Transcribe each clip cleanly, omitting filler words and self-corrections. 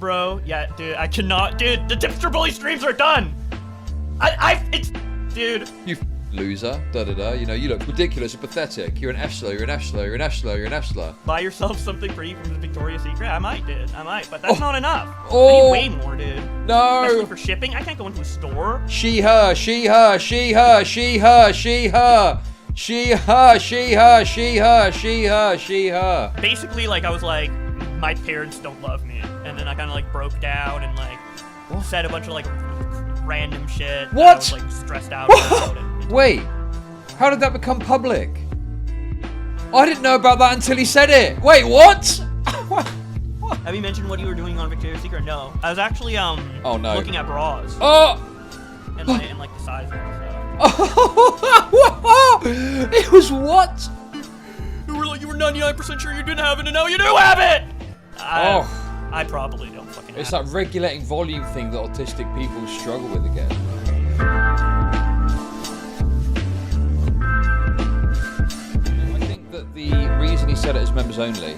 Bro, yeah, dude, I cannot, dude, the tipster bully streams are done. Dude. You loser, da-da-da, you know, you look ridiculous and pathetic. You're an F-slur, you're an F-slur, you're an F-slur, you're an F-slur. Buy yourself something pretty from Victoria's Secret. I might, dude, I might, but that's not enough. Oh. I need way more, dude. No. Especially for shipping, I can't go into a store. She, her, she, her, she, her, she, her, she, her. She, her, she, her, she, her, she, her, she, her. Basically, like, I was like, my parents don't love me. And then I kind of, like, broke down and, like, said a bunch of, like, random shit. What? I was, like, stressed out about it. Wait, how did that become public? I didn't know about that until he said it. Wait, what? Have you mentioned what you were doing on Victoria's Secret? No. I was actually, oh, no. looking at bras. Oh! And like, the size of them. It was what? You were 99% sure you didn't have it, and now you do have it! I probably don't fucking have It's that regulating volume thing that autistic people struggle with again. I think that the reason he said it as members only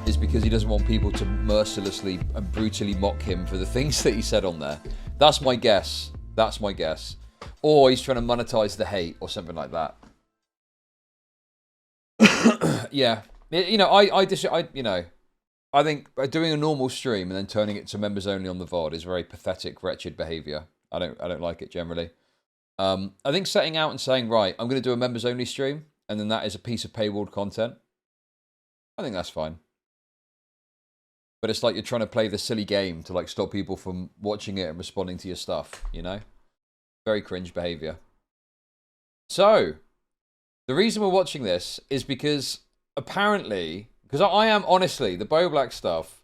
is because he doesn't want people to mercilessly and brutally mock him for the things that he said on there. That's my guess. That's my guess. Or he's trying to monetize the hate or something like that. Yeah. You know, I think doing a normal stream and then turning it to members only on the VOD is very pathetic, wretched behavior. I don't like it generally. I think setting out and saying, right, I'm going to do a members only stream, and then that is a piece of paywalled content. I think that's fine. But it's like you're trying to play the silly game to like stop people from watching it and responding to your stuff, you know? Very cringe behavior. So, the reason we're watching this is because apparently, because I am honestly, the Bowblax stuff,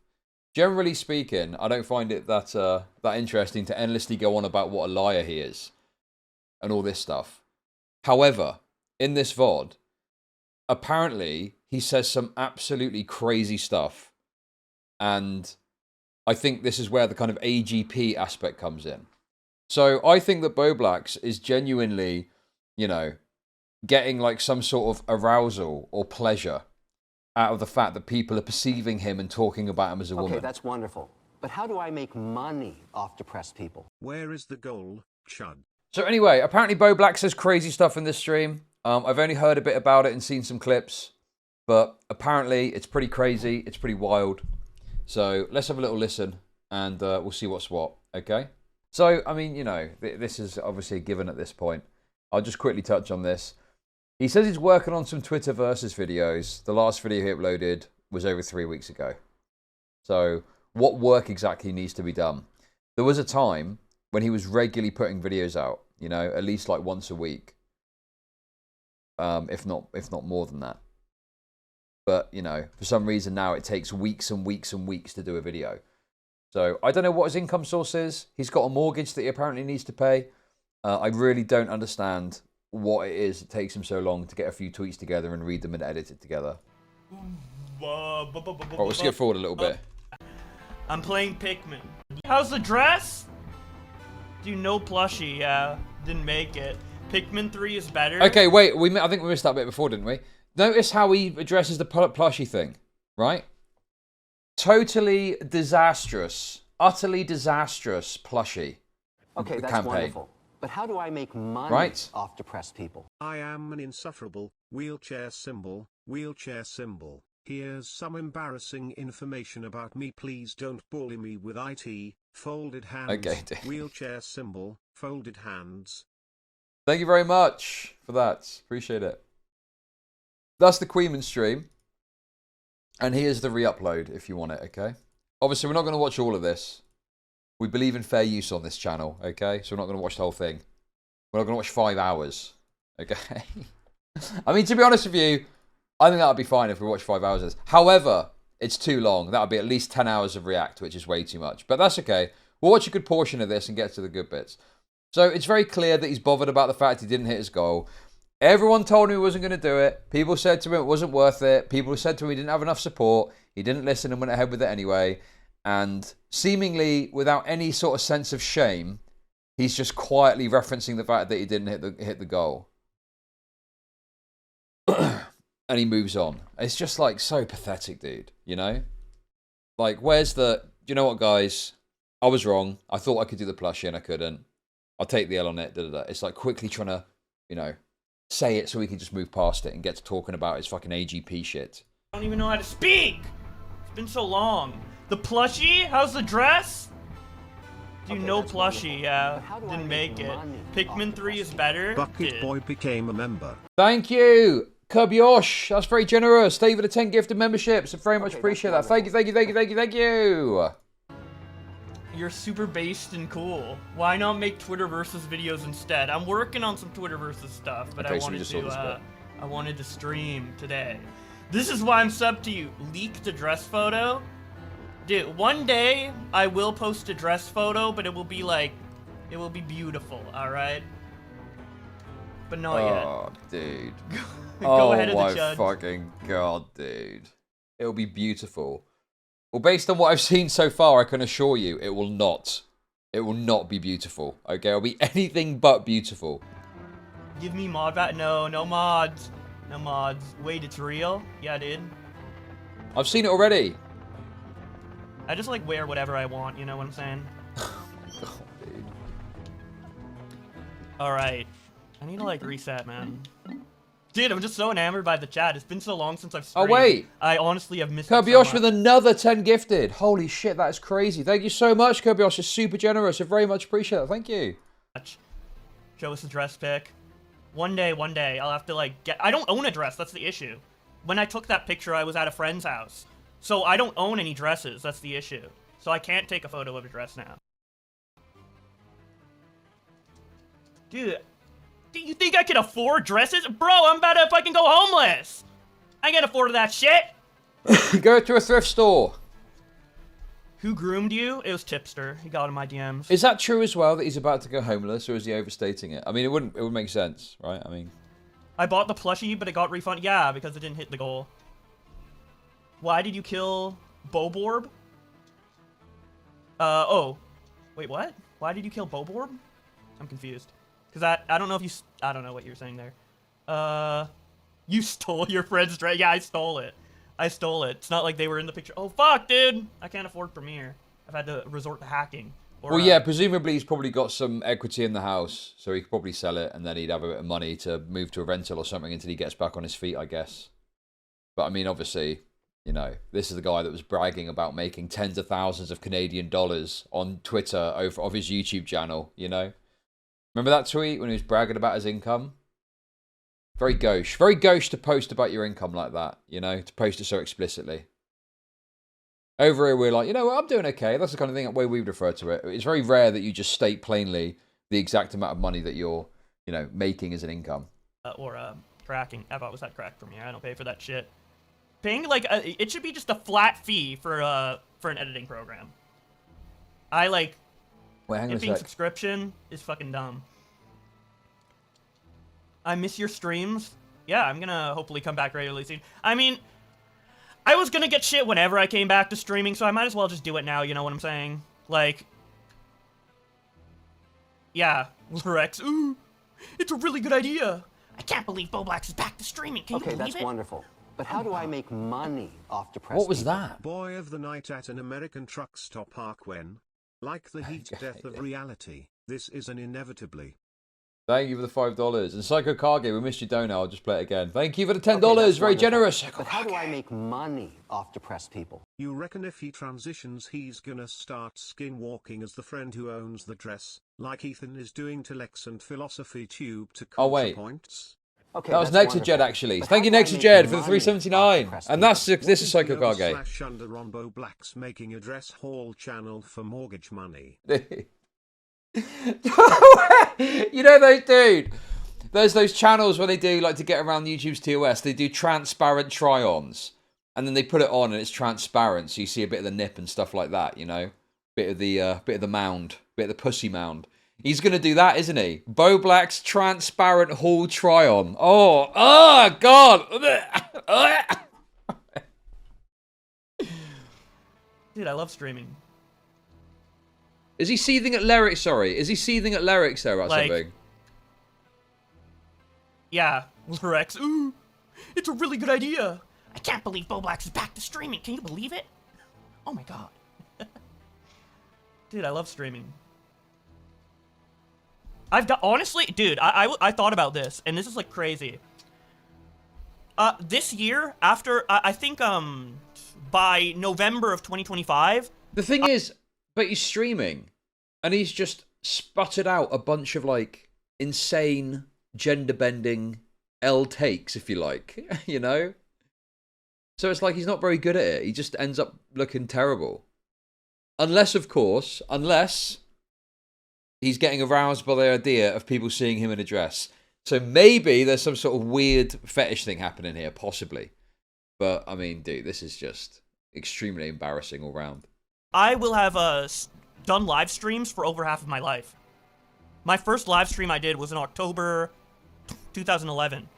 generally speaking, I don't find it that interesting to endlessly go on about what a liar he is and all this stuff. However, in this VOD, apparently he says some absolutely crazy stuff. And I think this is where the kind of AGP aspect comes in. So I think that Bowblax is genuinely, you know, getting like some sort of arousal or pleasure out of the fact that people are perceiving him and talking about him as a woman. Okay, that's wonderful. But how do I make money off depressed people? Where is the goal, Chud? So anyway, apparently Bowblax says crazy stuff in this stream. I've only heard a bit about it and seen some clips, but apparently it's pretty crazy. It's pretty wild. So let's have a little listen and we'll see what's what, okay? So, I mean, you know, this is obviously a given at this point. I'll just quickly touch on this. He says he's working on some Twitter versus videos. The last video he uploaded was over 3 weeks ago. So, what work exactly needs to be done? There was a time when he was regularly putting videos out, you know, at least like once a week. If not more than that. But, you know, for some reason now it takes weeks and weeks and weeks to do a video. So I don't know what his income source is. He's got a mortgage that he apparently needs to pay. I really don't understand what it is that takes him so long to get a few tweets together and read them and edit it together. Right, we'll skip forward a little bit. I'm playing Pikmin. How's the dress? Dude, no plushie. Yeah, didn't make it. Pikmin 3 is better. Okay, wait. I think we missed that bit before, didn't we? Notice how he addresses the plushie thing, right? Totally disastrous, utterly disastrous plushie. Okay, that's campaign. wonderful. But how do I make money off depressed people? I am an insufferable wheelchair symbol, wheelchair symbol. Here's some embarrassing information about me. Please don't bully me with IT. Folded hands. Okay. Wheelchair symbol, folded hands. Thank you very much for that. Appreciate it. That's the Queenman stream. And here's the re-upload if you want it, okay? Obviously, we're not going to watch all of this. We believe in fair use on this channel, okay? So we're not going to watch the whole thing. We're not going to watch 5 hours, okay? I mean, to be honest with you, I think that would be fine if we watch 5 hours of this. However, it's too long. That would be at least 10 hours of React, which is way too much. But that's okay. We'll watch a good portion of this and get to the good bits. So it's very clear that he's bothered about the fact he didn't hit his goal. Everyone told him he wasn't going to do it. People said to him it wasn't worth it. People said to him he didn't have enough support. He didn't listen and went ahead with it anyway. And seemingly without any sort of sense of shame, he's just quietly referencing the fact that he didn't hit the goal. And he moves on. It's just like so pathetic, dude, you know? Like, where's the... you know what, guys? I was wrong. I thought I could do the plushie and I couldn't. I'll take the L on it. It's like quickly trying to, you know, say it so we can just move past it and get to talking about his fucking AGP shit. I don't even know how to speak. It's been so long. The plushie? How's the dress? Dude, Okay, no that's plushie, yeah. But how do I Didn't make make it. money Pikmin off 3 is pressing? better. Bucket Did. Boy became a member. Thank you, Kubyosh. That's very generous. Thank you for the 10 gifted memberships. I very much Okay, appreciate that. that's Thank you, thank you, thank you, thank you, thank you. You're super based and cool. Why not make Twitterversus videos instead? I'm working on some Twitterversus stuff, but Okay, I so we wanted just saw this to. bit. I wanted to stream today. This is why I'm sub to you. Leaked a dress photo, dude. One day I will post a dress photo, but it will be like, it will be beautiful. All right. But not Oh, dude. yet. Go Oh ahead of the my judge. fucking god, dude. It'll be beautiful. Well, based on what I've seen so far, I can assure you it will not. It will not be beautiful. Okay, it'll be anything but beautiful. Give me mod bat. No, no mods. No mods. Wait, it's real? Yeah, dude. I've seen it already. I just like wear whatever I want. You know what I'm saying? Oh my god, dude. All right. I need to like reset, man. Dude, I'm just so enamored by the chat. It's been so long since I've streamed. Oh, wait. I honestly have missed it so Kubyosh much. with another 10 gifted. Holy shit, that is crazy. Thank you so much, Kubyosh. You're super generous. I very much appreciate that. Thank you. Show us a dress pic. One day, I'll have to like get. I don't own a dress. That's the issue. When I took that picture, I was at a friend's house, so I don't own any dresses. That's the issue. So I can't take a photo of a dress now. Dude, do you think I can afford dresses, bro? I'm about to fucking go homeless. I can't afford that shit. Go to a thrift store. Who groomed you? It was Tipster. He got in my DMs. Is that true as well that he's about to go homeless, or is he overstating it? I mean, it would make sense, right? I mean, I bought the plushie, but it got refunded. Yeah, because it didn't hit the goal. Why did you kill Bowborb? Oh. Wait, what? Why did you kill Bowborb? I'm confused. Because I don't know if you... I don't know what you're saying there. You stole your friend's dress. Yeah, I stole it. I stole it. It's not like they were in the picture. Oh, fuck, dude. I can't afford Premiere. I've had to resort to hacking. Or, well, yeah, presumably he's probably got some equity in the house, so he could probably sell it, and then he'd have a bit of money to move to a rental or something until he gets back on his feet, I guess. But, I mean, obviously, you know, this is the guy that was bragging about making tens of thousands of Canadian dollars on Twitter of his YouTube channel, you know? Remember that tweet when he was bragging about his income? Very gauche. Very gauche to post about your income like that, you know, to post it so explicitly. Over here, we're like, you know what, I'm doing okay. That's the kind of thing, way we would refer to it. It's very rare that you just state plainly the exact amount of money that you're, you know, making as an income. cracking. I've always had crack Premiere. I don't pay for that shit. Paying, like, it should be just a flat fee for an editing program. I, like, Wait, hang on a it being sec. subscription is fucking dumb. I miss your streams. Yeah, I'm gonna hopefully come back regularly soon. I mean, I was gonna get shit whenever I came back to streaming, so I might as well just do it now, you know what I'm saying? Like, yeah, Rex, ooh, it's a really good idea. I can't believe Bowblax is back to streaming. Can you Okay, believe that's it? wonderful. But how do I make money off depressed What was people? that? Boy of the night at an American truck stop park when, like the heat death of reality, this is an inevitably. Thank you for the $5. And Psycho Kage, we missed your donut. I'll just play it again. Thank you for the $10. Okay, that's Very wonderful. generous. But how do I make money off depressed people? You reckon if he transitions he's gonna start skinwalking as the friend who owns the dress, like Ethan is doing to Lex and Philosophy Tube to Oh, wait. ContraPoints? Okay, That was that's Nexajed, wonderful. actually. But Thank how you, do I Nexajed, make for the money off 379. depressed And people? this is Psycho What Kage. slash under on Bowblax making a dress haul channel for mortgage money. You know those, dude? There's those channels where they do, like, to get around YouTube's TOS, they do transparent try-ons. And then they put it on and it's transparent, so you see a bit of the nip and stuff like that, you know? Bit of the mound. Bit of the pussy mound. He's going to do that, isn't he? Bowblax transparent haul try-on. Oh, God! Dude, I love streaming. Is he seething at lyrics? Sorry. Is he seething at lyrics there about Like- something? Yeah, Rex, ooh, it's a really good idea. I can't believe Bowblax is back to streaming. Can you believe it? Oh my god. Dude, I love streaming. I've got, honestly, dude, I thought about this, and this is, like, crazy. This year, after, I think, by November of 2025... The thing is, but he's streaming, and he's just sputtered out a bunch of, like, insane, gender-bending L takes, if you like, you know? So it's like he's not very good at it. He just ends up looking terrible. Unless, of course, he's getting aroused by the idea of people seeing him in a dress. So maybe there's some sort of weird fetish thing happening here, possibly. But, I mean, dude, this is just extremely embarrassing all round. I will have done live streams for over half of my life. My first live stream I did was in October 2011.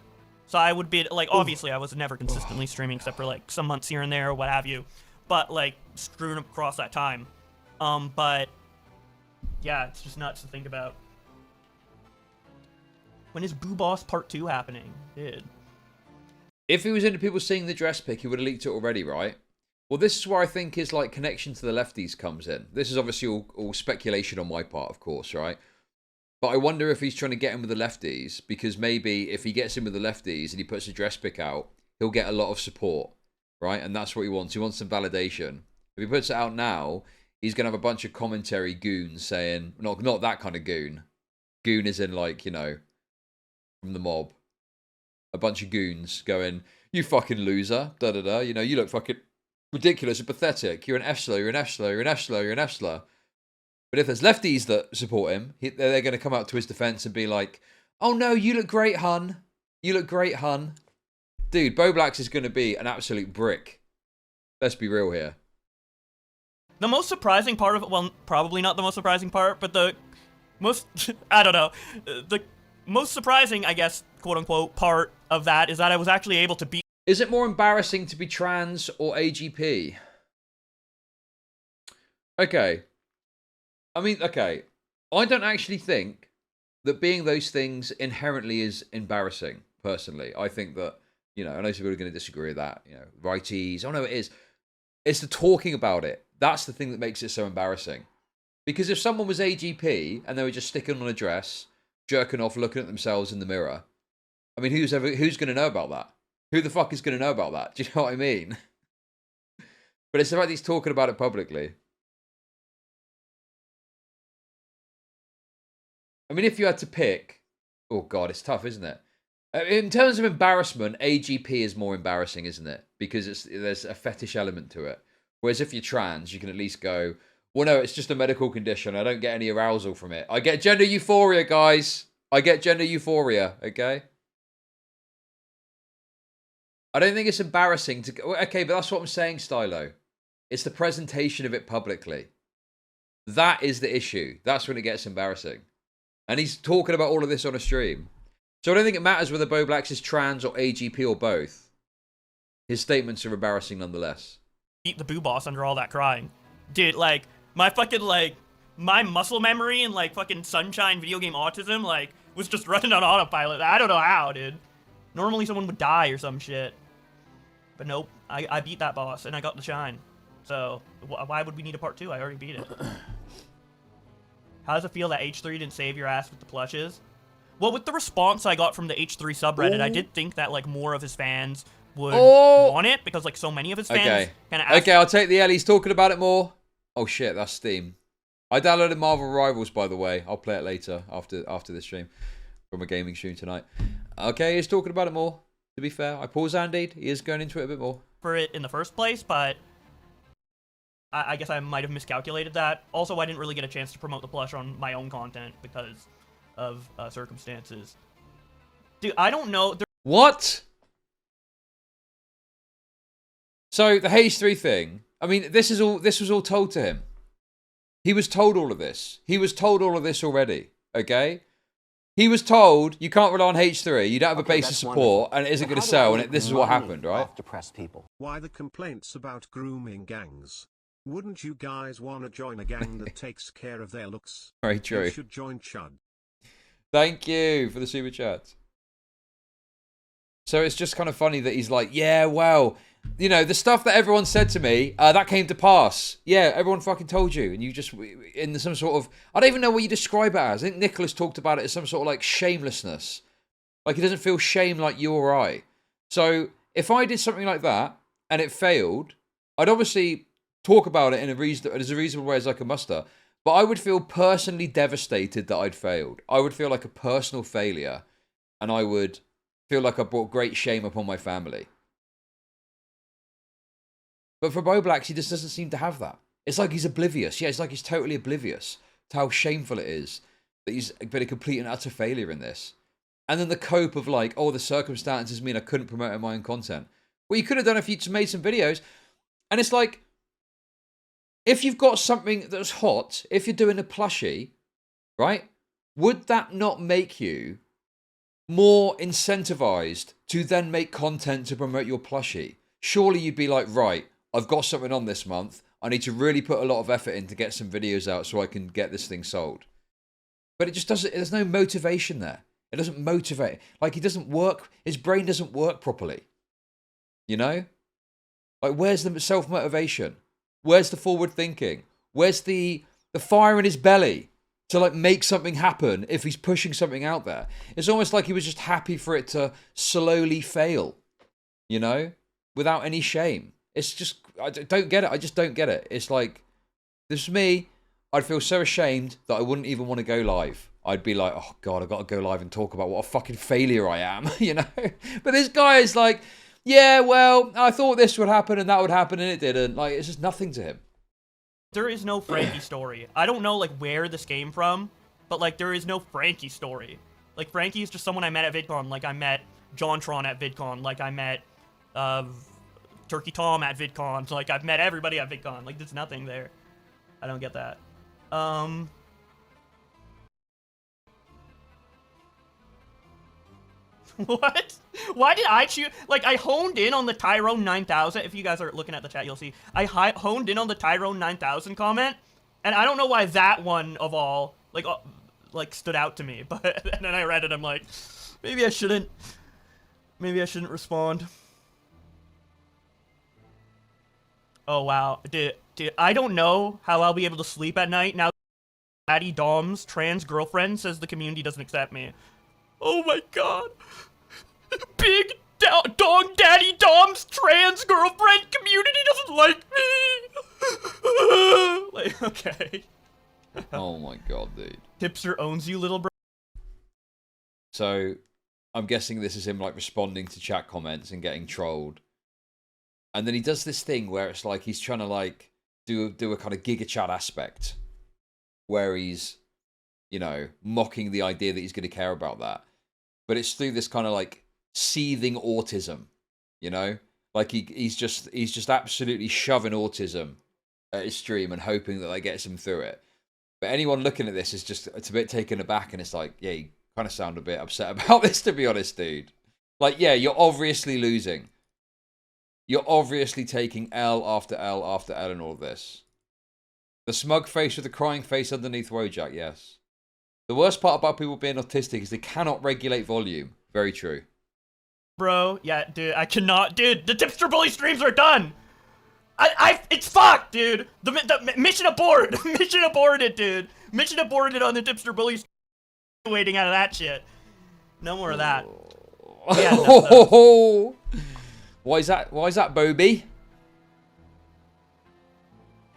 So I would be, like, obviously I was never consistently streaming except for, like, some months here and there or what have you. But, like, screwing across that time. But, yeah, it's just nuts to think about. When is Boo Boss Part 2 happening? Dude. If he was into people seeing the dress pic, he would have leaked it already, right? Well, this is where I think his, like, connection to the lefties comes in. This is obviously all speculation on my part, of course, right? But I wonder if he's trying to get in with the lefties, because maybe if he gets in with the lefties and he puts a dress pic out, he'll get a lot of support, right? And that's what he wants. He wants some validation. If he puts it out now, he's going to have a bunch of commentary goons saying, not that kind of goon. Goon is in, like, you know, from the mob. A bunch of goons going, you fucking loser, da-da-da. You know, you look fucking ridiculous and pathetic. You're an F-slur, you're an F-slur, you're an F-slur, you're an F-slur. But if there's lefties that support him, they're going to come out to his defense and be like, oh no, you look great, hun. You look great, hun. Dude, Bowblax is going to be an absolute brick. Let's be real here. The most surprising part of it, well, probably not the most surprising part, but the most, I don't know, the most surprising, I guess, quote-unquote, part of that is that I was actually able to beat... Is it more embarrassing to be trans or AGP? Okay. I mean, okay, I don't actually think that being those things inherently is embarrassing, personally. I think that, you know, I know some people are going to disagree with that, you know, righties. Oh, no, it is. It's the talking about it. That's the thing that makes it so embarrassing. Because if someone was AGP and they were just sticking on a dress, jerking off, looking at themselves in the mirror, I mean, who's going to know about that? Who the fuck is going to know about that? Do you know what I mean? But it's the fact he's talking about it publicly. I mean, if you had to pick... Oh, God, it's tough, isn't it? In terms of embarrassment, AGP is more embarrassing, isn't it? Because there's a fetish element to it. Whereas if you're trans, you can at least go, well, no, it's just a medical condition. I don't get any arousal from it. I get gender euphoria, guys. I get gender euphoria, okay? I don't think it's embarrassing to... Okay, but that's what I'm saying, Stylo. It's the presentation of it publicly. That is the issue. That's when it gets embarrassing. And he's talking about all of this on a stream. So I don't think it matters whether Bowblax is trans or AGP or both. His statements are embarrassing nonetheless. Beat the Boo Boss under all that crying. Dude, like, my fucking, like, my muscle memory and, like, fucking Sunshine video game autism, like, was just running on autopilot. I don't know how, dude. Normally someone would die or some shit. But nope, I beat that boss and I got the shine. So, why would we need a part 2? I already beat it. How does it feel that H3 didn't save your ass with the plushes? Well, with the response I got from the H3 subreddit, I did think that, like, more of his fans would want it, because, like, so many of his fans kind of asked... Okay, I'll take the L. He's talking about it more. Oh, shit, that's Steam. I downloaded Marvel Rivals, by the way. I'll play it later, after this stream. From a gaming stream tonight. Okay, he's talking about it more, to be fair. I paused Andy. He is going into it a bit more. For it in the first place, but... I guess I might have miscalculated that. Also, I didn't really get a chance to promote the plush on my own content because of circumstances. Dude, I don't know. What? So the H3 thing. I mean, this was all told to him. He was told all of this. He was told all of this already. Okay. He was told you can't rely on H3. You don't have a base of support, and it isn't going to sell. And this is what happened, right? Depressed people. Why the complaints about grooming gangs? Wouldn't you guys want to join a gang that takes care of their looks? Very true. You should join Chud. Thank you for the super chat. So it's just kind of funny that he's like, yeah, well, you know, the stuff that everyone said to me, that came to pass. Yeah, everyone fucking told you. And you just, in some sort of, I don't even know what you describe it as. I think Nicholas talked about it as some sort of like shamelessness. Like he doesn't feel shame like you or I. So if I did something like that and it failed, I'd obviously talk about it in as a reasonable way as I can muster. But I would feel personally devastated that I'd failed. I would feel like a personal failure. And I would feel like I brought great shame upon my family. But for Bowblax, he just doesn't seem to have that. It's like he's oblivious. Yeah, it's like he's totally oblivious to how shameful it is that he's been a complete and utter failure in this. And then the cope of like, oh, the circumstances mean I couldn't promote my own content. Well, you could have done if you just made some videos. And it's like, if you've got something that's hot, if you're doing a plushie, right? Would that not make you more incentivized to then make content to promote your plushie? Surely you'd be like, right, I've got something on this month. I need to really put a lot of effort in to get some videos out so I can get this thing sold. But it just doesn't, there's no motivation there. It doesn't motivate. Like, he doesn't work, his brain doesn't work properly. You know? Like, where's the self-motivation? Where's the forward thinking? Where's the fire in his belly to, like, make something happen if he's pushing something out there? It's almost like he was just happy for it to slowly fail, you know? Without any shame. It's just, I don't get it. I just don't get it. It's like, this is me. I'd feel so ashamed that I wouldn't even want to go live. I'd be like, oh God, I've got to go live and talk about what a fucking failure I am, you know? But this guy is like, yeah, well, I thought this would happen and that would happen and it didn't. Like, it's just nothing to him. There is no Frankie story. I don't know, like, where this came from, but, like, there is no Frankie story. Like, Frankie is just someone I met at VidCon. Like, I met JonTron at VidCon. Like, I met, Turkey Tom at VidCon. Like, I've met everybody at VidCon. Like, there's nothing there. I don't get that. What? Why did I choose? Like, I honed in on the Tyrone 9000. If you guys are looking at the chat, you'll see. I honed in on the Tyrone 9000 comment, and I don't know why that one of all, like stood out to me. But and then I read it, I'm like, maybe I shouldn't respond. Oh, wow. Dude, I don't know how I'll be able to sleep at night now. Daddy Dom's trans girlfriend says the community doesn't accept me. Oh my god. Big dog daddy Dom's trans girlfriend community doesn't like me. Like, okay. Oh my god, dude. Tipster owns you, little bro. So, I'm guessing this is him, like, responding to chat comments and getting trolled. And then he does this thing where it's like he's trying to, like, do a kind of Giga Chat aspect. Where he's, you know, mocking the idea that he's going to care about that. But it's through this kind of, like, seething autism, you know? Like, he's just absolutely shoving autism at his stream and hoping that that gets him through it. But anyone looking at this is just, it's a bit taken aback, and it's like, yeah, you kind of sound a bit upset about this, to be honest, dude. Like, yeah, you're obviously losing. You're obviously taking L after L after L in all of this. The smug face with the crying face underneath Wojak, yes. The worst part about people being autistic is they cannot regulate volume. Very true. Bro, yeah, dude, I cannot, dude, the Tipster Bully streams are done! It's fucked, dude! The mission abort! Mission aborted, dude! Mission aborted on the Tipster Bully stream. Waiting out of that shit. No more of that. Yeah, no. Why is that, Bobby?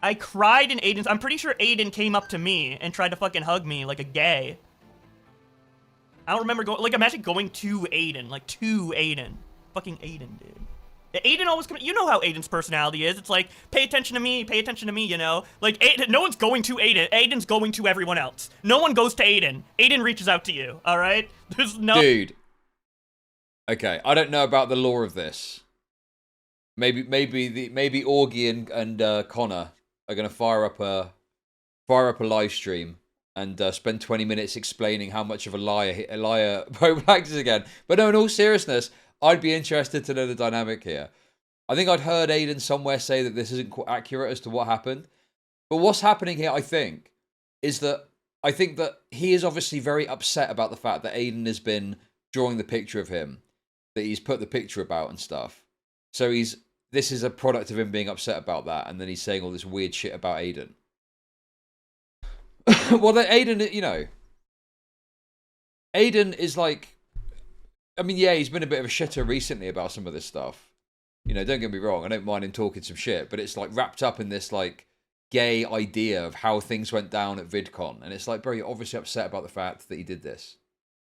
I cried in Aiden's. I'm pretty sure Aiden came up to me and tried to fucking hug me like a gay. I don't remember going. Like, imagine going to Aiden. Like, to Aiden. Fucking Aiden, dude. Aiden always comes. You know how Aiden's personality is. It's like, pay attention to me, you know? Like, Aiden, no one's going to Aiden. Aiden's going to everyone else. No one goes to Aiden. Aiden reaches out to you, alright? There's no. Dude. Okay, I don't know about the lore of this. Maybe Augie and Connor are gonna fire up a live stream and spend 20 minutes explaining how much of a liar Bowblax is again. But no, in all seriousness, I'd be interested to know the dynamic here. I think I'd heard Aiden somewhere say that this isn't quite accurate as to what happened. But what's happening here, I think, is that I think that he is obviously very upset about the fact that Aiden has been drawing the picture of him, that he's put the picture about and stuff. So he's this is a product of him being upset about that, and then he's saying all this weird shit about Aiden. Well, then Aiden, you know, Aiden is like, I mean, yeah, he's been a bit of a shitter recently about some of this stuff. You know, don't get me wrong, I don't mind him talking some shit, but it's like wrapped up in this like gay idea of how things went down at VidCon, and it's like, bro, you're obviously upset about the fact that he did this,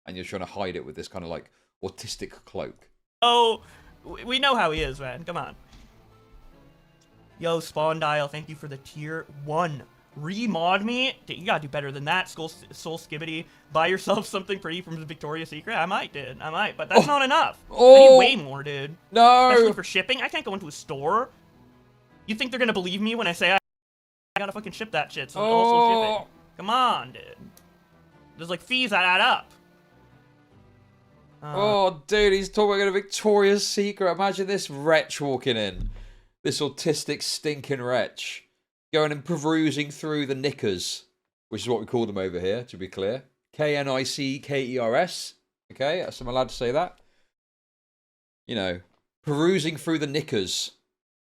and you're trying to hide it with this kind of like autistic cloak. Oh, we know how he is, man. Come on. Yo, Spawn Dial, thank you for the tier 1. Remod me? You gotta do better than that, Soul Skibbity. Buy yourself something pretty from Victoria's Secret? I might, dude. I might, but that's not enough. I need way more, dude. No! Especially for shipping. I can't go into a store. You think they're gonna believe me when I say I gotta fucking ship that shit, so also ship it? Come on, dude. There's like fees that add up. Oh, dude, he's talking about a Victoria's Secret. Imagine this wretch walking in. This autistic, stinking wretch. Going and perusing through the knickers, which is what we call them over here, to be clear. Knickers. Okay, I'm allowed to say that. You know, perusing through the knickers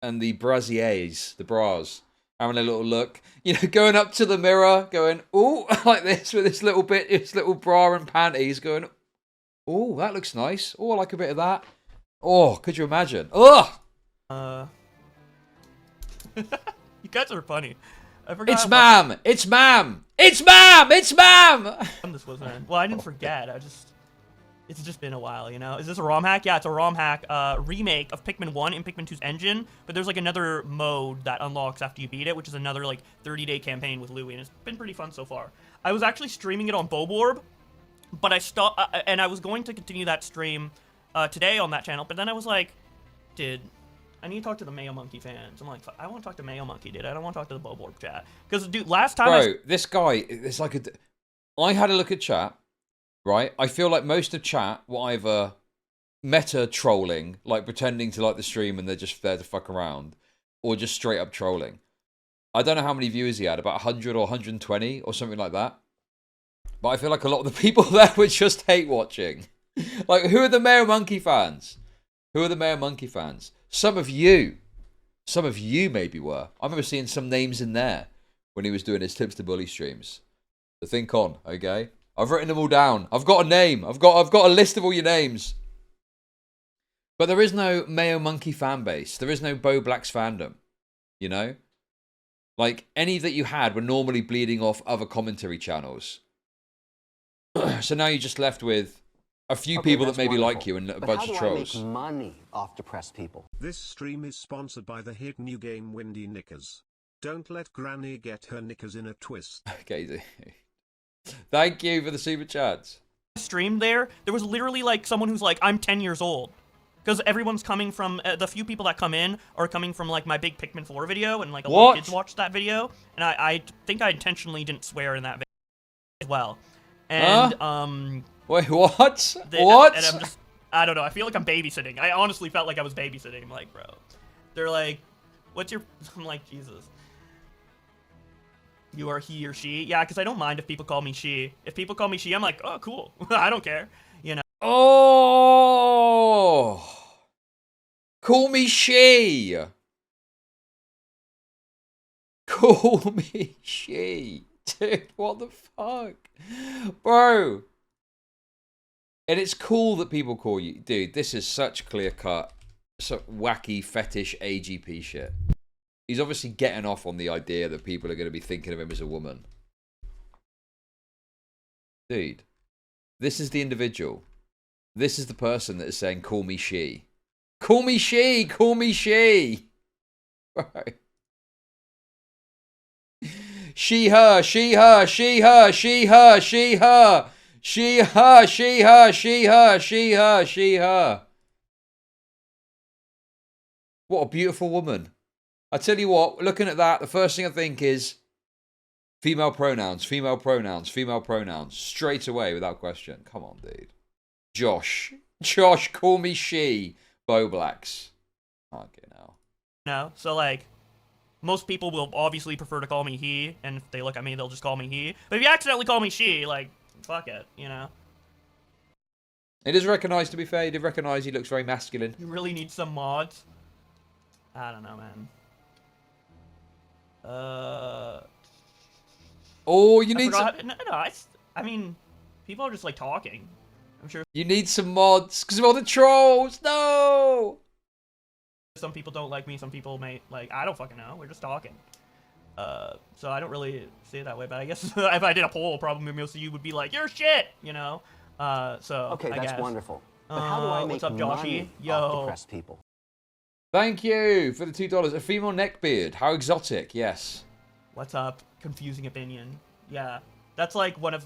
and the brassiers, the bras. Having a little look. You know, going up to the mirror, going, ooh, like this with this little bit, this little bra and panties, going, oh, that looks nice. Oh, I like a bit of that. Oh, could you imagine? Ugh! You guys are funny. I forgot. It's ma'am! It's ma'am! It's ma'am! It's ma'am! This was, man. Well, I didn't forget. It's just been a while, you know? Is this a ROM hack? Yeah, it's a ROM hack remake of Pikmin 1 and Pikmin 2's engine, but there's like another mode that unlocks after you beat it, which is another like 30-day campaign with Louie, and it's been pretty fun so far. I was actually streaming it on Bowblax, but I stopped, and I was going to continue that stream today on that channel, but then I was like, dude, I need to talk to the Mayo Monkey fans. I'm like, I want to talk to Mayo Monkey, dude. I don't want to talk to the Bowblax chat. Because, dude, last time Bro, this guy, it's like I had a look at chat, right? I feel like most of chat were either meta trolling, like pretending to like the stream and they're just there to fuck around, or just straight up trolling. I don't know how many viewers he had, about 100 or 120 or something like that. But I feel like a lot of the people there were just hate watching. Like, who are the Mayo Monkey fans? Who are the Mayo Monkey fans? Some of you maybe were. I remember seeing some names in there when he was doing his Tips to Bully streams. So think on, okay? I've written them all down. I've got a name. I've got a list of all your names. But there is no Mayo Monkey fan base. There is no Bowblax fandom. You know? Like, any that you had were normally bleeding off other commentary channels. So now you're just left with a few people that maybe like you and a bunch of trolls. How do I make money off depressed people? This stream is sponsored by the hit new game Windy Knickers. Don't let Granny get her knickers in a twist. Okay, thank you for the super chats. Streamed there was literally like someone who's like, I'm 10 years old. Because everyone's coming from, the few people that come in are coming from like my big Pikmin 4 video, and like a lot of kids watched that video. And I think I intentionally didn't swear in that video as well. And, Wait, what? What? And I'm just, I don't know. I feel like I'm babysitting. I honestly felt like I was babysitting. I'm like, bro. They're like, what's your... I'm like, Jesus. You are he or she? Yeah, because I don't mind if people call me she. If people call me she, I'm like, oh, cool. I don't care. You know? Oh! Call me she! Call me she. Dude, what the fuck? Bro! And it's cool that people call you. Dude, this is such clear-cut, so wacky fetish AGP shit. He's obviously getting off on the idea that people are going to be thinking of him as a woman. Dude, this is the individual. This is the person that is saying, call me she. Call me she! Call me she! Right. She, her, she, her, she, her, she, her, she, her. She, her, she, her, she, her, she, her, she, her. What a beautiful woman. I tell you what, looking at that, the first thing I think is female pronouns, female pronouns, female pronouns. Straight away, without question. Come on, dude. Josh, call me she. Bowblax. Okay, now. No, so like, most people will obviously prefer to call me he, and if they look at me, they'll just call me he. But if you accidentally call me she, like, fuck it, you know? It is recognised, to be fair. You did recognise he looks very masculine. You really need some mods. I don't know, man. Oh, you I need some. forgot. No, I mean, people are just like talking. I'm sure You need some mods because of all the trolls. No. some people don't like me. Some people may like. I don't fucking know. We're just talking. So I don't really see it that way. But I guess if I did a poll, probably most of you would be like, "You're shit," you know. So Okay, I that's guess. wonderful. But how do I make what's up, Joshy? money Yo. off depressed people? Thank you for the $2. A female neckbeard. How exotic. Yes. What's up? Confusing opinion. Yeah, that's like one of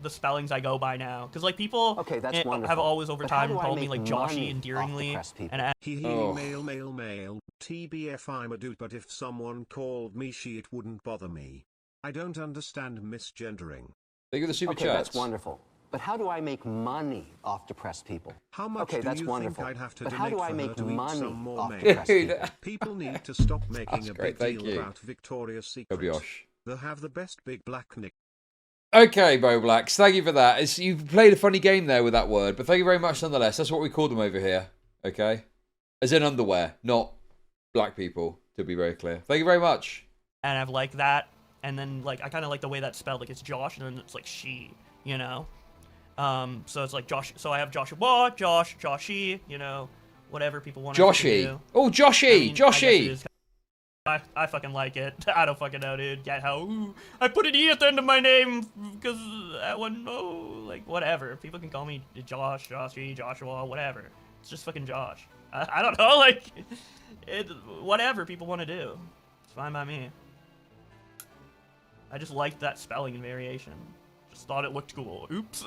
the spellings I go by now. Because like people Okay, that's have wonderful. always over But how time do I called me make like money Joshy off endearingly, depressed people? and He Oh. male. TBF I'm a dude, but if someone called me she, it wouldn't bother me. I don't understand misgendering. Thank you for the super Okay, chats. that's wonderful. But how do I make money off depressed people? How much Okay, do that's you wonderful. think I'd have to But how donate do I for make her to eat money some more off mail? depressed Dude. people? People need to stop making That's a great, big thank deal you. about Victoria's Secret. Kabyosh. They'll have the best big black nick. Okay, Bowblax, thank you for that. You've played a funny game there with that word, but thank you very much nonetheless. That's what we call them over here, okay? As in underwear, not black people, to be very clear. Thank you very much. and I've liked that. And then like I kind of like the way that's spelled. Like it's Josh, and then it's like she. You know. So it's like Josh. So I have Joshua, Joshy. You know, whatever people want to Joshy. do. Oh, Joshy, I mean, I guess it Joshy. is I fucking like it. I don't fucking know, dude. Get how I put an E at the end of my name because that one, like whatever. People can call me Josh, Joshy, Joshua, whatever. It's just fucking Josh. I don't know, like whatever people want to do. It's fine by me. I just liked that spelling and variation. Just thought it looked cool. Oops.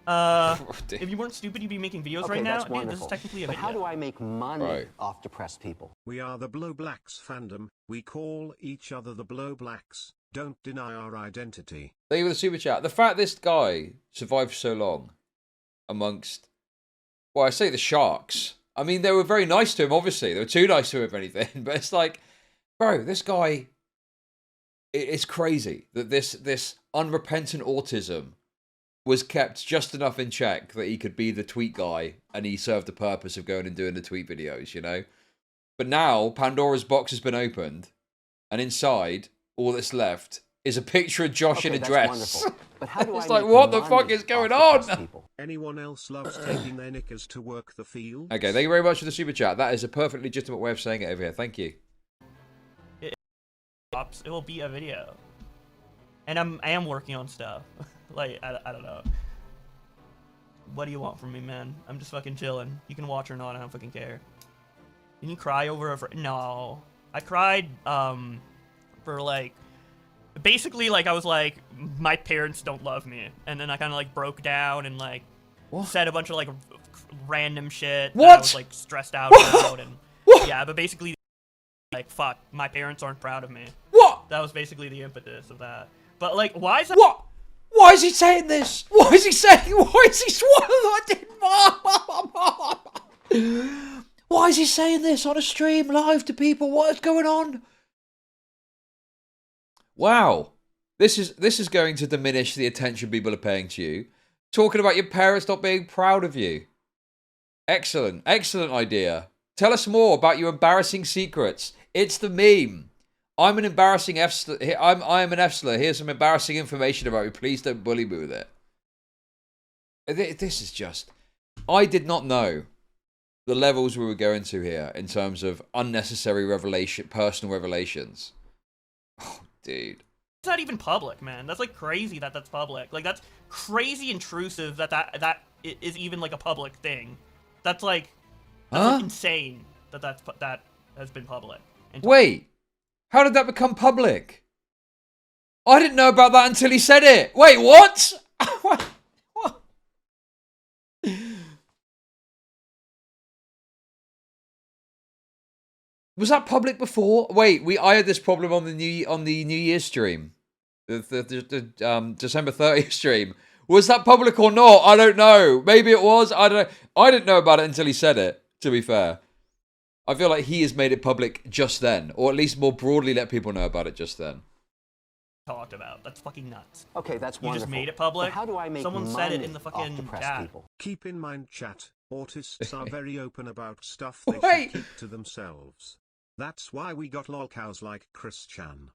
If you weren't stupid, you'd be making videos Okay, right now. that's Dude, this is wonderful. technically a But video. how do I make money Right. off depressed people? We are the Bowblax fandom. We call each other the Bowblax. Don't deny our identity. Thank you for the super chat. The fact this guy survived so long amongst, well, I say the sharks. I mean, they were very nice to him, obviously. They were too nice to him, if anything. But it's like, bro, this guy, it's crazy that this unrepentant autism was kept just enough in check that he could be the tweet guy and he served the purpose of going and doing the tweet videos, you know? But now Pandora's box has been opened and inside all that's left is a picture of Josh Okay, in a that's dress. wonderful. But how do It's I like, make what the money fuck is going off on? depressed people? Anyone else loves taking their knickers to work the field? Okay, thank you very much for the super chat. That is a perfectly legitimate way of saying it over here. Thank you. It will be a video. And I am working on stuff. Like, I don't know. What do you want from me, man? I'm just fucking chilling. You can watch or not, I don't fucking care. Can you cry over a No. I cried, for like... Basically, like, I was like, my parents don't love me. And then I kind of, like, broke down and, like, What? said a bunch of, like, random shit. What? That I was, like, stressed out about. And What? yeah, but basically, like, fuck, my parents aren't proud of me. What? That was basically the impetus of that. But, like, why is that? What? Why is he saying this? Why is he saying? Why is he? Why is he saying this on a stream live to people? What is going on? Wow, this is going to diminish the attention people are paying to you. Talking about your parents not being proud of you. Excellent, excellent idea. Tell us more about your embarrassing secrets. It's the meme. I'm an embarrassing I am an F-slur. Here's some embarrassing information about me. Please don't bully me with it. This is just... I did not know the levels we were going to here in terms of unnecessary revelation, personal revelations. Oh, dude. It's not even public, man. That's like crazy that that's public. Like that's crazy intrusive that is even like a public thing. That's like Huh? insane that has been public. And Wait, how did that become public? I didn't know about that until he said it. Wait, what? What? Was that public before? Wait, I had this problem on the New Year's stream, the December 30th stream. Was that public or not? I don't know. Maybe it was. I don't know. I didn't know about it until he said it. To be fair, I feel like he has made it public just then, or at least more broadly let people know about it just then. talked about. That's fucking nuts. Okay, that's You wonderful. just made it public. But how do I make Someone money said it in the off fucking depressed chat. people? Keep in mind, chat, autists are very open about stuff they Wait. should keep to themselves. That's why we got lol cows like Chris Chan.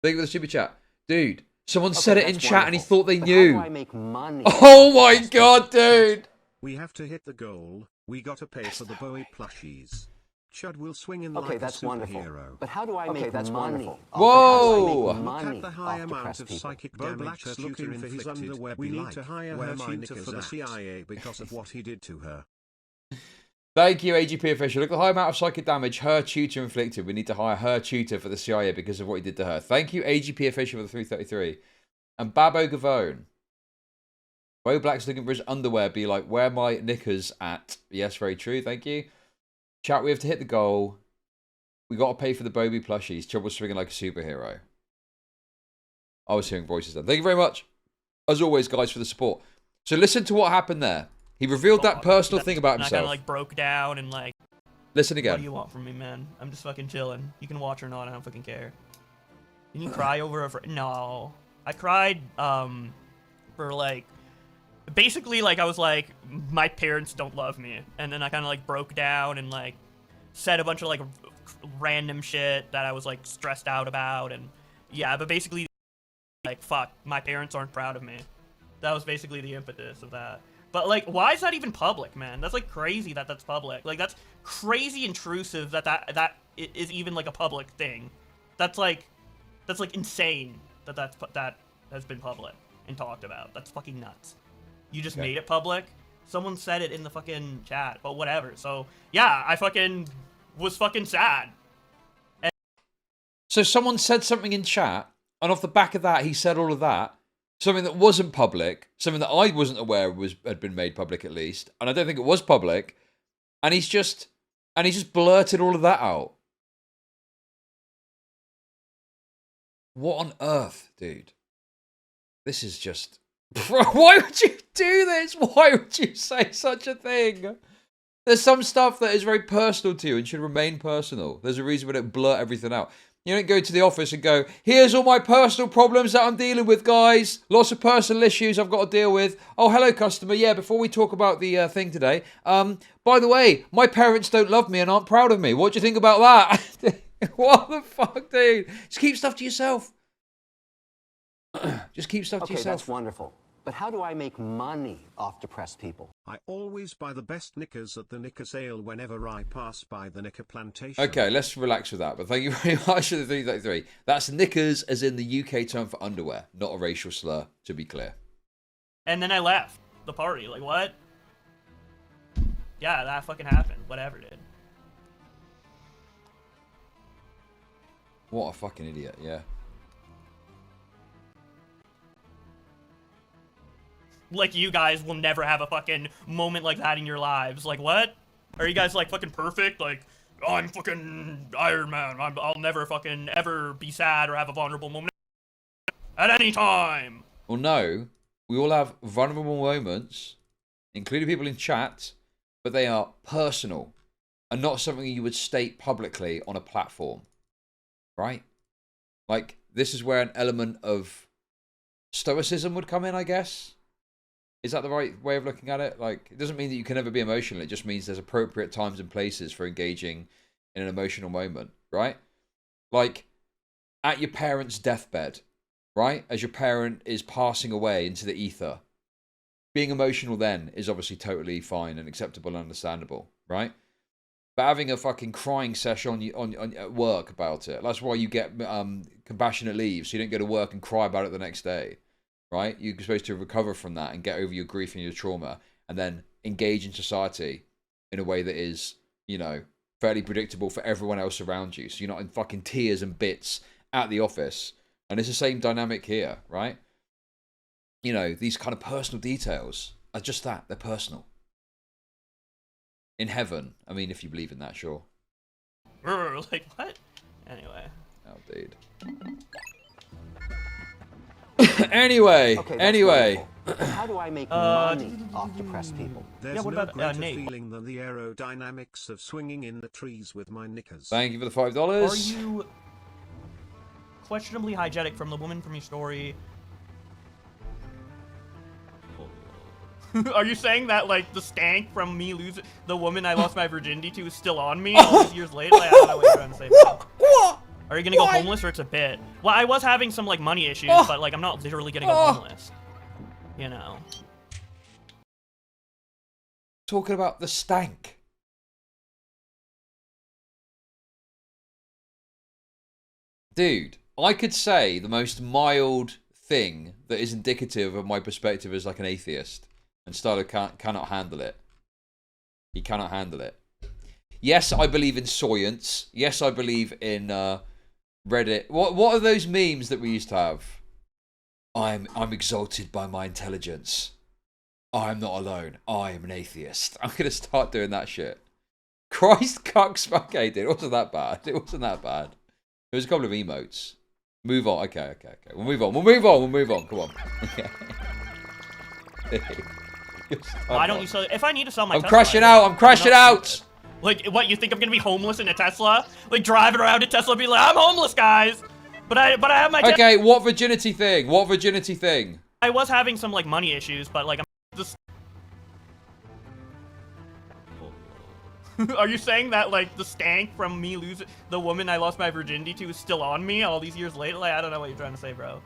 Thank you for the super chat. Dude, someone Okay, said it in that's chat and he wonderful. thought they But knew. How do I make money? Oh my god, dude! We have to hit the goal. We gotta pay for the Bowie plushies. Chud will swing in Okay, like that's a wonderful. superhero. But how do I make money? Whoa! Look Money at the high off amount depressed of people. psychic damage her tutor inflicted. We need to hire her tutor for the CIA because of what he did to her. Thank you, AGP official. Look at the high amount of psychic damage her tutor inflicted. We need to hire her tutor for the CIA because of what he did to her. Thank you, AGP official, for the 333. And Babo Gavone. Bowblax looking for his underwear. Be like, where my knickers at? Yes, very true. Thank you. Chat, we have to hit the goal. We got to pay for the Bobby plushies. Chud was swinging like a superhero. I was hearing voices then. Thank you very much, as always, guys, for the support. So listen to what happened there. He revealed that personal thing about and himself. I kind of like broke down and like. Listen again. What do you want from me, man? I'm just fucking chilling. You can watch or not. I don't fucking care. Didn't you cry over a No. I cried, for like. Basically, like, I was like, my parents don't love me. And then I kind of like broke down and like said a bunch of like random shit that I was like stressed out about. And yeah, but basically, like, fuck, my parents aren't proud of me. That was basically the impetus of that. But like, why is that even public, man? That's like crazy that that's public. Like, that's crazy intrusive that is even like a public thing. That's like insane that has been public and talked about. That's fucking nuts. You just made it public. Someone said it in the fucking chat, but whatever. So yeah, I fucking was fucking sad. So someone said something in chat, and off the back of that, he said all of that. Something that wasn't public, something that I wasn't aware had been made public at least, and I don't think it was public. And he's just blurted all of that out. What on earth, dude? This is just. Why would you do this? Why would you say such a thing? There's some stuff that is very personal to you and should remain personal. There's a reason we don't blurt everything out. You don't go to the office and go, here's all my personal problems that I'm dealing with, guys. Lots of personal issues I've got to deal with. Oh, hello, customer. Yeah, before we talk about the thing today, by the way, my parents don't love me and aren't proud of me. What do you think about that? What the fuck, dude? Just keep stuff to yourself. Just keep stuff to yourself. Okay, that's wonderful. But how do I make money off depressed people? I always buy the best knickers at the knicker sale whenever I pass by the knicker plantation. Okay, let's relax with that. But thank you very much for the 333. That's knickers as in the UK term for underwear, not a racial slur, to be clear. And then I left the party. Like, what? Yeah, that fucking happened. Whatever, dude. What a fucking idiot, yeah. Like, you guys will never have a fucking moment like that in your lives. Like, what? Are you guys, like, fucking perfect? Like, oh, I'm fucking Iron Man. I'll never fucking ever be sad or have a vulnerable moment at any time. Well, no. We all have vulnerable moments, including people in chat, but they are personal and not something you would state publicly on a platform. Right? Like, this is where an element of stoicism would come in, I guess. Is that the right way of looking at it? Like, it doesn't mean that you can never be emotional. It just means there's appropriate times and places for engaging in an emotional moment, right? Like, at your parent's deathbed, right? As your parent is passing away into the ether. Being emotional then is obviously totally fine and acceptable and understandable, right? But having a fucking crying session on at work about it, that's why you get compassionate leave, so you don't go to work and cry about it the next day. Right? You're supposed to recover from that and get over your grief and your trauma and then engage in society in a way that is, you know, fairly predictable for everyone else around you. So you're not in fucking tears and bits at the office. And it's the same dynamic here, right? You know, these kind of personal details are just that. They're personal. In heaven. I mean, if you believe in that, sure. Like, what? Anyway. Oh, dude. Anyway. How do I make money off depressed people? There's what no about, greater Nate? feeling than the aerodynamics of swinging in the trees with my knickers. Thank you for the $5. Are you questionably hygienic from the woman from your story? Are you saying that, like, the stank from me losing the woman I lost my virginity to is still on me all these years later? Like, I don't know what you're trying to say. What? Are you gonna go homeless or it's a bit? Well, I was having some, like, money issues, but, like, I'm not literally gonna go homeless. You know. Talking about the stank. Dude, I could say the most mild thing that is indicative of my perspective as like an atheist, and Stylo cannot handle it. He cannot handle it. Yes, I believe in science. Yes, I believe in Reddit. What are those memes that we used to have? I'm exalted by my intelligence. I'm not alone. I am an atheist. I'm gonna start doing that shit. Christ cucks. Okay, dude, it wasn't that bad. It wasn't that bad. There was a couple of emotes. Move on. Okay. We'll move on. Come on. Why don't you sell? If I need to sell my I'm Tesla, crashing out. I'm crashing out. Like, what, you think I'm gonna be homeless in a Tesla? Like, driving around a Tesla, be like, I'm homeless, guys. But I have my. Okay, what virginity thing? What virginity thing? I was having some, like, money issues, but, like, I'm just. Are you saying that, like, the stank from me losing the woman I lost my virginity to is still on me all these years later? Like, I don't know what you're trying to say, bro.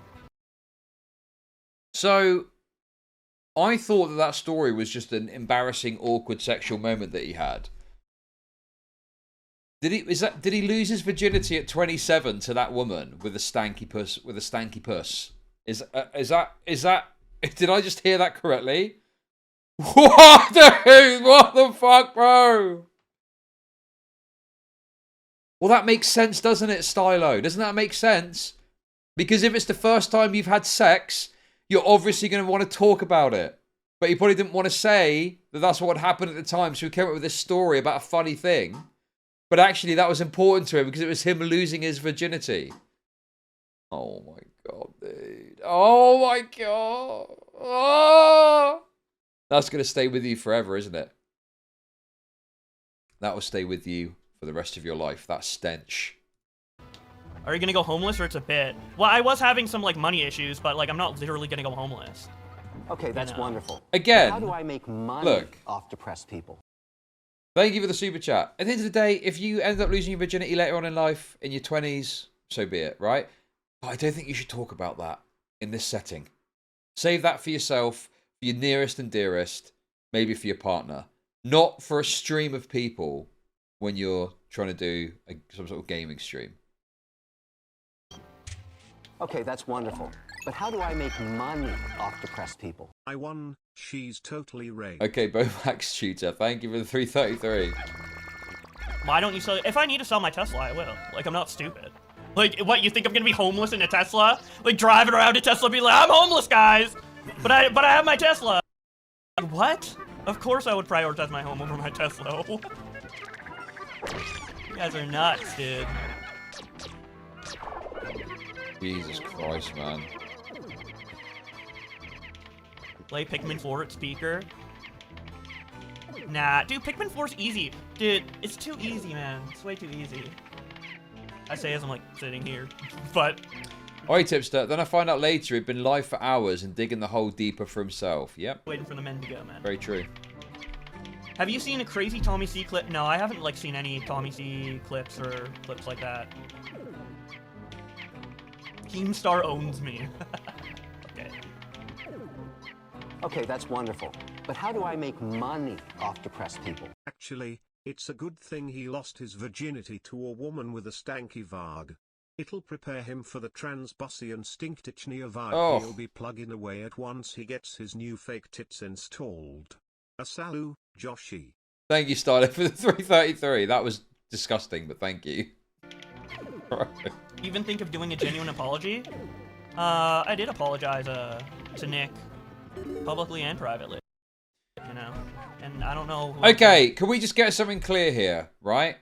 So, I thought that story was just an embarrassing, awkward sexual moment that he had. Did he lose his virginity at 27 to that woman with a stanky puss? Is that? Did I just hear that correctly? What, dude? What the fuck, bro? Well, that makes sense, doesn't it, Stylo? Doesn't that make sense? Because if it's the first time you've had sex, you're obviously going to want to talk about it. But he probably didn't want to say that that's what happened at the time, so he came up with this story about a funny thing. But actually, that was important to him because it was him losing his virginity. Oh my god, dude. Oh my god. Oh! That's going to stay with you forever, isn't it? That will stay with you for the rest of your life. That stench. Are you gonna go homeless or it's a bit? Well, I was having some, like, money issues, but, like, I'm not literally gonna go homeless. Okay, that's wonderful. Again, how do I make money off depressed people? Thank you for the super chat. At the end of the day, if you end up losing your virginity later on in life, in your 20s, so be it, right? But I don't think you should talk about that in this setting. Save that for yourself, for your nearest and dearest, maybe for your partner. Not for a stream of people when you're trying to do some sort of gaming stream. Okay, that's wonderful. But how do I make money off depressed people? I won. She's totally raped. Okay, Bowblax shooter. Thank you for the 333. Why don't you sell? If I need to sell my Tesla, I will. Like, I'm not stupid. Like, what, you think I'm gonna be homeless in a Tesla? Like, driving around a Tesla, be like, I'm homeless, guys. But I have my Tesla. Like, what? Of course I would prioritize my home over my Tesla. You guys are nuts, dude. Jesus Christ, man. Play Pikmin 4 at speaker. Nah, dude, Pikmin 4's easy. Dude, it's too easy, man. It's way too easy. I say as I'm, like, sitting here. But... Oi, Tipster. Then I find out later he'd been live for hours and digging the hole deeper for himself. Yep. Waiting for the men to go, man. Very true. Have you seen a crazy Tommy C clip? No, I haven't, like, seen any Tommy C clips or clips like that. Keemstar owns me. Okay. Okay, that's wonderful. But how do I make money off depressed people? Actually, it's a good thing he lost his virginity to a woman with a stanky varg. It'll prepare him for the transbussian stinktitchnia varg he'll be plugging away at once he gets his new fake tits installed. A salut, Joshi. Thank you, Stylo, for the 333. That was disgusting, but thank you. Even think of doing a genuine apology? I did apologize to Nick, publicly and privately. You know, and I don't know. Okay, can we just get something clear here, right?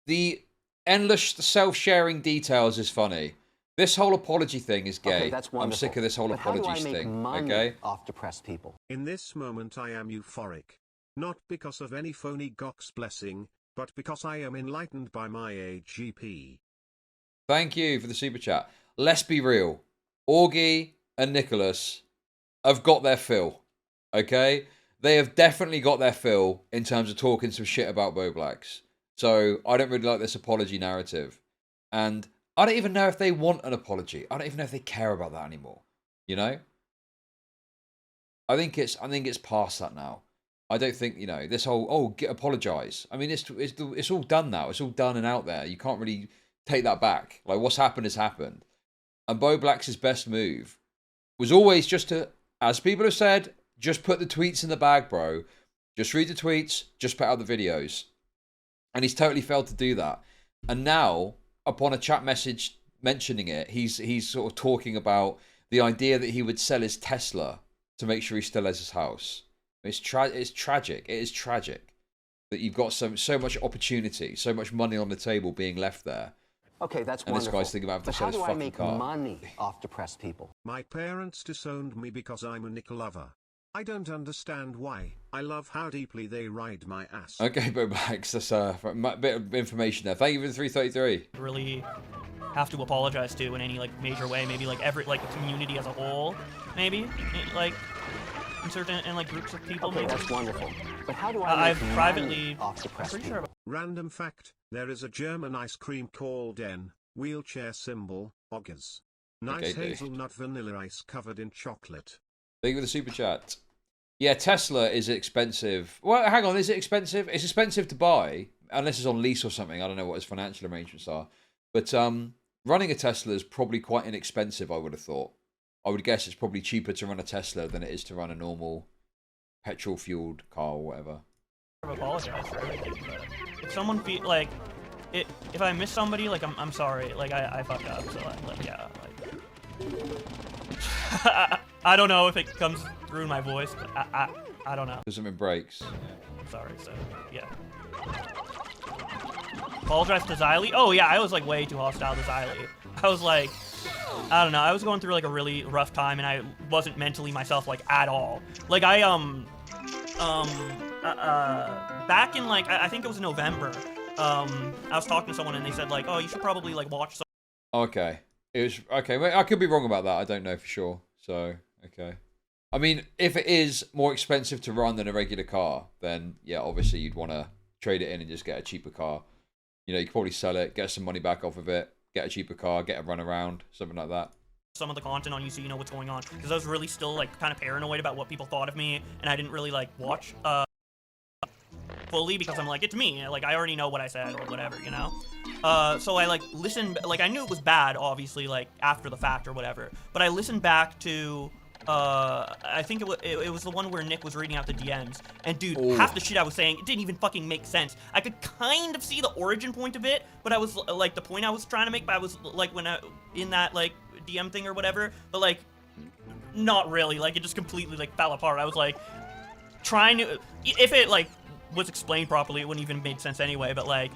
The endless self-sharing details is funny. This whole apology thing is gay. Okay, that's wonderful. I'm sick of this whole apologies thing. Okay. Off depressed people. In this moment I am euphoric. Not because of any phony Gox blessing, but because I am enlightened by my AGP. Thank you for the super chat. Let's be real. Augie and Nicholas have got their fill. Okay? They have definitely got their fill in terms of talking some shit about Bowblax. So I don't really like this apology narrative. And I don't even know if they want an apology. I don't even know if they care about that anymore. You know? I think it's past that now. I don't think, you know, this whole apologize. I mean, it's all done now. It's all done and out there. You can't really take that back. Like, what's happened has happened. And Bowblax's best move was always just to, as people have said, just put the tweets in the bag, bro. Just read the tweets, just put out the videos. And he's totally failed to do that. And now, upon a chat message mentioning it, he's sort of talking about the idea that he would sell his Tesla to make sure he still has his house. It's tragic. It is tragic that you've got so much opportunity, so much money on the table being left there. Okay, that's and wonderful. This guy's thinking about having to sell his fucking car. How do I make money off depressed people? My parents disowned me because I'm a Nick lover. I don't understand why. I love how deeply they ride my ass. Okay, Bowblax, that's a bit of information there. Thank you for the 333. Really have to apologize to in any like major way. Maybe like the community as a whole. Maybe like in certain like groups of people. Okay, maybe. that's wonderful. But how do I make money off depressed people? Sure. Random fact, there is a German ice cream called N, wheelchair symbol, Oggers. Nice Okay, hazelnut vanilla ice covered in chocolate. Thank you for the super chat. Yeah, Tesla is expensive. Well, hang on, is it expensive? It's expensive to buy, unless it's on lease or something. I don't know what his financial arrangements are. But running a Tesla is probably quite inexpensive, I would have thought. I would guess it's probably cheaper to run a Tesla than it is to run a normal petrol-fueled car or whatever. I apologize for everything, but if someone like if I miss somebody, like I'm sorry, like I fucked up, so like yeah, like I don't know if it comes through in my voice, but I don't know. There's something breaks. I'm sorry, so yeah. Apologize to Xylee. Oh yeah, I was like way too hostile to Xylee. I was like, I don't know, I was going through like a really rough time and I wasn't mentally myself like at all. Like I back in like I think it was in November. I was talking to someone and they said like, oh, you should probably like watch some. Okay. It was okay. I could be wrong about that. I don't know for sure. So okay. I mean, if it is more expensive to run than a regular car, then yeah, obviously you'd want to trade it in and just get a cheaper car. You know, you could probably sell it, get some money back off of it, get a cheaper car, get a run around, something like that. Some of the content on you so you know what's going on, because I was really still like kind of paranoid about what people thought of me, and I didn't really like watch fully because I'm like, it's me, like I already know what I said or whatever, you know. So I like listened, like I knew it was bad obviously like after the fact or whatever, but I listened back to I think it was the one where Nick was reading out the DMs, and dude, half the shit I was saying, it didn't even fucking make sense. I could kind of see the origin point of it, but I was like the point I was trying to make, but I was like when I in that like DM thing or whatever, but like not really, like it just completely like fell apart. I was like trying to, if it like was explained properly, it wouldn't even made sense anyway, but like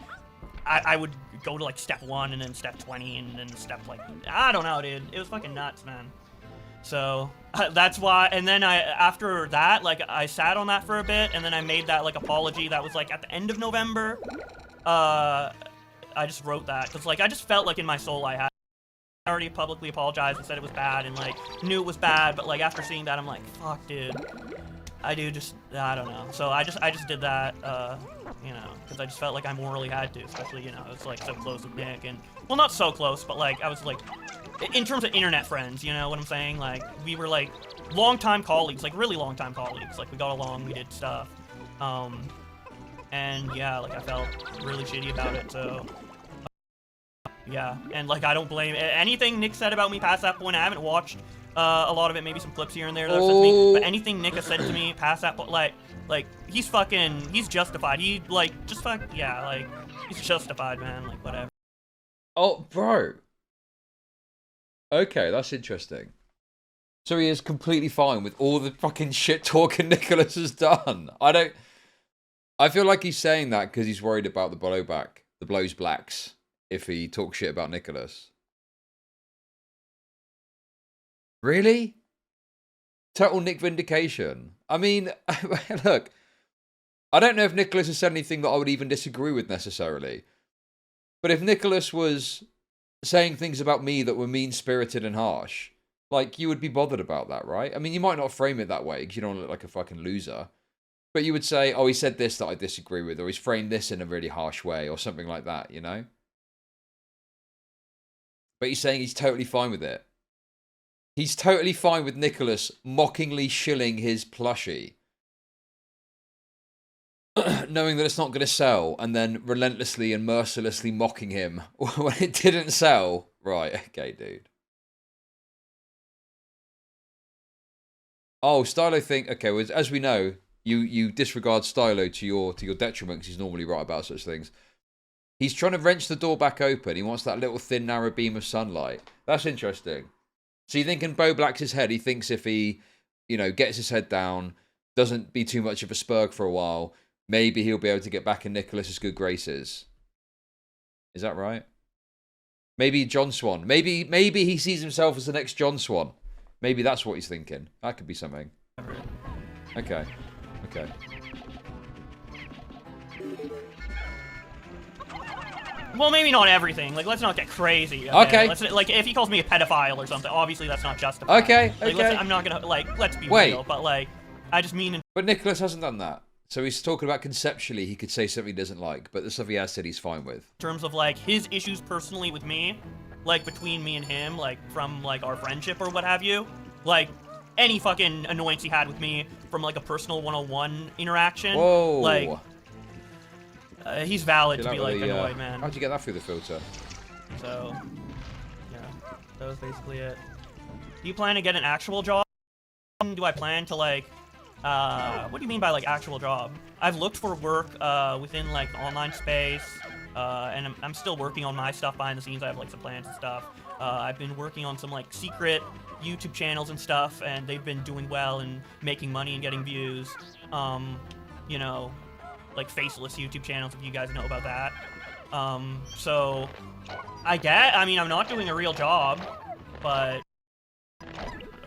I would go to like step 1 and then step 20 and then step like, I don't know, dude, it was fucking nuts, man. So that's why, and then after that, like I sat on that for a bit, and then I made that like apology that was like at the end of November. I just wrote that because like I just felt like in my soul I already publicly apologized and said it was bad and like knew it was bad, but like after seeing that I'm like, fuck, dude, I don't know. So I just did that, you know, because I just felt like I morally had to, especially, you know, it's like so close with Nick, and well, not so close, but like I was like, in terms of internet friends, you know what I'm saying? Like we were like longtime colleagues, like really longtime colleagues. Like we got along, we did stuff, and yeah, like I felt really shitty about it. So yeah, and like I don't blame anything Nick said about me past that point. I haven't watched a lot of it, maybe some clips here and there that I've sent to me, but anything Nick has said to me past that point, like he's justified. He like just yeah, like he's justified, man. Like whatever. Oh, bro. Okay, that's interesting. So he is completely fine with all the fucking shit talking Nicholas has done. I feel like he's saying that because he's worried about the blowback, the blows blacks, if he talks shit about Nicholas. Really? Total Nick vindication. I mean, look, I don't know if Nicholas has said anything that I would even disagree with necessarily. But if Nicholas was saying things about me that were mean-spirited and harsh, like, you would be bothered about that, right? I mean, you might not frame it that way because you don't want to look like a fucking loser. But you would say, oh, he said this that I disagree with, or he's framed this in a really harsh way, or something like that, you know? But he's saying he's totally fine with it. He's totally fine with Nicholas mockingly shilling his plushie. Knowing that it's not going to sell, and then relentlessly and mercilessly mocking him when it didn't sell. Right, okay, dude. Oh, Stylo okay, well, as we know, you disregard Stylo to your detriment because he's normally right about such things. He's trying to wrench the door back open. He wants that little thin, narrow beam of sunlight. That's interesting. So you think in Bowblax's head, he thinks if he, you know, gets his head down, doesn't be too much of a spurg for a while, maybe he'll be able to get back in Nicholas's good graces. Is that right? Maybe John Swan. Maybe he sees himself as the next John Swan. Maybe that's what he's thinking. That could be something. Okay. Okay. Well, maybe not everything. Like, let's not get crazy. Okay. Let's, like, if he calls me a pedophile or something, obviously that's not justified. Okay. Like, Okay. I'm not gonna, like, let's be real. But, like, I just mean... But Nicholas hasn't done that. So he's talking about conceptually he could say something he doesn't like, but the stuff he has said he's fine with. In terms of, like, his issues personally with me, like, between me and him, like, from, like, our friendship or what have you, like, any fucking annoyance he had with me from, like, a personal one-on-one interaction. Whoa. Like, he's valid to be, like, annoyed, man. How'd you get that through the filter? So, yeah, that was basically it. Do you plan to get an actual job? Do I plan to, like, what do you mean by, like, actual job? I've looked for work, within, like, the online space, and I'm still working on my stuff behind the scenes. I have, like, some plans and stuff. I've been working on some, like, secret YouTube channels and stuff, and they've been doing well and making money and getting views. You know, like, Faceless YouTube channels, if you guys know about that. So, I mean, I'm not doing a real job, but,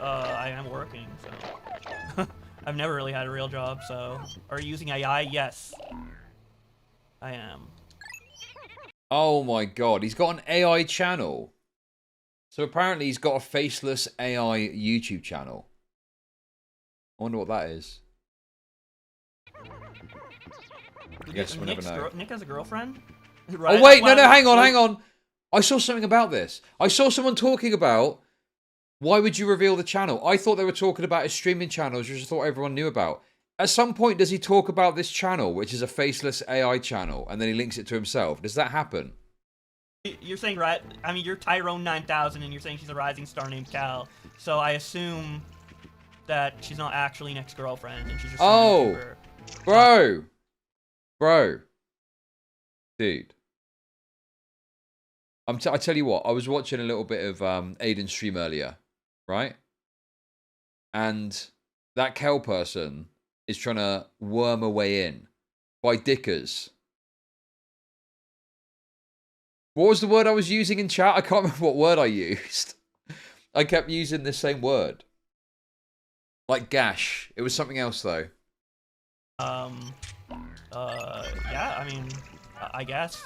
I am working, so. I've never really had a real job, so. Are you using AI? Yes. I am. Oh my god, he's got an AI channel. So apparently he's got a Faceless AI YouTube channel. I wonder what that is. I guess we'll never know. Nick has a girlfriend? Right, oh wait, no, hang on. I saw something about this. I saw someone talking about why would you reveal the channel? I thought they were talking about his streaming channels, which I thought everyone knew about. At some point, does he talk about this channel, which is a Faceless AI channel, and then he links it to himself? Does that happen? You're saying, right? I mean, you're Tyrone 9000, and you're saying she's a rising star named Cal. So I assume that she's not actually Nick's girlfriend, and she's just. Oh, bro, dude. I tell you what. I was watching a little bit of Aiden's stream earlier, right? And that Cal person is trying to worm a way in by dickers. What was the word I was using in chat? I can't remember what word I used. I kept using the same word. Like gash. It was something else though. Yeah, I mean, I guess.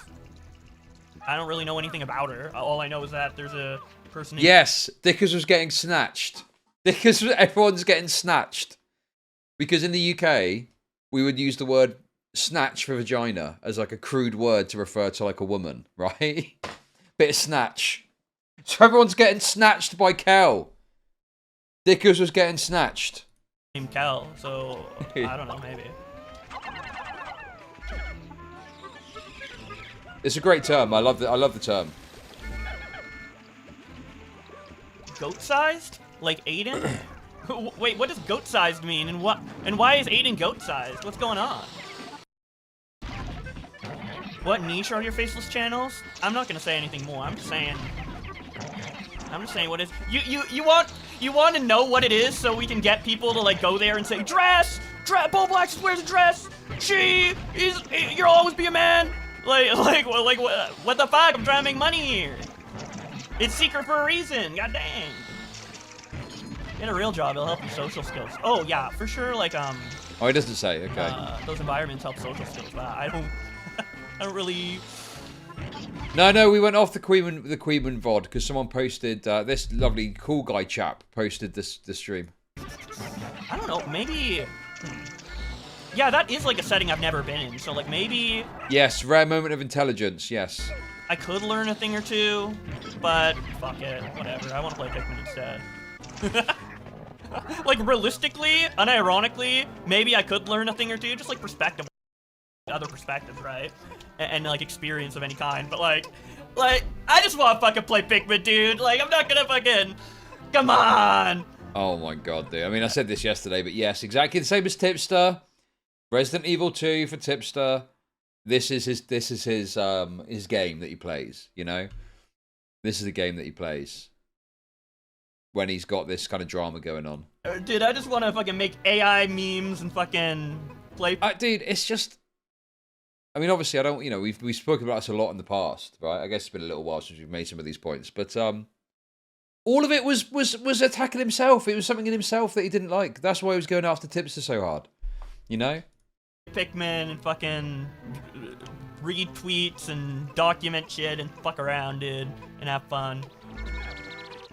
I don't really know anything about her. All I know is that there's a person... Yes, Dickers was getting snatched. Everyone's getting snatched. Because in the UK, we would use the word snatch for vagina as like a crude word to refer to like a woman, right? Bit of snatch. So everyone's getting snatched by Kel. Dickers was getting snatched. Named Kel, so I don't know, maybe. It's a great term. I love the term. Goat-sized? Like Aiden? Wait, what does goat-sized mean? And why is Aiden goat-sized? What's going on? What niche are your Faceless channels? I'm not gonna say anything more. I'm just saying what is you want to know what it is so we can get people to like go there and say dress Bowblax wears a dress. You'll always be a man. Like what the fuck? I'm trying to make money here. It's secret for a reason. God dang. Get a real job. It'll help your social skills. Oh yeah, for sure. Like Oh, it doesn't say. Okay. Those environments help social skills, but I don't really. No, we went off the Queen VOD because someone posted, this lovely cool guy chap posted this stream. I don't know, maybe... Yeah, that is like a setting I've never been in, so like maybe... Yes, rare moment of intelligence, yes. I could learn a thing or two, but fuck it, whatever. I want to play Pikmin instead. Like, realistically, unironically, maybe I could learn a thing or two, just like perspective. Other perspectives, right? And like experience of any kind, but like, I just want to fucking play Pikmin, dude. Like, I'm not gonna fucking... Come on! Oh my god, dude. I mean, I said this yesterday, but yes, exactly the same as Tipster. Resident Evil 2 for Tipster. This is his game that he plays, you know? This is the game that he plays when he's got this kind of drama going on. Dude, I just want to fucking make AI memes and fucking play... Dude, it's just... I mean, obviously, I don't... You know, we've spoken about this a lot in the past, right? I guess it's been a little while since we've made some of these points, but all of it was attacking himself. It was something in himself that he didn't like. That's why he was going after Tipster so hard, you know? Pikmin and fucking read tweets and document shit and fuck around, dude, and have fun.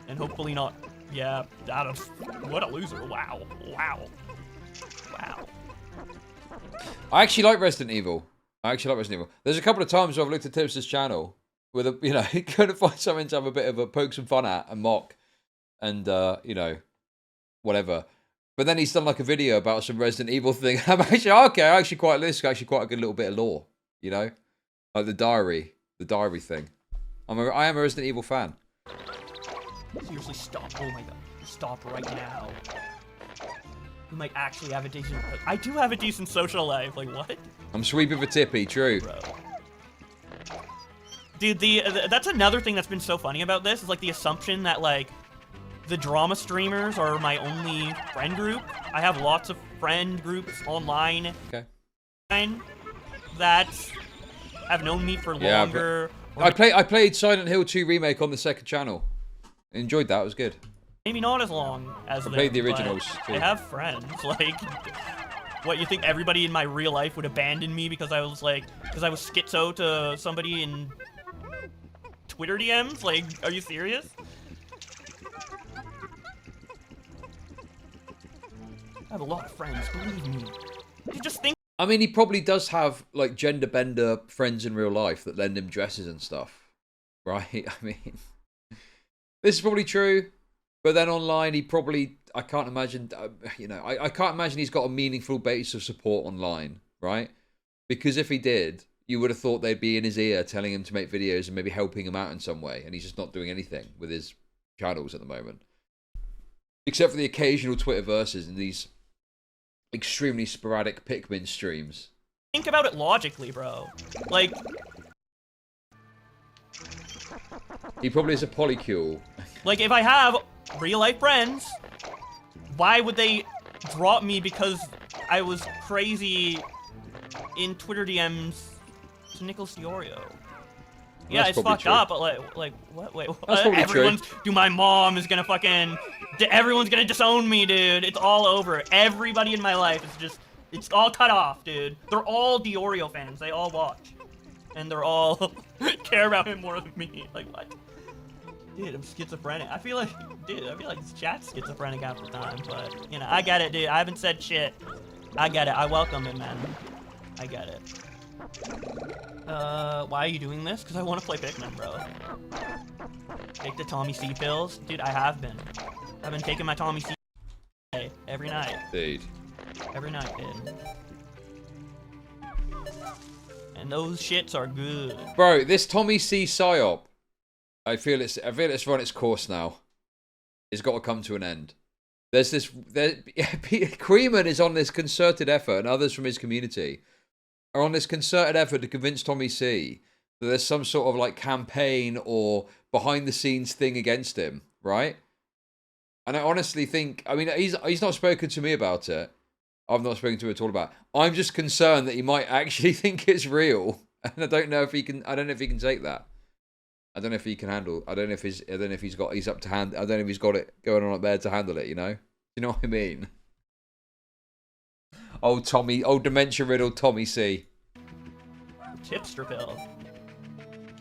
And hopefully not, yeah, what a loser, wow. I actually like Resident Evil. There's a couple of times where I've looked at Tipster's channel with a, you know, couldn't find something to have a bit of a poke some fun at and mock and, you know, whatever. But then he's done like a video about some Resident Evil thing. I'm actually, okay, I actually quite like this. Actually quite a good little bit of lore, you know? Like the diary thing. I am a Resident Evil fan. Seriously, stop. Oh my god. Stop right now. You might actually have a decent... I do have a decent social life. Like, what? I'm sweeping for Tippy, true. Bro. Dude, that's another thing that's been so funny about this, is like the assumption that like the drama streamers are my only friend group. I have lots of friend groups online. Okay. That have known me for longer. I played Silent Hill 2 Remake on the second channel. Enjoyed that, it was good. Maybe not as long as I played the originals too. I have friends, like... What, you think everybody in my real life would abandon me because I was schizo to somebody in Twitter DMs? Like, are you serious? I have a lot of friends, believe me. You just think... I mean, he probably does have, like, gender bender friends in real life that lend him dresses and stuff. Right? I mean... This is probably true. But then online, he probably... I can't imagine... you know, I can't imagine he's got a meaningful base of support online. Right? Because if he did, you would have thought they'd be in his ear telling him to make videos and maybe helping him out in some way. And he's just not doing anything with his channels at the moment. Except for the occasional Twitterverses and these extremely sporadic Pikmin streams. Think about it logically, bro. Like... He probably is a polycule. Like, if I have real-life friends, why would they drop me because I was crazy in Twitter DMs to Nicholas Diorio? Yeah, That's it's fucked true. up, but like, what? Wait, That's probably everyone's... true. Dude, my mom is gonna fucking... Everyone's gonna disown me, dude. It's all over. Everybody in my life is just... It's all cut off, dude. They're all Diorio fans. They all watch. And they're all care about him more than me. Like, what? Dude, I'm schizophrenic. I feel like this chat's schizophrenic half the time, but, you know, I get it, dude. I haven't said shit. I get it. I welcome it, man. I get it. Why are you doing this? Because I want to play Pikmin, bro. Take the Tommy C pills. Dude, I have been. I've been taking my Tommy C every night. Dude. Every night, dude. And those shits are good. Bro, this Tommy C psyop, I feel it's run its course now. It's got to come to an end. Creeman is on this concerted effort, and others from his community are on this concerted effort to convince Tommy C that there's some sort of like campaign or behind the scenes thing against him, right? And I honestly think, I mean, he's not spoken to me about it. I've not spoken to him at all about it. I'm just concerned that he might actually think it's real, and I don't know if he can take that. I don't know if he can handle. I don't know if he's up to hand. I don't know if he's got it going on up there to handle it. You know. You know what I mean? Old Tommy, old dementia riddled Tommy C. Tipster pill.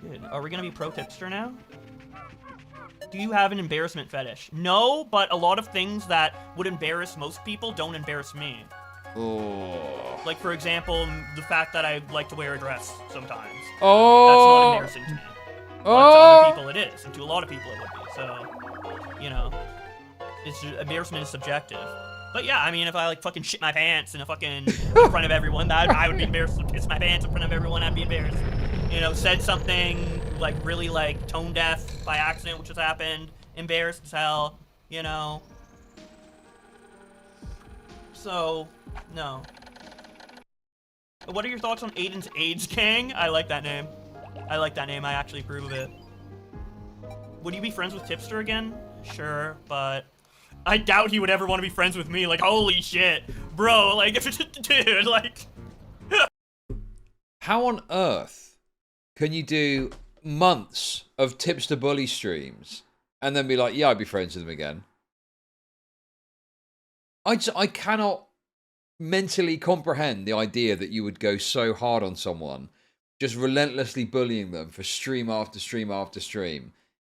Dude, are we gonna be pro tipster now? Do you have an embarrassment fetish? No, but a lot of things that would embarrass most people don't embarrass me. Oh. Like, for example, the fact that I like to wear a dress sometimes. Oh. That's not embarrassing to me. But to other people it is, and to a lot of people it would be. So, you know, embarrassment is subjective. But yeah, I mean, if I like fucking shit my pants in in front of everyone, I would be embarrassed to piss my pants in front of everyone. I'd be embarrassed. You know, said something like really like tone deaf by accident, which has happened. Embarrassed as hell. You know. So, no. What are your thoughts on Aiden's AIDS Gang? I like that name. I like that name. I actually approve of it. Would you be friends with Tipster again? Sure, but I doubt he would ever want to be friends with me. Like, holy shit, bro. Like, dude, like. How on earth can you do months of Tipster Bully streams and then be like, yeah, I'd be friends with him again? I cannot mentally comprehend the idea that you would go so hard on someone, just relentlessly bullying them for stream after stream after stream.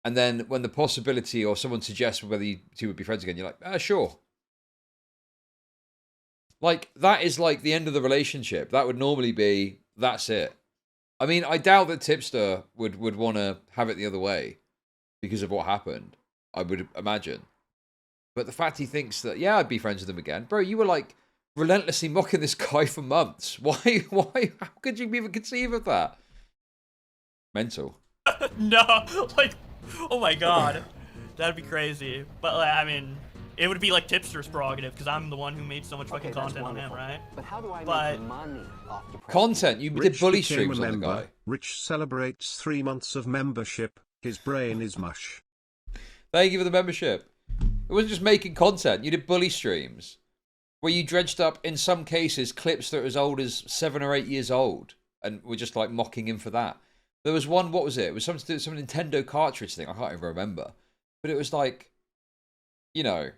And then when the possibility or someone suggests whether you two would be friends again, you're like, sure. Like, that is like the end of the relationship. That would normally be, that's it. I mean, I doubt that Tipster would want to have it the other way because of what happened, I would imagine. But the fact he thinks that, yeah, I'd be friends with him again. Bro, you were like relentlessly mocking this guy for months. Why, how could you even conceive of that? Mental. No, like, oh my god. That'd be crazy. But, like, I mean, it would be like Tipster's prerogative because I'm the one who made so much fucking content on him, right? But how do I make money off the content? You did bully became streams a on the member. guy. Rich celebrates 3 months of membership. His brain is mush. Thank you for the membership. It wasn't just making content. You did bully streams where you dredged up, in some cases, clips that were as old as 7 or 8 years old and were just like mocking him for that. There was one, what was it? It was something to do with some Nintendo cartridge thing. I can't even remember. But it was like, you know,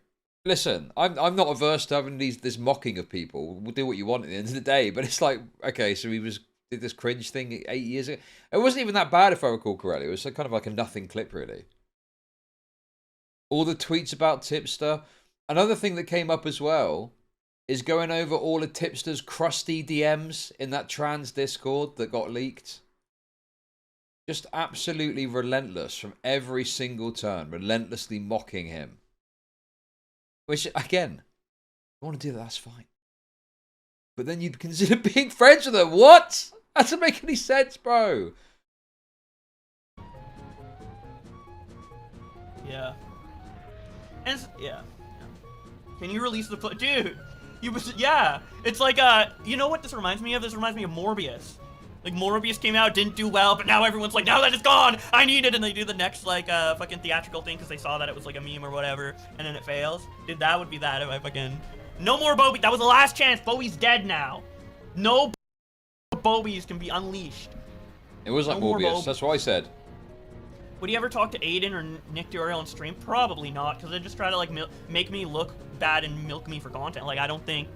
listen, I'm not averse to having this mocking of people. We'll do what you want at the end of the day. But it's like, okay, so he did this cringe thing 8 years ago. It wasn't even that bad if I recall correctly. It was kind of like a nothing clip, really. All the tweets about Tipster. Another thing that came up as well is going over all of Tipster's crusty DMs in that trans Discord that got leaked. Just absolutely relentless from every single turn, relentlessly mocking him. Which, again, if you want to do that, that's fine. But then you'd consider being friends with them. What? That doesn't make any sense, bro. Yeah. And yeah. Can you release the dude? Yeah. It's like you know what this reminds me of? This reminds me of Morbius. Like Morbius came out, didn't do well, but now everyone's like, now that it's gone, I need it, and they do the next like fucking theatrical thing because they saw that it was like a meme or whatever, and then it fails. Dude, that would be that if I fucking no more Bowie. That was the last chance. Bowie's dead now. No Bowies can be unleashed. It was like Morbius. That's what I said. Would you ever talk to Aiden or Nick Duriel on stream? Probably not, because they just try to like make me look bad and milk me for content. Like I don't think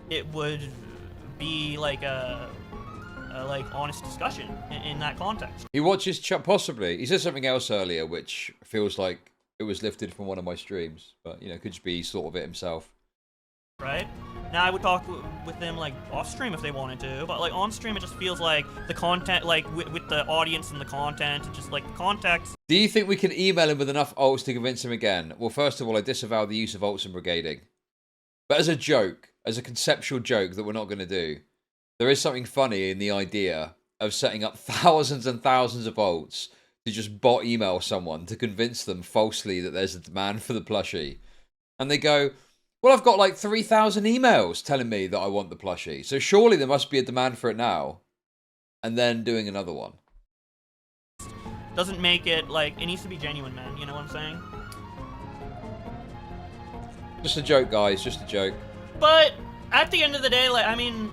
it would be like a like honest discussion in that context. He watches possibly. He said something else earlier, which feels like it was lifted from one of my streams, but you know, could just be sort of it himself. Right? Now I would talk with them like off stream if they wanted to, but like on stream it just feels like the content, like with the audience and the content, and just like the context. Do you think we can email him with enough ults to convince him again? Well, first of all, I disavow the use of ults and brigading, but as a joke, as a conceptual joke that we're not going to do, there is something funny in the idea of setting up thousands and thousands of ults to just bot email someone to convince them falsely that there's a demand for the plushie, and they go, well, I've got like 3,000 emails telling me that I want the plushie, so surely there must be a demand for it now. And then doing another one. Doesn't make it, like, it needs to be genuine, man. You know what I'm saying? Just a joke, guys. Just a joke. But at the end of the day, like, I mean,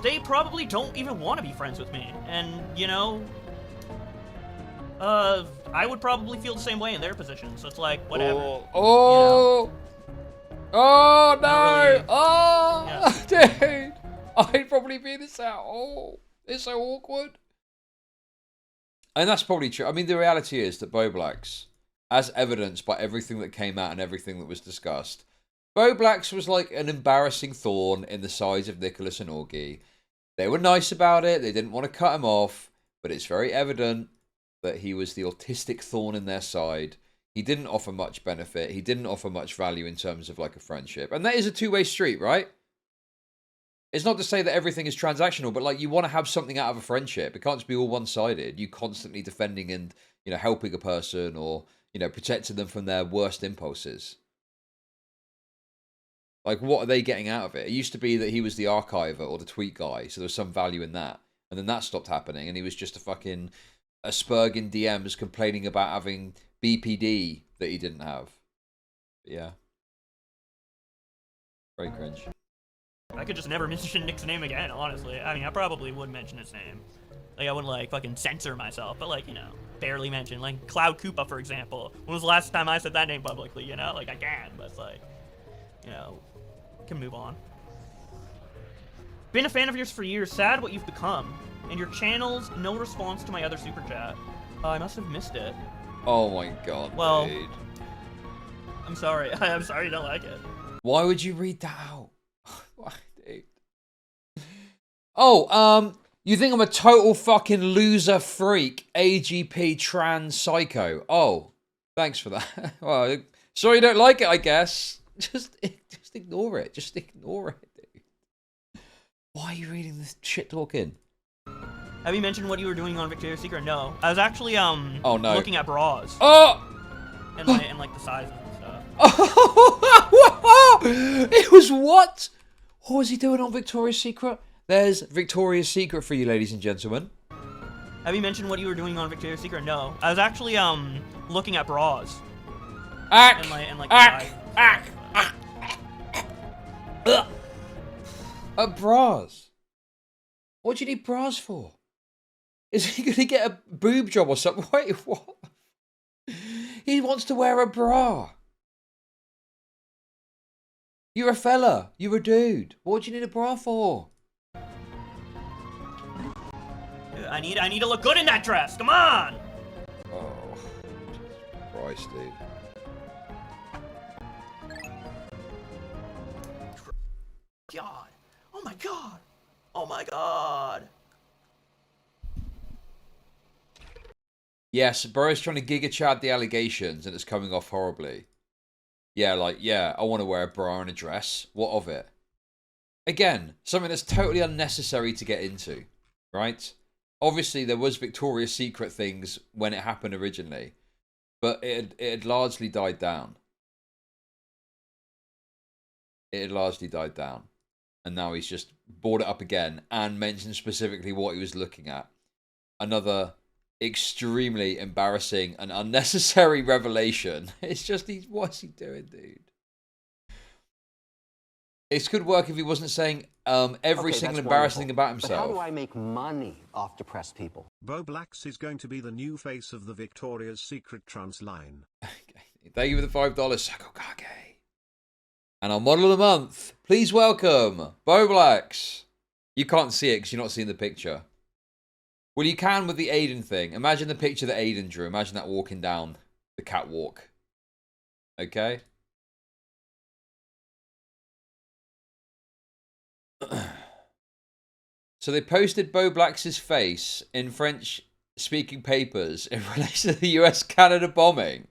they probably don't even want to be friends with me. And, you know, I would probably feel the same way in their position. So it's like, whatever. Oh, you know? Oh no! Really, oh, yeah. Dude, I'd probably be this out. Oh, it's so awkward. And that's probably true. I mean, the reality is that Bowblax, as evidenced by everything that came out and everything that was discussed, Bowblax was like an embarrassing thorn in the sides of Nicholas and Augie. They were nice about it. They didn't want to cut him off. But it's very evident that he was the autistic thorn in their side. He didn't offer much benefit. He didn't offer much value in terms of like a friendship. And that is a two-way street, right? It's not to say that everything is transactional, but like you want to have something out of a friendship. It can't just be all one-sided. You constantly defending and, you know, helping a person or, you know, protecting them from their worst impulses. Like, what are they getting out of it? It used to be that he was the archiver or the tweet guy, so there was some value in that. And then that stopped happening, and he was just a fucking Asperg in DMs complaining about having BPD that he didn't have. But yeah. Very cringe. I could just never mention Nick's name again, honestly. I mean, I probably would mention his name. Like, I wouldn't, like, fucking censor myself, but, like, you know, barely mention. Like, Cloud Koopa, for example. When was the last time I said that name publicly, you know? Like, I can, but it's like, you know, can move on. Been a fan of yours for years. Sad what you've become. And your channel's no response to my other super chat. I must have missed it. Oh my god, well, dude. I'm sorry. I'm sorry you don't like it. Why would you read that out? Why, dude? Oh, you think I'm a total fucking loser freak, AGP trans psycho? Oh, thanks for that. Well, sorry you don't like it, I guess. Just ignore it. Just ignore it, dude. Why are you reading this shit talking? Have you mentioned what you were doing on Victoria's Secret? No. I was actually oh, no. looking at bras. Oh! And like the sizes and stuff. It was what? What was he doing on Victoria's Secret? There's Victoria's Secret for you, ladies and gentlemen. Have you mentioned what you were doing on Victoria's Secret? No. I was actually looking at bras. And like the sizes and stuff. Bras? What do you need bras for? Is he going to get a boob job or something? Wait, what? He wants to wear a bra. You're a fella. You're a dude. What do you need a bra for? I need to look good in that dress. Come on. Oh, Christ, dude. God. Oh my god. Oh my god. Yes, Burrow's trying to Giga Chad the allegations and it's coming off horribly. Yeah, like, yeah, I want to wear a bra and a dress. What of it? Again, something that's totally unnecessary to get into, right? Obviously, there was Victoria's Secret things when it happened originally, but it had largely died down. It had largely died down. And now he's just brought it up again and mentioned specifically what he was looking at. Another extremely embarrassing and unnecessary revelation. It's just, what's he doing, dude? It could work if he wasn't saying every single embarrassing thing about himself. But how do I make money off depressed people? Bowblax is going to be the new face of the Victoria's Secret trans line. Thank you for the $5, Sakokage. And our model of the month, please welcome Bowblax. You can't see it because you're not seeing the picture. Well, you can with the Aiden thing. Imagine the picture that Aiden drew. Imagine that walking down the catwalk. Okay? So they posted Bowblax's face in French-speaking papers in relation to the US-Canada bombing.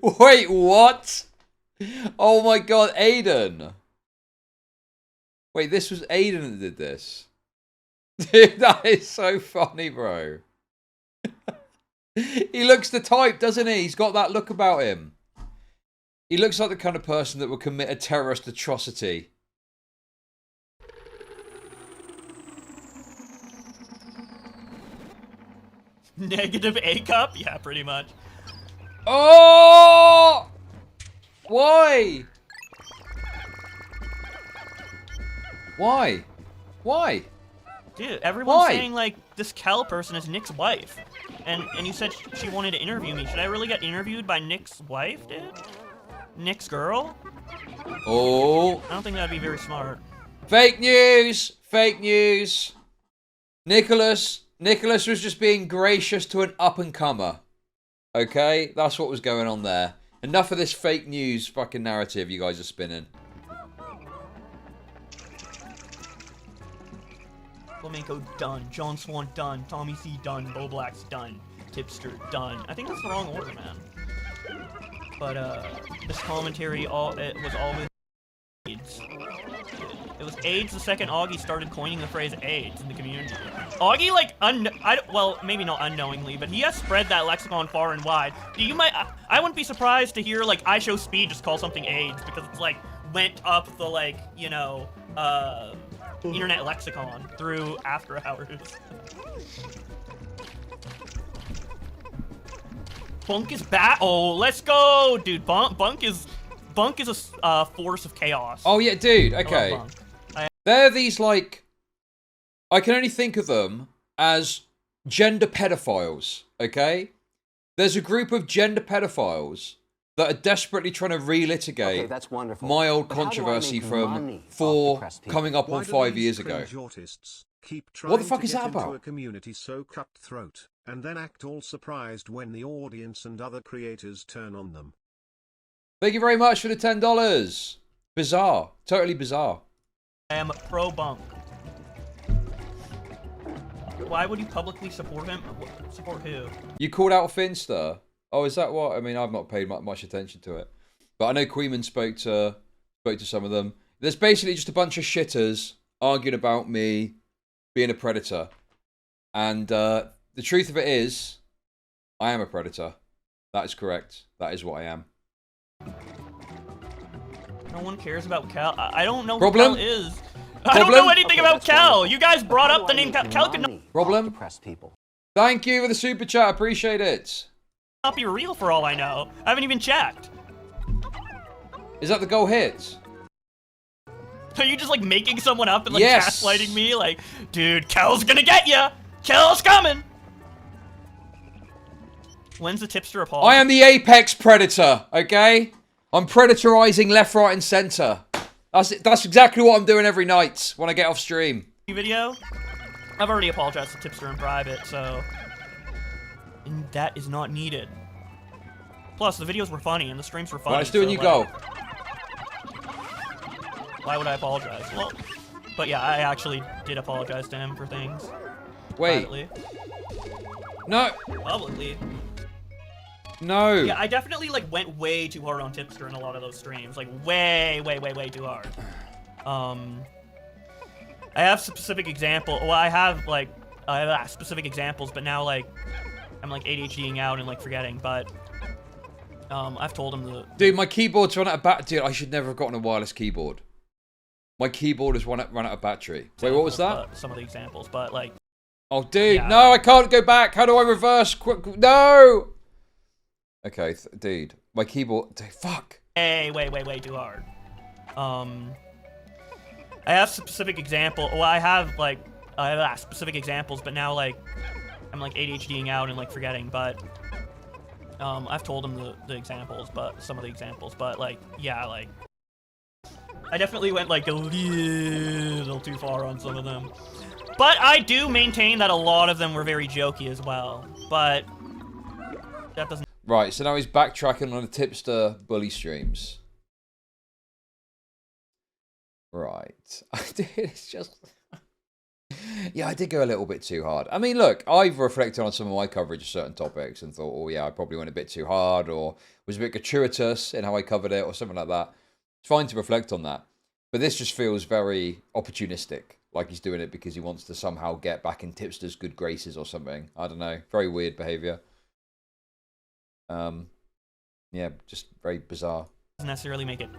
Wait, what? Oh my god, Aiden. Wait, this was Aiden that did this. Dude, that is so funny, bro. He looks the type, doesn't he? He's got that look about him. He looks like the kind of person that would commit a terrorist atrocity. Negative A cup? Yeah, pretty much. Oh! Why? Why? Why? Dude, everyone's Why? saying, like, this Kel person is Nick's wife. And you said she wanted to interview me. Should I really get interviewed by Nick's wife, dude? Nick's girl? Oh. I don't think that'd be very smart. Fake news! Fake news! Nicholas Nicholas was just being gracious to an up-and-comer. Okay? That's what was going on there. Enough of this fake news fucking narrative you guys are spinning. Flamenco done. John Swan done. Tommy C done. Bowblax done. Tipster done. I think that's the wrong order, man. But this commentary it was always AIDS. It was AIDS the second Augie started coining the phrase AIDS in the community. Augie, like, well, maybe not unknowingly, but he has spread that lexicon far and wide. I wouldn't be surprised to hear, like, I Show Speed just call something AIDS, because it's, like, went up the, like, you know, internet lexicon through after hours. Bunk is back. Oh, let's go, dude. Bunk is a force of chaos. Oh yeah, dude. Okay. They're these, like, I can only think of them as gender pedophiles. Okay. There's a group of gender pedophiles that are desperately trying to relitigate that's wonderful. my old controversy from 4 coming up on 5 years ago. What the fuck is that about? A community so cutthroat, and then act all surprised when the audience and other creators turn on them. Thank you very much for the $10. Bizarre. Totally bizarre. I am pro Bunk. Why would you publicly support him? Support who? You called out Finster. Oh, is that what? I mean, I've not paid much attention to it. But I know Queeman spoke to some of them. There's basically just a bunch of shitters arguing about me being a predator. And the truth of it is, I am a predator. That is correct. That is what I am. No one cares about Cal. I don't know Problem? who Cal is. I don't know anything about Cal. Wonderful. You guys brought up the name Cal. Cal could Problem? People. Thank you for the super chat. Appreciate it. not be real for all I know. I haven't even checked. Is that the goal hit? Are you just like making someone up and like Yes. gaslighting me? Like, dude, Kel's gonna get ya. Kel's coming. When's the tipster apology? I am the apex predator, okay? I'm predatorizing left, right, and center. That's exactly what I'm doing every night when I get off stream. Video? I've already apologized to tipster in private, so... And that is not needed. Plus, the videos were funny and the streams were funny. Right, let's do a new like, goal. Why would I apologize? Well, but yeah, I actually did apologize to him for things. Wait. Privately. No. Publicly. No. Yeah, I definitely like went way too hard on tipster in a lot of those streams. Like way too hard. I have specific example. Well, I have specific examples, but now like I'm like ADHDing out and like forgetting. But I've told him the Dude, my keyboard's run out of battery. Dude, I should never have gotten a wireless keyboard. My keyboard has run out of battery. Wait, what was that? Some of the examples, but like. Oh, dude, yeah. no, I can't go back. How do I reverse? Quick, no. Okay, dude, my keyboard. Dude, fuck. Way too hard. I have specific example. Well, I have specific examples, but now like I'm like ADHDing out and like forgetting. But I've told him the examples, but some of the examples, but like yeah, like I definitely went like a little too far on some of them. But I do maintain that a lot of them were very jokey as well. But that doesn't. Right, so now he's backtracking on the tipster bully streams. Right. It's just... Yeah, I did go a little bit too hard. I mean, look, I've reflected on some of my coverage of certain topics and thought, oh yeah, I probably went a bit too hard or was a bit gratuitous in how I covered it or something like that. It's fine to reflect on that. But this just feels very opportunistic. Like he's doing it because he wants to somehow get back in tipster's good graces or something. I don't know. Very weird behavior. Yeah, just very bizarre. Doesn't necessarily make it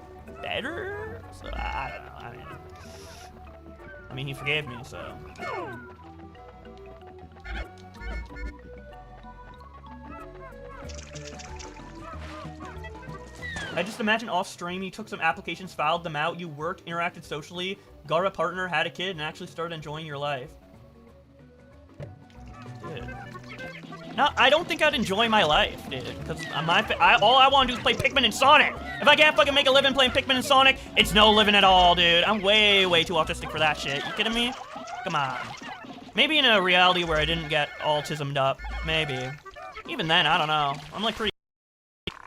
better, so I don't know. I mean, he forgave me, so. I just imagine off stream you took some applications, filed them out, you worked, interacted socially, got a partner, had a kid, and actually started enjoying your life. Dude. No, I don't think I'd enjoy my life, dude. Because all I want to do is play Pikmin and Sonic. If I can't fucking make a living playing Pikmin and Sonic, it's no living at all, dude. I'm way too autistic for that shit. You kidding me? Come on. Maybe in a reality where I didn't get autismed up. Maybe. Even then, I don't know. I'm like pretty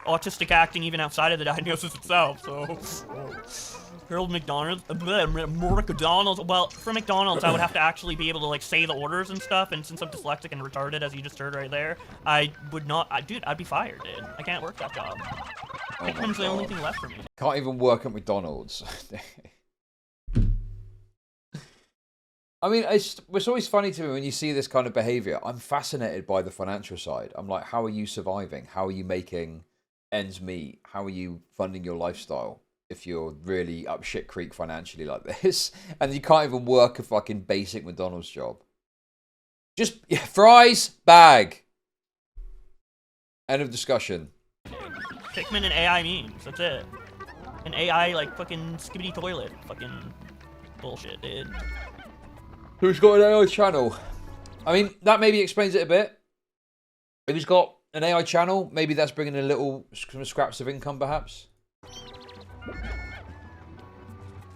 autistic acting even outside of the diagnosis itself, so... Harold McDonald's, McDonald's. Well, for McDonald's, I would have to actually be able to like say the orders and stuff. And since I'm dyslexic and retarded, as you just heard right there, I would not. Dude, I'd be fired, dude. I can't work that job. Pikmin's the only thing left for me. Can't even work at McDonald's. I mean, it's always funny to me when you see this kind of behavior. I'm fascinated by the financial side. I'm like, how are you surviving? How are you making ends meet? How are you funding your lifestyle? If you're really up shit creek financially like this, and you can't even work a fucking basic McDonald's job. Just, yeah, fries, bag. End of discussion. Pikmin and AI memes, that's it. And AI, like, fucking skibbity toilet. Fucking bullshit, dude. Who's got an AI channel? I mean, that maybe explains it a bit. If he's got an AI channel, maybe that's bringing a little scraps of income, perhaps.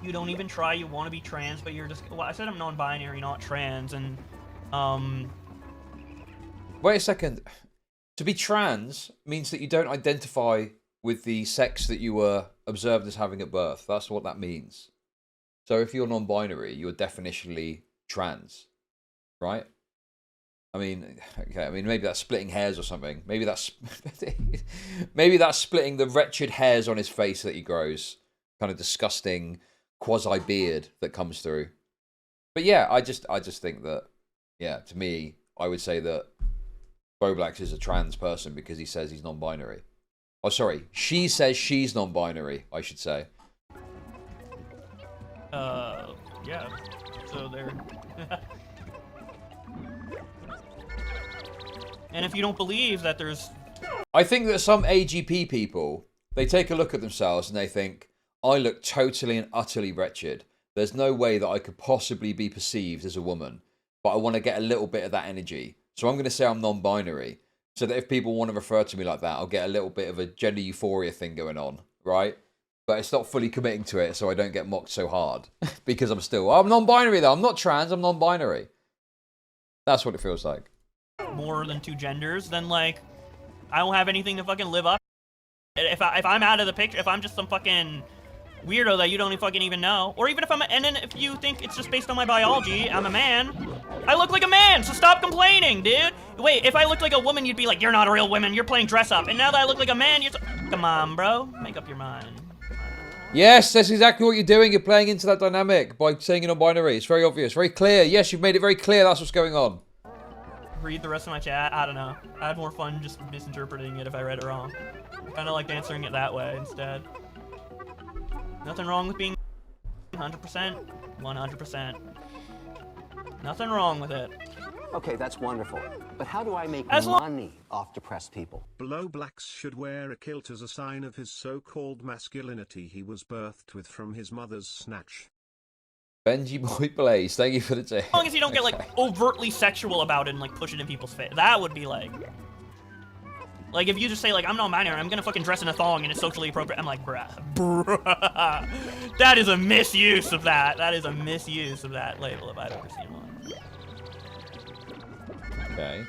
You don't even try, you want to be trans, but you're just... Well, I said I'm non-binary, not trans, and... Wait a second. To be trans means that you don't identify with the sex that you were observed as having at birth. That's what that means. So if you're non-binary, you're definitionally trans, right? I mean, okay, I mean, maybe that's splitting hairs or something. Maybe that's maybe that's splitting the wretched hairs on his face that he grows. Kind of disgusting quasi-beard that comes through. But yeah, I just think that, yeah, to me, I would say that Bowblax is a trans person because he says he's non-binary. Oh, sorry, she says she's non-binary, I should say. Yeah. So they're... And if you don't believe that there's... I think that some AGP people, they take a look at themselves and they think, I look totally and utterly wretched. There's no way that I could possibly be perceived as a woman, but I want to get a little bit of that energy. So I'm going to say I'm non-binary, so that if people want to refer to me like that, I'll get a little bit of a gender euphoria thing going on, right? But it's not fully committing to it, so I don't get mocked so hard. Because I'm non-binary though. I'm not trans, I'm non-binary. That's what it feels like. More than two genders, then like, I don't have anything to fucking live up. If I'm out of the picture, if I'm just some fucking weirdo that you don't fucking even know, or even if and then if you think it's just based on my biology, I'm a man, I look like a man, so stop complaining, dude. Wait, if I looked like a woman, you'd be like, you're not a real woman, you're playing dress up. And now that I look like a man, come on, bro, make up your mind. Yes, that's exactly what you're doing. You're playing into that dynamic by saying you're non-binary. It's very obvious, very clear. Yes, you've made it very clear that's what's going on. Read the rest of my chat. I don't know. I had more fun just misinterpreting it if I read it wrong. I kind of liked answering it that way instead. Nothing wrong with being 100%. 100%. Nothing wrong with it. Okay, that's wonderful. But how do I make money off depressed people? Bowblax should wear a kilt as a sign of his so-called masculinity he was birthed with from his mother's snatch. Benji Boy Blaze, thank you for the tip. As long as you don't get, like, overtly sexual about it and, like, push it in people's face. That would be, like... Like, if you just say, like, I'm non-binary, I'm gonna fucking dress in a thong and it's socially appropriate. I'm like, bruh. That is a misuse of that. That is a misuse of that label if I've ever seen one. Okay.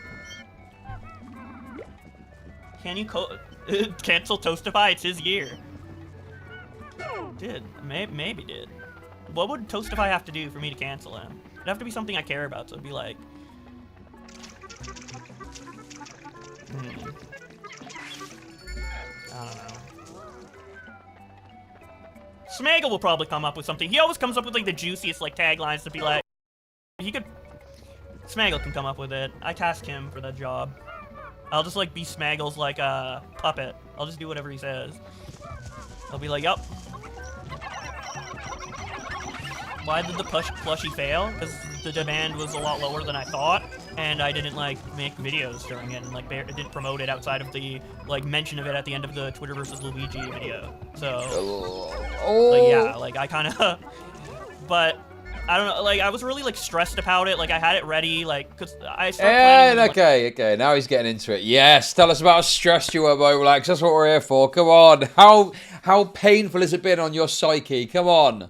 Can you cancel Toastify? It's his year. Did. Maybe did. What would Toastify have to do for me to cancel him? It'd have to be something I care about, so it'd be like... I don't know. Smaggle will probably come up with something. He always comes up with, like, the juiciest, like, taglines to be like... He could... Smaggle can come up with it. I task him for that job. I'll just, like, be Smaggle's, like, puppet. I'll just do whatever he says. I'll be like, yup. Why did the plushie fail? Because the demand was a lot lower than I thought, and I didn't, like, make videos during it, and, like, it didn't promote it outside of the, like, mention of it at the end of the Twitter versus Luigi video. So, like, yeah, like, I kind of, but, I don't know, like, I was really, like, stressed about it, like, I had it ready, like, because I started planning... Okay, now he's getting into it. Yes, tell us about how stressed you were, Bowblax. That's what we're here for. Come on. How painful has it been on your psyche? Come on.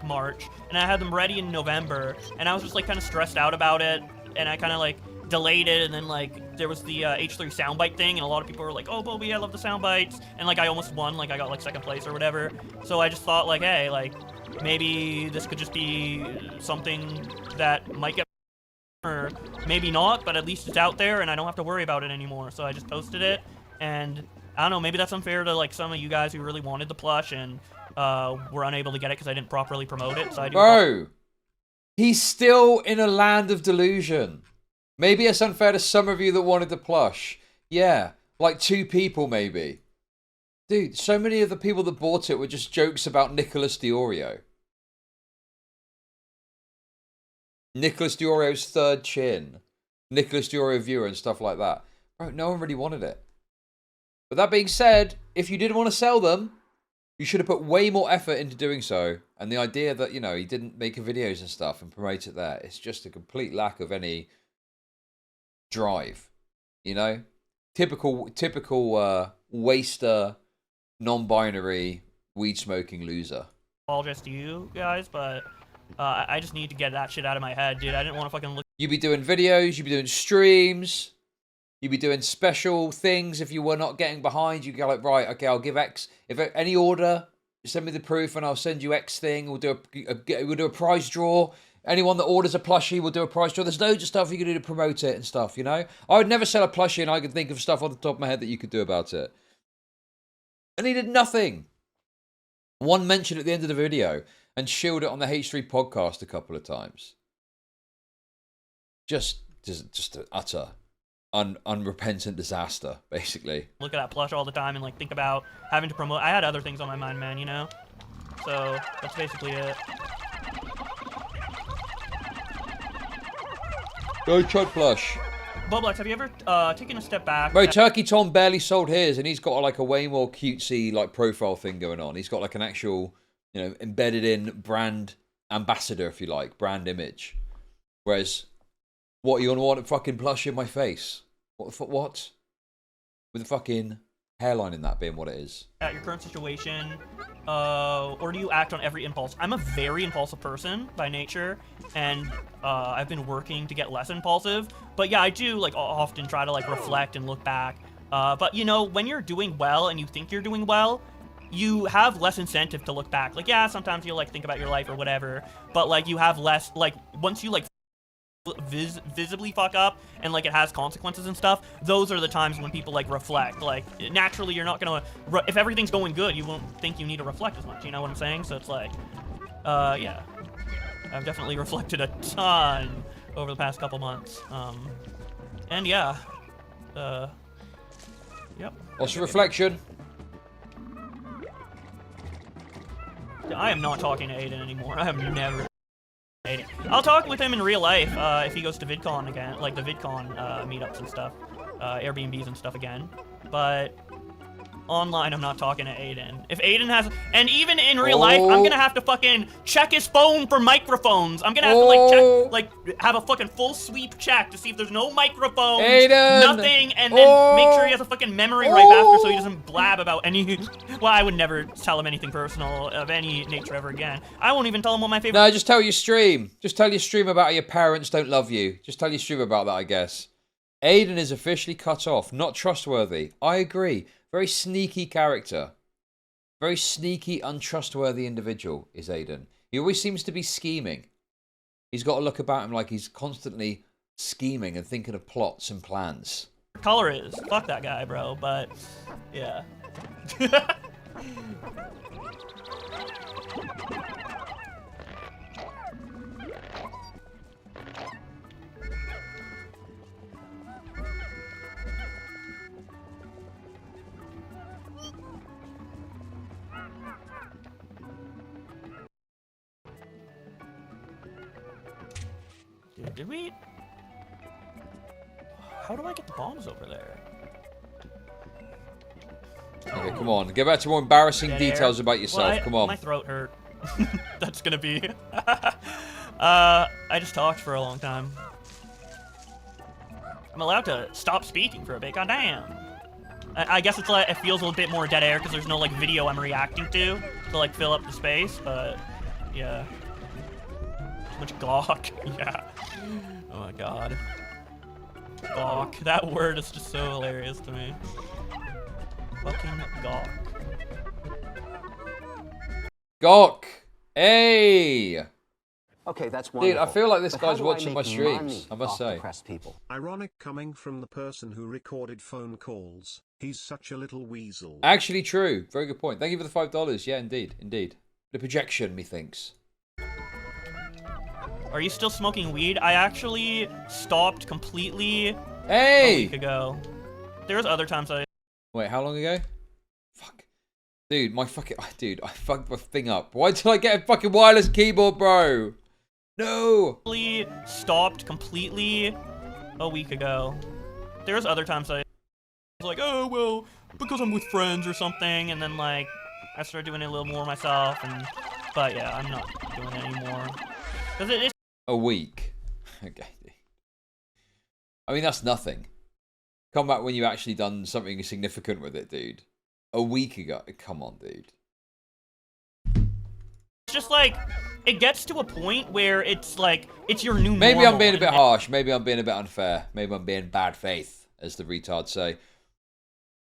like March, and I had them ready in November, and I was just like kind of stressed out about it, and I kind of like delayed it, and then like there was the H3 soundbite thing, and a lot of people were like, oh, Bobby, I love the soundbites, and like I almost won, like I got like 2nd place or whatever. So I just thought like, hey, like maybe this could just be something that might get, or maybe not, but at least it's out there and I don't have to worry about it anymore. So I just posted it, and I don't know, maybe that's unfair to like some of you guys who really wanted the plush and were unable to get it because I didn't properly promote it. So I do. Bro, he's still in a land of delusion. Maybe it's unfair to some of you that wanted the plush. Yeah, like 2 people maybe. Dude, so many of the people that bought it were just jokes about Nicholas Diorio. Nicholas Diorio's 3rd chin. Nicholas Diorio viewer and stuff like that. Bro, no one really wanted it. But that being said, if you did want to sell them, you should have put way more effort into doing so. And the idea that, you know, he didn't make videos and stuff and promote it there, it's just a complete lack of any drive, you know? Typical waster, non-binary, weed-smoking loser. Apologize to you guys, but I just need to get that shit out of my head, dude. I didn't want to fucking look. You'd be doing videos, you'd be doing streams, you'd be doing special things. If you were not getting behind, you go like, right, okay, I'll give X. If any order, send me the proof and I'll send you X thing. We'll do a prize draw. Anyone that orders a plushie, we'll do a prize draw. There's loads of stuff you can do to promote it and stuff, you know? I would never sell a plushie, and I could think of stuff on the top of my head that you could do about it. And he did nothing. One mention at the end of the video and shilled it on the H3 podcast a couple of times. Just an utter unrepentant disaster, basically. Look at that plush all the time and like think about having to promote. I had other things on my mind, man, you know? So that's basically it. Go Chud plush. Bowblax, have you ever taken a step back? Bro, Turkey Tom barely sold his, and he's got like a way more cutesy like profile thing going on. He's got like an actual, you know, embedded in brand ambassador, if you like, brand image. Whereas, what, you want a fucking plush in my face? What? With a fucking hairline in that being what it is. At your current situation, or do you act on every impulse? I'm a very impulsive person by nature, and I've been working to get less impulsive. But yeah, I do like often try to like reflect and look back. But you know, when you're doing well and you think you're doing well, you have less incentive to look back. Like, yeah, sometimes you'll like think about your life or whatever, but like you have less, like once you like visibly fuck up and like it has consequences and stuff, those are the times when people like reflect. Like naturally you're not gonna if everything's going good, you won't think you need to reflect as much, you know what I'm saying? So it's like yeah, I've definitely reflected a ton over the past couple months, and yeah, yep. What's your reflection? I am not talking to Aiden anymore. I have never. I'll talk with him in real life if he goes to VidCon again, like the VidCon meetups and stuff, Airbnbs and stuff again. But online, I'm not talking to Aiden. If Aiden has, and even in real life, I'm gonna have to fucking check his phone for microphones. I'm gonna have to like check, like have a fucking full sweep check to see if there's no microphones, nothing, and then make sure he has a fucking memory right after so he doesn't blab about any. Well, I would never tell him anything personal of any nature ever again. I won't even tell him what my favorite. No, just tell your stream. Just tell your stream about how your parents don't love you. Just tell your stream about that, I guess. Aiden is officially cut off. Not trustworthy. I agree. Very sneaky character. Very sneaky, untrustworthy individual is Aiden. He always seems to be scheming. He's got a look about him like he's constantly scheming and thinking of plots and plans. Color is. Fuck that guy, bro. But, yeah. Dude, did we? How do I get the bombs over there? Okay, come on. Get back to more embarrassing Dead details air. about yourself. Well, Come on. My throat hurt. That's gonna be. I just talked for a long time. I'm allowed to stop speaking for a bit. God damn. I guess it's like it feels a little bit more dead air because there's no like video I'm reacting to like fill up the space. But Yeah. Too much gawk. Yeah. Oh my god. Gawk. That word is just so hilarious to me. Fucking gawk. Gawk. Hey. Okay, that's wonderful. Dude, I feel like this But guy's how do I watching make my streams, money I must off say. depressed people? Ironic coming from the person who recorded phone calls. He's such a little weasel. Actually true. Very good point. Thank you for the $5. Yeah, indeed. Indeed. The projection, methinks. Are you still smoking weed? I actually stopped completely Hey! a week ago. There was other times I... Wait, how long ago? Fuck. Dude, Dude, I fucked my thing up. Why did I get a fucking wireless keyboard, bro? No! Stopped completely a week ago. There was other times I was like, oh, well, because I'm with friends or something, and then, like, I started doing it a little more myself, and... But, yeah, I'm not doing it anymore. Because it's... A week. Okay. I mean, that's nothing. Come back when you actually done something significant with it, dude. A week ago. Come on, dude. just like, it gets to a point where it's like, it's your new Maybe normal, I'm being a bit harsh. Maybe I'm being a bit unfair. Maybe I'm being bad faith, as the retards say.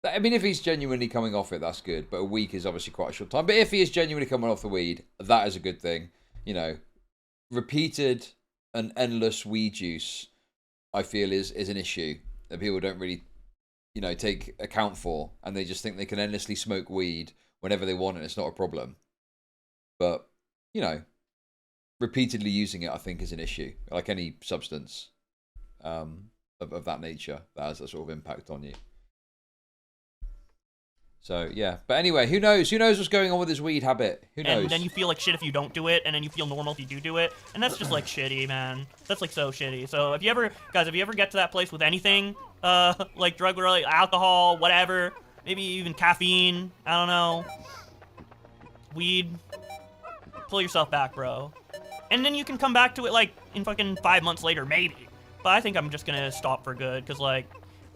I mean, if he's genuinely coming off it, that's good. But a week is obviously quite a short time. But if he is genuinely coming off the weed, that is a good thing. You know, repeated and endless weed use, I feel, is an issue that people don't really, you know, take account for. And they just think they can endlessly smoke weed whenever they want and it's not a problem. But, you know, repeatedly using it, I think, is an issue. Like any substance of that nature that has that sort of impact on you. So, yeah. But anyway, who knows? Who knows what's going on with his weed habit? Who knows? And then you feel like shit if you don't do it, and then you feel normal if you do it. And that's just, like, shitty, man. That's, like, so shitty. So, if you ever, guys, if you ever get to that place with anything, like drug-related, alcohol, whatever, maybe even caffeine, I don't know, weed, pull yourself back, bro. And then you can come back to it, like, in fucking 5 months later, maybe. But I think I'm just gonna stop for good, because, like,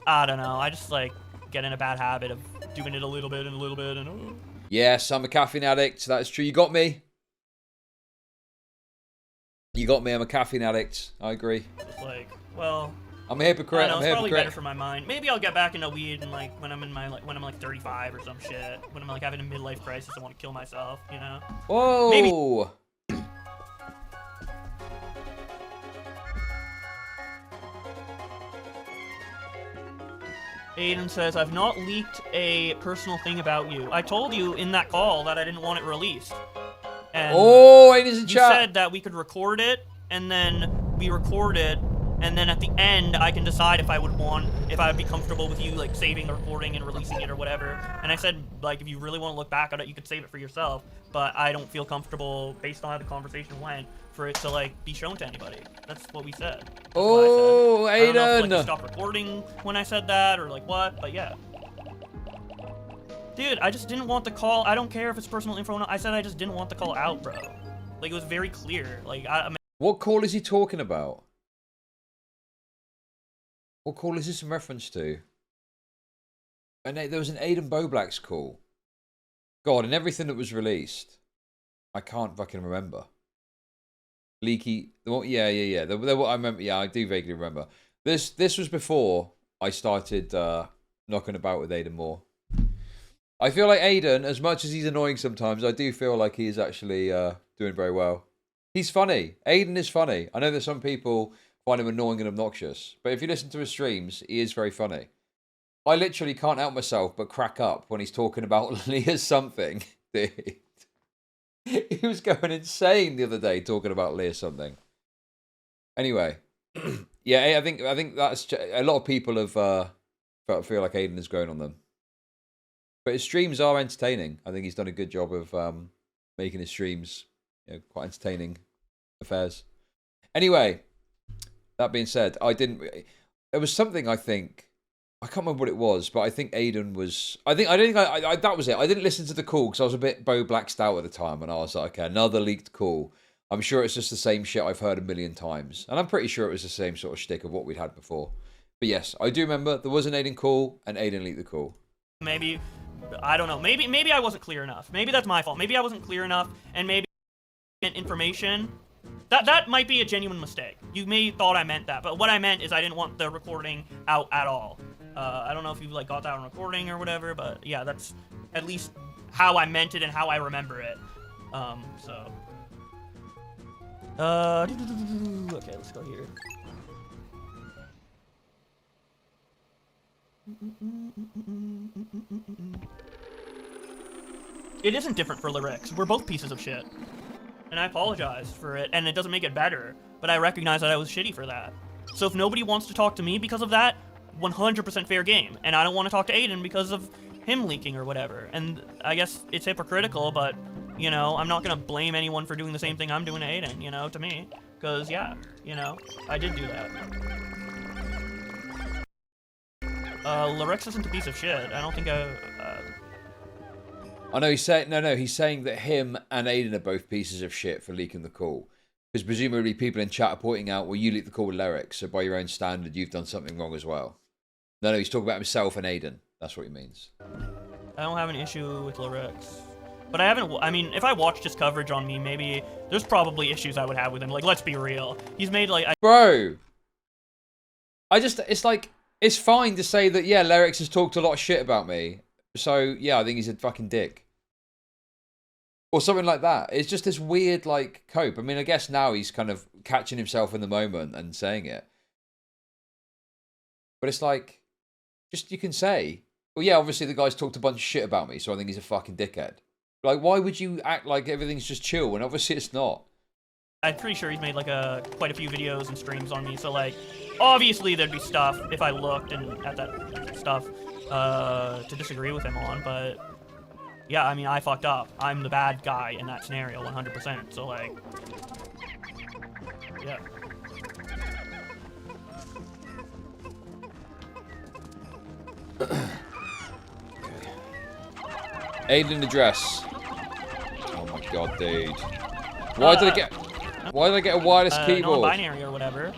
I don't know, I just, like, get in a bad habit of doing it a little bit and a little bit and Yes, I'm a caffeine addict. That is true. You got me. You got me. I'm a caffeine addict. I agree. Just like, well, I'm a hypocrite. I I'm a it's probably better hypocrite. for my mind. Maybe I'll get back into weed and like when I'm in my when I'm like 35 or some shit. When I'm like having a midlife crisis, I want to kill myself. You know? Whoa. Maybe. Aiden says, I've not leaked a personal thing about you. I told you in that call that I didn't want it released. And oh, Aiden's in you chat. said that we could record it, and then we record it, and then at the end, I can decide if I would be comfortable with you, like, saving the recording and releasing it or whatever. And I said, like, if you really want to look back at it, you could save it for yourself, but I don't feel comfortable, based on how the conversation went, for it to, like, be shown to anybody. That's what we said. That's oh, what I said. I don't know if, Aiden. like, you stopped recording when I said that, or, like, what, but yeah. Dude, I just didn't want the call. I don't care if it's personal info or not. I said I just didn't want the call out, bro. Like, it was very clear. Like, I mean, What call is he talking about? What call is this in reference to? And there was an Aiden Bowblax call. God, and everything that was released, I can't fucking remember. Leaky, yeah. I remember. Yeah, I do vaguely remember. This was before I started knocking about with Aiden more. I feel like Aiden, as much as he's annoying sometimes, I do feel like he is actually doing very well. He's funny. Aiden is funny. I know that some people find him annoying and obnoxious, but if you listen to his streams, he is very funny. I literally can't help myself but crack up when he's talking about Leah something. Dude. He was going insane the other day talking about Leah something. Anyway, yeah, I think that's a lot of people have feel like Aiden has grown on them. But his streams are entertaining. I think he's done a good job of making his streams, you know, quite entertaining affairs. Anyway, that being said, there was something I can't remember what it was, but I think Aiden was. I that was it. I didn't listen to the call because I was a bit Bowblaxed out at the time, and I was like, okay, another leaked call. I'm sure it's just the same shit I've heard a million times, and I'm pretty sure it was the same sort of shtick of what we'd had before. But yes, I do remember there was an Aiden call, and Aiden leaked the call. maybe, I don't know. Maybe I wasn't clear enough. Maybe that's my fault. Maybe I wasn't clear enough, and maybe information. That might be a genuine mistake. You may thought I meant that, but what I meant is I didn't want the recording out at all. I don't know if you like got that on recording or whatever, but yeah, that's at least how I meant it and how I remember it. Okay, let's go here. It isn't different for lyrics. We're both pieces of shit. And I apologize for it, and it doesn't make it better, but I recognize that I was shitty for that. So if nobody wants to talk to me because of that, 100% fair game. And I don't want to talk to Aiden because of him leaking or whatever. And I guess it's hypocritical, but, you know, I'm not going to blame anyone for doing the same thing I'm doing to Aiden, you know, to me. Because, yeah, you know, I did do that. Larix isn't a piece of shit. I don't think I know he's saying he's saying that him and Aiden are both pieces of shit for leaking the call. Because presumably people in chat are pointing out, well, you leaked the call with Lyrics, so by your own standard, you've done something wrong as well. No, he's talking about himself and Aiden. That's what he means. I don't have an issue with Larix. But I mean, if I watched his coverage on me, maybe there's probably issues I would have with him. Like, let's be real. He's made, like... Bro! It's like, it's fine to say that, yeah, Lyrics has talked a lot of shit about me. So, yeah, I think he's a fucking dick. Or something like that. It's just this weird, like, cope. I mean, I guess now he's kind of catching himself in the moment and saying it. But it's like, just you can say, well, yeah, obviously the guy's talked a bunch of shit about me, so I think he's a fucking dickhead. Like, why would you act like everything's just chill when obviously it's not? I'm pretty sure he's made, like, quite a few videos and streams on me, so, like, obviously there'd be stuff if I looked and at that stuff to disagree with him on, but... Yeah, I mean, I fucked up. I'm the bad guy in that scenario, 100%. So, like, yeah. Aiden address. Oh my god, dude. Why did I get a wireless keyboard? Non-binary or whatever.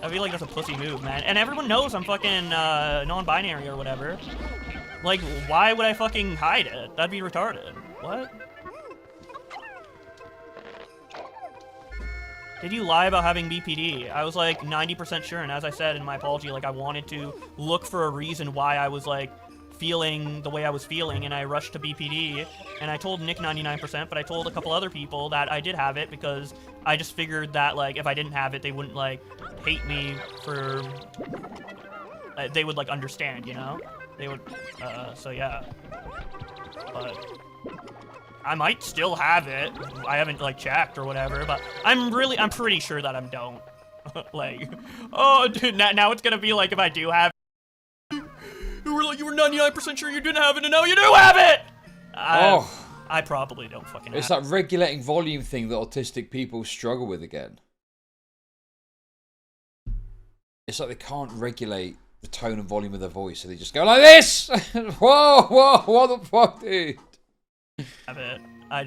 I feel like that's a pussy move, man. And everyone knows I'm fucking non-binary or whatever. Like, why would I fucking hide it? That'd be retarded. What? Did you lie about having BPD? I was like 90% sure, and as I said in my apology, like I wanted to look for a reason why I was like feeling the way I was feeling, and I rushed to BPD, and I told Nick 99%, but I told a couple other people that I did have it because I just figured that like if I didn't have it, they wouldn't like hate me for... they would like understand, you know? They would, so yeah. But I might still have it. I haven't like checked or whatever, but I'm pretty sure that I don't. Like, oh, dude, now it's gonna be like if I do have it. You were 99% sure you didn't have it, and now you do have it! I probably don't fucking have it. It's that regulating volume thing that autistic people struggle with again. It's like they can't regulate the tone and volume of their voice, so they just go like this! Whoa, what the fuck, dude? Have it. I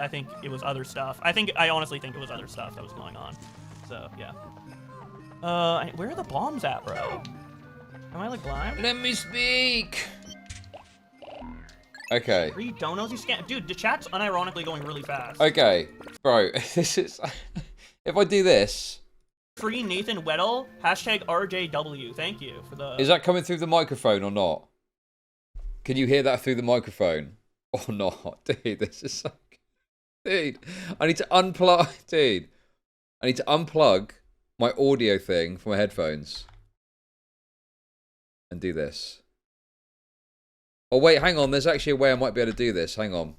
think it was other stuff. I honestly think it was other stuff that was going on. So, yeah. Where are the bombs at, bro? Am I, like, blind? Let me speak! Okay. Read donos, you scam. Dude, the chat's unironically going really fast. Okay. Bro, this is... if I do this... Free Nathan Weddle, hashtag RJW. Thank you for the... Is that coming through the microphone or not? Can you hear that through the microphone? Or not? Dude, this is so... Dude, I need to unplug... Dude, I need to unplug my audio thing from my headphones. And do this. Oh, wait, hang on. There's actually a way I might be able to do this. Hang on.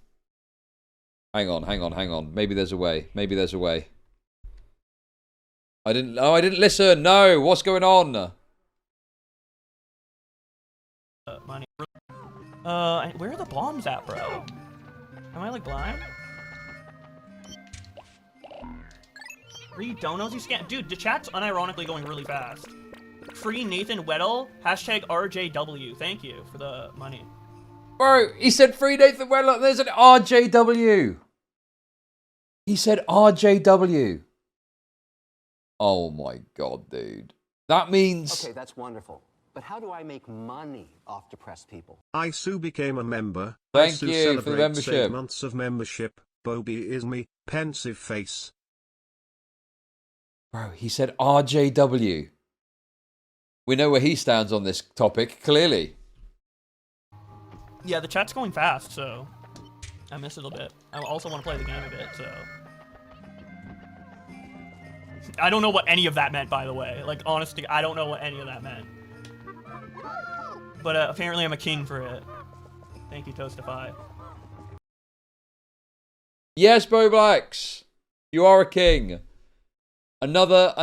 Hang on. Maybe there's a way. I didn't listen. No, what's going on? Money. Where are the bombs at, bro? Am I like blind? Read donos, you scam. Dude, the chat's unironically going really fast. Free Nathan Weddle, hashtag RJW. Thank you for the money. Bro, he said free Nathan Weddle. There's an RJW. He said RJW. Oh my god, dude. That means... Okay, that's wonderful. But how do I make money off depressed people? Isu became a member. Thank Isu you for the membership. 8 months of membership. Bobby is me, pensive face. Bro, he said RJW. We know where he stands on this topic, clearly. Yeah, the chat's going fast, so I miss it a bit. I also want to play the game a bit, so. I don't know what any of that meant, by the way. Like, honestly, I don't know what any of that meant. But apparently I'm a king for it. Thank you, Toastify. Yes, Bowblax, you are a king. Another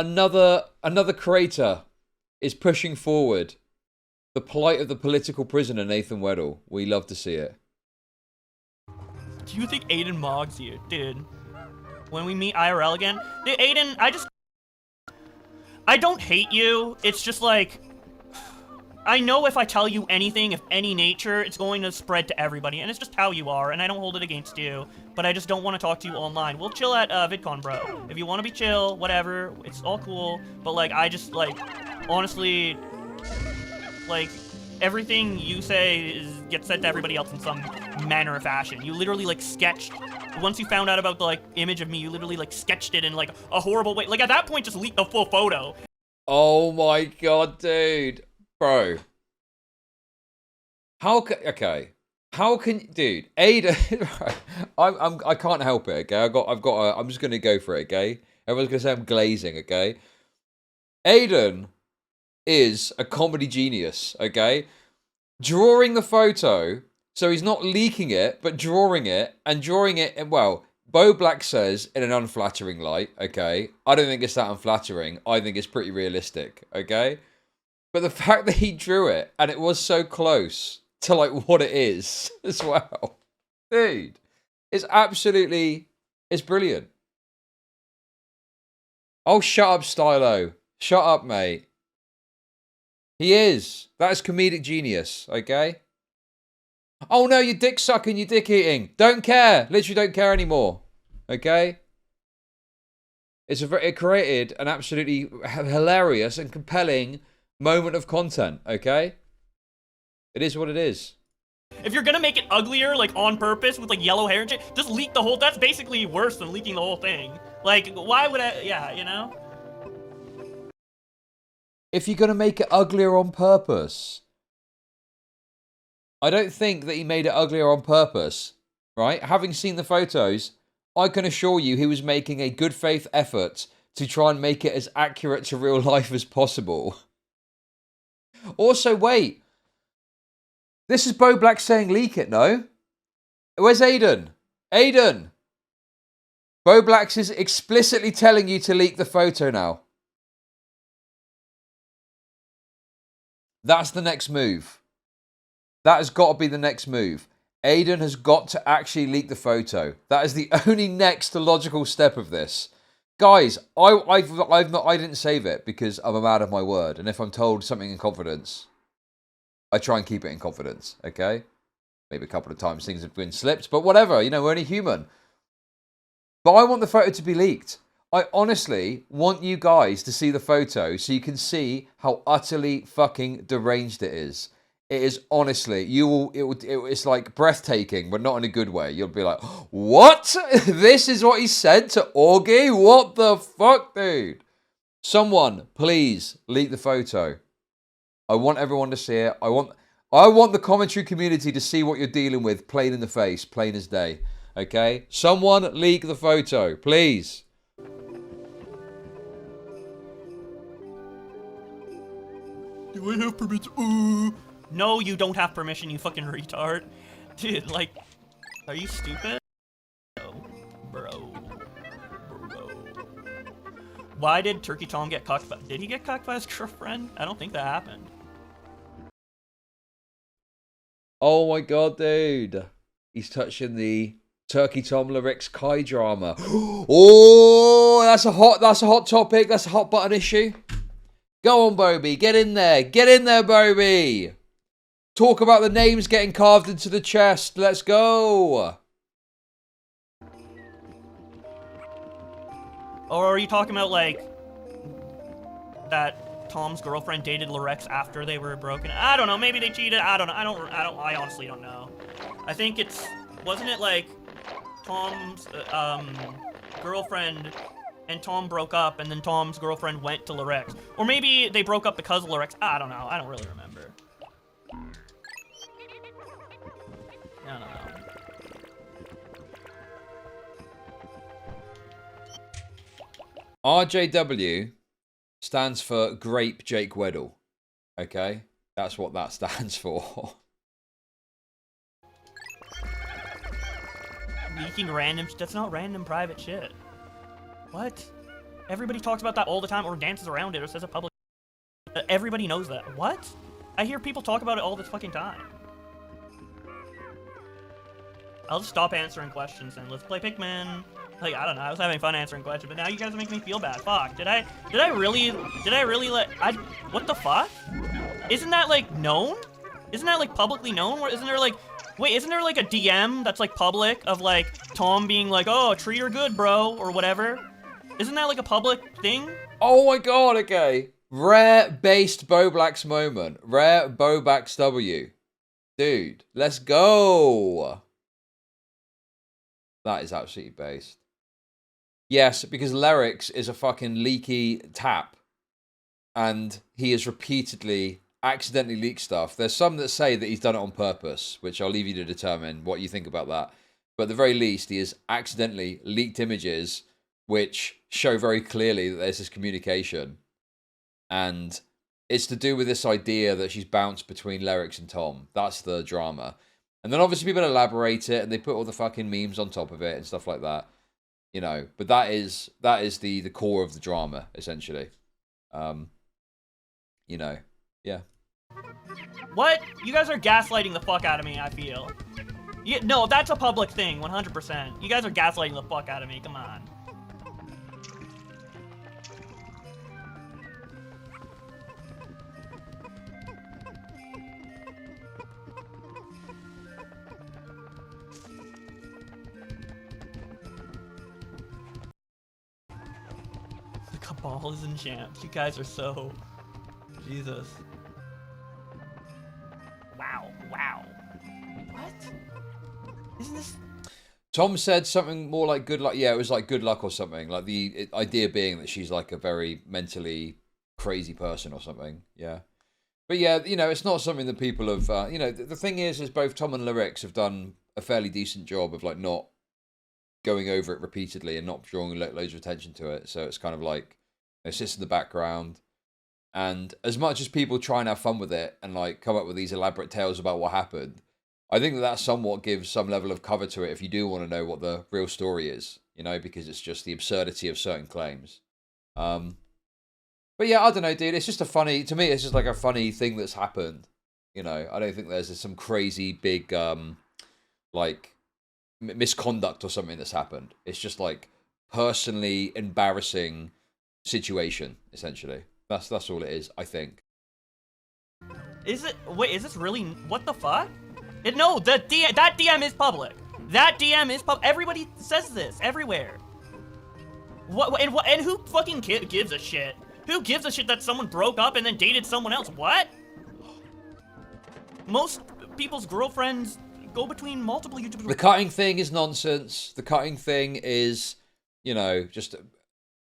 creator is pushing forward the plight of the political prisoner, Nathan Weddle. We love to see it. Do you think Aiden mogs you? Dude, when we meet IRL again? Dude, Aiden, I don't hate you. It's just like, I know if I tell you anything of any nature, it's going to spread to everybody, and it's just how you are, and I don't hold it against you, but I just don't want to talk to you online. We'll chill at VidCon, bro. If you want to be chill, whatever, it's all cool, but, like, I just, like, honestly, like, everything you say gets said to everybody else in some manner or fashion. You literally, like, sketched, once you found out about the, like, image of me, you literally, like, sketched it in, like, a horrible way. Like, at that point, just leak the full photo. Oh my god, dude. Bro. How can dude, Aiden, I can't help it, okay? I'm just gonna go for it, okay? Everyone's gonna say I'm glazing, okay? Aiden is a comedy genius, okay? Drawing the photo, so he's not leaking it, but drawing it, well, Bowblax says in an unflattering light, okay? I don't think it's that unflattering. I think it's pretty realistic, okay? But the fact that he drew it, and it was so close to, like, what it is as well. Dude, it's brilliant. Oh, shut up, Stylo. Shut up, mate. He is. That is comedic genius, okay? Oh, no, you're dick sucking, you're dick eating. Don't care. Literally don't care anymore, okay? It created an absolutely hilarious and compelling moment of content, okay? It is what it is. If you're gonna make it uglier, like, on purpose, with, like, yellow hair and shit, just leak the whole, that's basically worse than leaking the whole thing. Like, why would I, yeah, you know? If you're gonna make it uglier on purpose. I don't think that he made it uglier on purpose, right? Having seen the photos, I can assure you he was making a good faith effort to try and make it as accurate to real life as possible. Also, wait. This is Bowblax saying leak it, no? Where's Aiden? Aiden! Bowblax is explicitly telling you to leak the photo now. That's the next move. That has got to be the next move. Aiden has got to actually leak the photo. That is the only next logical step of this. Guys, I didn't save it because I'm a man of my word. And if I'm told something in confidence, I try and keep it in confidence, okay? Maybe a couple of times things have been slipped, but whatever, you know, we're only human. But I want the photo to be leaked. I honestly want you guys to see the photo so you can see how utterly fucking deranged it is. It is honestly, it's like breathtaking, but not in a good way. You'll be like, what? This is what he said to Augie? What the fuck, dude? Someone, please, leak the photo. I want everyone to see it. I want the commentary community to see what you're dealing with, plain in the face, plain as day. Okay? Someone leak the photo, please. Do I have permission? Ooh. No, you don't have permission, you fucking retard. Dude, like, are you stupid? Bro. Why did Turkey Tom get cucked by... Did he get cucked by his girlfriend? I don't think that happened. Oh my god, dude. He's touching the Turkey Tom lyrics Kai drama. Oh, that's a hot topic. That's a hot button issue. Go on, Bobby. Get in there. Get in there, Bobby. Talk about the names getting carved into the chest. Let's go. Or are you talking about, like, that Tom's girlfriend dated Lorex after they were broken? I don't know. Maybe they cheated. I don't know. I honestly don't know. I think wasn't it, like, Tom's girlfriend and Tom broke up, and then Tom's girlfriend went to Lyrics. Or maybe they broke up because of Lyrics. I don't know. I don't really remember. I don't know. RJW stands for Grape Jake Weddle. Okay? That's what that stands for. Leaking random... That's not random private shit. What? Everybody talks about that all the time or dances around it or says it public. Everybody knows that. What? I hear people talk about it all the fucking time. I'll just stop answering questions and let's play Pikmin. Like, I don't know, I was having fun answering questions, but now you guys are making me feel bad. Fuck, did I really what the fuck? Isn't that, like, known? Isn't that, like, publicly known? Or isn't there, like, wait, isn't there, like, a DM that's, like, public of, like, Tom being like, oh, treat her good, bro, or whatever? Isn't that, like, a public thing? Oh my god, okay. Rare-based Bowblax moment. Rare Bowblax W. Dude, let's go. That is absolutely based. Yes, because Lyrics is a fucking leaky tap. And he has repeatedly accidentally leaked stuff. There's some that say that he's done it on purpose, which I'll leave you to determine what you think about that. But at the very least, he has accidentally leaked images which show very clearly that there's this communication. And it's to do with this idea that she's bounced between Lyrics and Tom. That's the drama. And then obviously people elaborate it and they put all the fucking memes on top of it and stuff like that. You know, but that is the core of the drama, essentially. You know, yeah. What? You guys are gaslighting the fuck out of me, I feel. No, that's a public thing, 100%. You guys are gaslighting the fuck out of me, come on. The cabal is in champs. You guys are so... Jesus. Wow. Wow. What? Isn't this... Tom said something more like good luck. Yeah, it was like good luck or something. Like the idea being that she's like a very mentally crazy person or something. Yeah. But yeah, you know, it's not something that people have... you know, the thing is both Tom and Lyrics have done a fairly decent job of like not going over it repeatedly and not drawing loads of attention to it. So it's kind of like, it sits in the background. And as much as people try and have fun with it and like come up with these elaborate tales about what happened, I think that somewhat gives some level of cover to it if you do want to know what the real story is, you know, because it's just the absurdity of certain claims. But yeah, I don't know, dude. It's just to me, it's just like a funny thing that's happened. You know, I don't think there's some crazy big, like, misconduct or something that's happened. It's just like personally embarrassing situation, essentially. That's all it is, I think. Is it? Wait, is this really? What the fuck? No, that DM is public. That DM is public. Everybody says this everywhere. What? And who fucking gives a shit? Who gives a shit that someone broke up and then dated someone else? What? Most people's girlfriends go between multiple YouTubers. The cutting thing is nonsense. The cutting thing is, you know, just,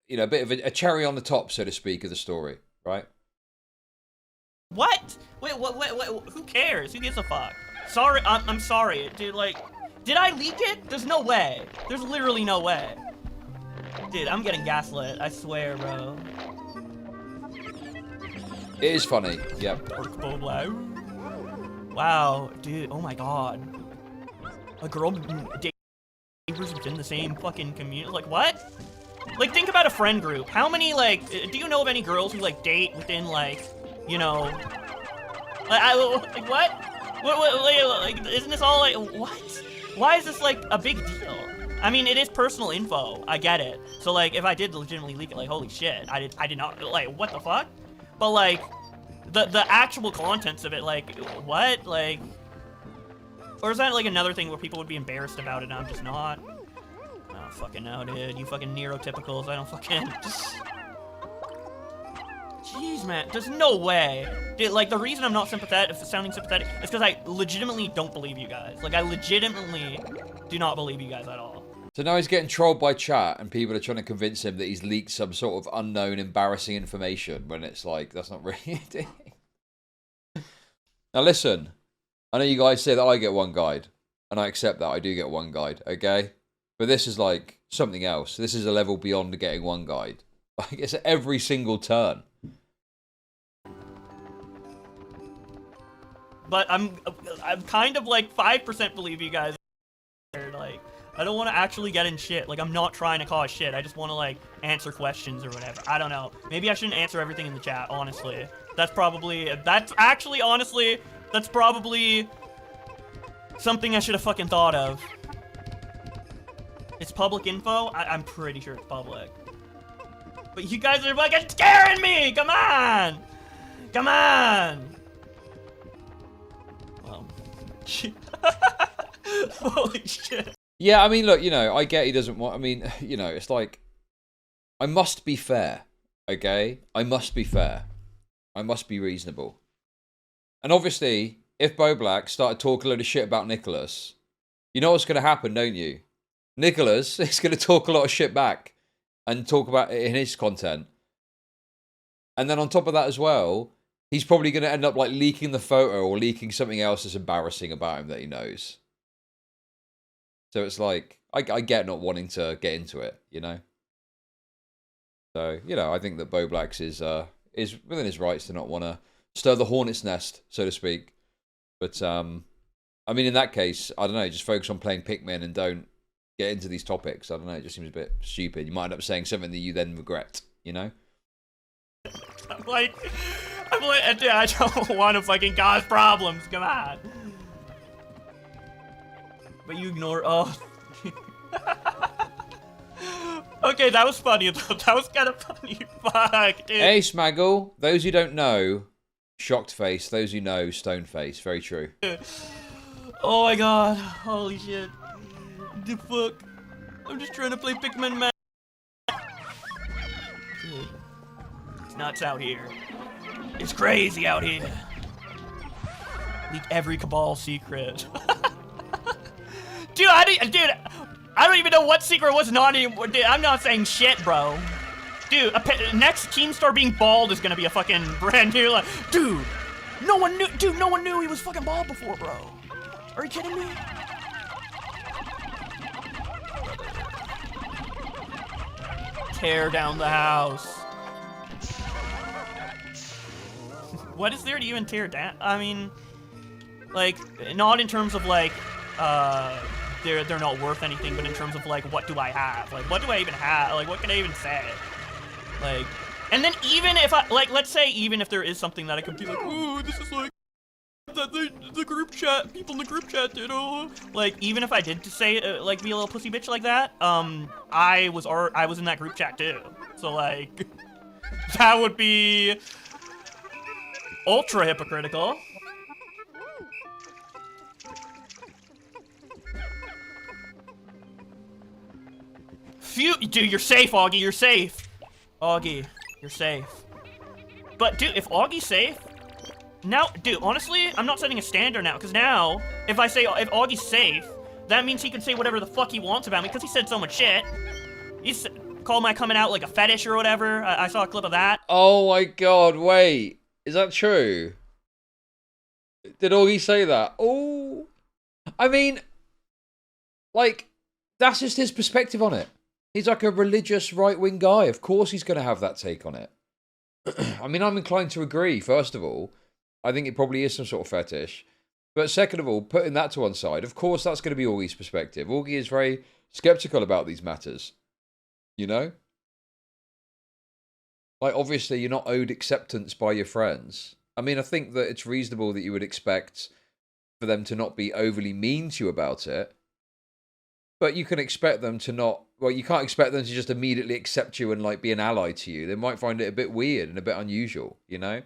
you know, a bit of a cherry on the top, so to speak, of the story, right? What? Wait, what? Who cares? Who gives a fuck? Sorry, I'm sorry, dude. Like, did I leak it? There's no way. There's literally no way. Dude, I'm getting gaslit. I swear, bro. It is funny. Yep. Wow, dude. Oh my god. A girl neighbors within the same fucking community. Like, what? Like, think about a friend group. How many, like, do you know of any girls who, like, date within, like, you know... Like, what? Like, isn't this all, like, what? Why is this, like, a big deal? I mean, it is personal info. I get it. So, like, if I did legitimately leak it, like, holy shit. I did not, like, what the fuck? But, like, the actual contents of it, like, what? Like... Or is that, like, another thing where people would be embarrassed about it and I'm just not? I don't fucking know, dude. You fucking neurotypicals. I don't fucking... Jeez, man. There's no way. Dude, like, the reason I'm not sounding sympathetic is because I legitimately don't believe you guys. Like, I legitimately do not believe you guys at all. So now he's getting trolled by chat and people are trying to convince him that he's leaked some sort of unknown, embarrassing information when it's like, that's not really it. Now listen, I know you guys say that I get one guide, and I accept that I do get one guide, okay? But this is like something else. This is a level beyond getting one guide. Like, it's at every single turn. But I'm kind of like 5% believe you guys. Like, I don't want to actually get in shit. Like, I'm not trying to cause shit. I just want to, like, answer questions or whatever. I don't know. Maybe I shouldn't answer everything in the chat, honestly. That's probably something I should have fucking thought of. It's public info? I'm pretty sure it's public. But you guys are fucking scaring me! Come on! Come on! Well, holy shit. Yeah, I mean, look, you know, I get he doesn't want... I mean, you know, it's like... I must be fair, okay? I must be fair. I must be reasonable. And obviously, if Bowblax started talking a load of shit about Nicholas, you know what's going to happen, don't you? Nicholas is going to talk a lot of shit back and talk about it in his content. And then on top of that as well, he's probably going to end up like leaking the photo or leaking something else that's embarrassing about him that he knows. So it's like, I get not wanting to get into it, you know? So, you know, I think that Bowblax is within his rights to not want to stir the hornet's nest, so to speak. But, I mean, in that case, I don't know, just focus on playing Pikmin and don't get into these topics. I don't know, it just seems a bit stupid. You might end up saying something that you then regret, you know? I'm like, I don't want to fucking cause problems, come on. But you ignore, oh. Okay, that was funny though. That was kind of funny. Fuck, dude. Hey, Smaggle. Those who don't know, shocked face. Those who know, stone face. Very true. Oh my god. Holy shit. The fuck. I'm just trying to play Pikmin, man. Dude. It's nuts out here. It's crazy out here. Leak every Cabal secret. Dude, I don't even know what secret was not anymore. Dude, I'm not saying shit, bro. Dude, next Keemstar being bald is gonna be a fucking brand new, like, dude, no one knew he was fucking bald before, bro. Are you kidding me? Tear down the house. What is there to even tear down? I mean, like, not in terms of like, they're not worth anything, but in terms of like, what do I have? Like, what do I even have? Like, what can I even say? Like, and then even if I, like, let's say even if there is something that I could be like, ooh, this is like, that the group chat, people in the group chat did, oh. Like, even if I did say, like, be a little pussy bitch like that, I was in that group chat too. So like, that would be ultra hypocritical. Dude, you're safe, Augie, you're safe. Augie, you're safe. But dude, if Augie's safe, now, dude, honestly, I'm not setting a standard now, because now, if Augie's safe, that means he can say whatever the fuck he wants about me, because he said so much shit. He's called my coming out like a fetish or whatever. I saw a clip of that. Oh my god, wait. Is that true? Did Augie say that? Oh. I mean, like, that's just his perspective on it. He's like a religious right-wing guy. Of course he's going to have that take on it. I mean, I'm inclined to agree, first of all. I think it probably is some sort of fetish. But second of all, putting that to one side, of course that's going to be Augie's perspective. Augie is very skeptical about these matters. You know? Like, obviously, you're not owed acceptance by your friends. I mean, I think that it's reasonable that you would expect for them to not be overly mean to you about it. But you can expect them to not... Well, you can't expect them to just immediately accept you and, like, be an ally to you. They might find it a bit weird and a bit unusual, you know?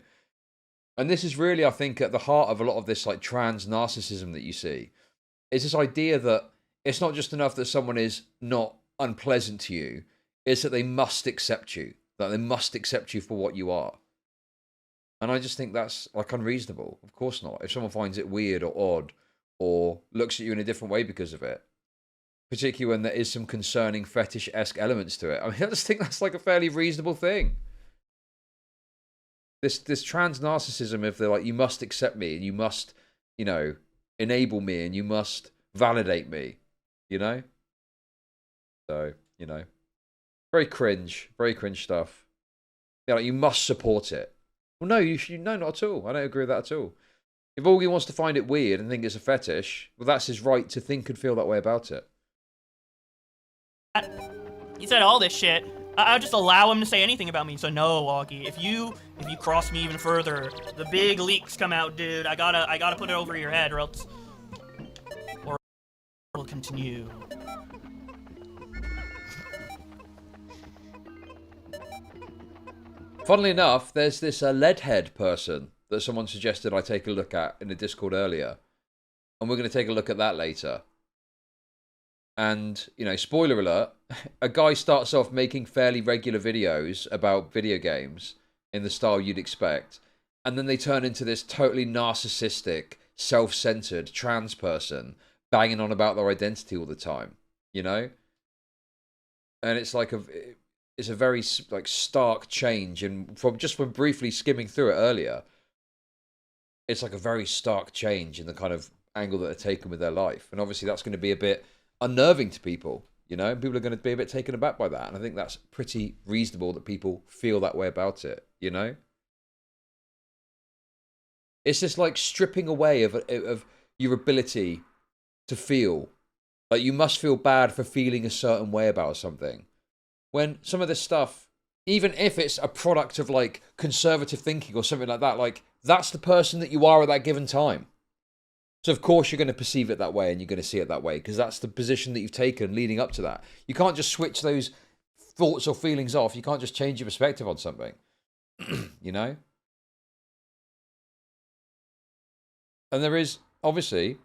And this is really, I think, at the heart of a lot of this, like, trans narcissism that you see. It's this idea that it's not just enough that someone is not unpleasant to you. It's that they must accept you. That they must accept you for what you are. And I just think that's, like, unreasonable. Of course not. If someone finds it weird or odd or looks at you in a different way because of it, particularly when there is some concerning fetish-esque elements to it. I mean, I just think that's like a fairly reasonable thing. This trans narcissism of the like, you must accept me and you must, you know, enable me and you must validate me, you know? So, you know, very cringe stuff. Yeah, like you must support it. Well, no, no, not at all. I don't agree with that at all. If Augie wants to find it weird and think it's a fetish, well, that's his right to think and feel that way about it. He said all this shit. I'll just allow him to say anything about me. So no, Augie, if you cross me even further, the big leaks come out, dude. I gotta put it over your head, or else, or it'll continue. Funnily enough, there's this leadhead person that someone suggested I take a look at in the Discord earlier, and we're going to take a look at that later. And, you know, spoiler alert, a guy starts off making fairly regular videos about video games in the style you'd expect, and then they turn into this totally narcissistic, self-centered trans person banging on about their identity all the time, you know? And it's like it's a very like stark change, and from briefly skimming through it earlier, it's like a very stark change in the kind of angle that they're taking with their life. And obviously that's going to be a bit unnerving to people, you know, people are going to be a bit taken aback by that, and I think that's pretty reasonable that people feel that way about it, you know. It's just like stripping away of your ability to feel like you must feel bad for feeling a certain way about something, when some of this stuff, even if it's a product of like conservative thinking or something like that, like that's the person that you are at that given time. So of course you're going to perceive it that way and you're going to see it that way because that's the position that you've taken leading up to that. You can't just switch those thoughts or feelings off. You can't just change your perspective on something, you know? And there is obviously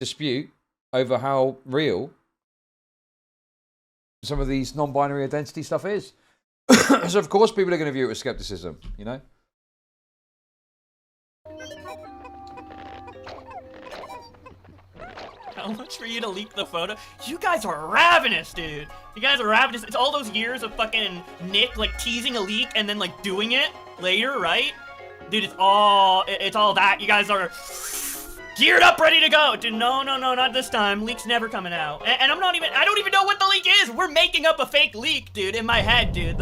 dispute over how real some of these non-binary identity stuff is. So of course people are going to view it with skepticism, you know? How much for you to leak the photo? You guys are ravenous, dude. You guys are ravenous. It's all those years of fucking Nick, like, teasing a leak and then, like, doing it later, right? Dude, it's all that. You guys are geared up, ready to go. Dude, no, not this time. Leak's never coming out. And I don't even know what the leak is. We're making up a fake leak, dude, in my head, dude.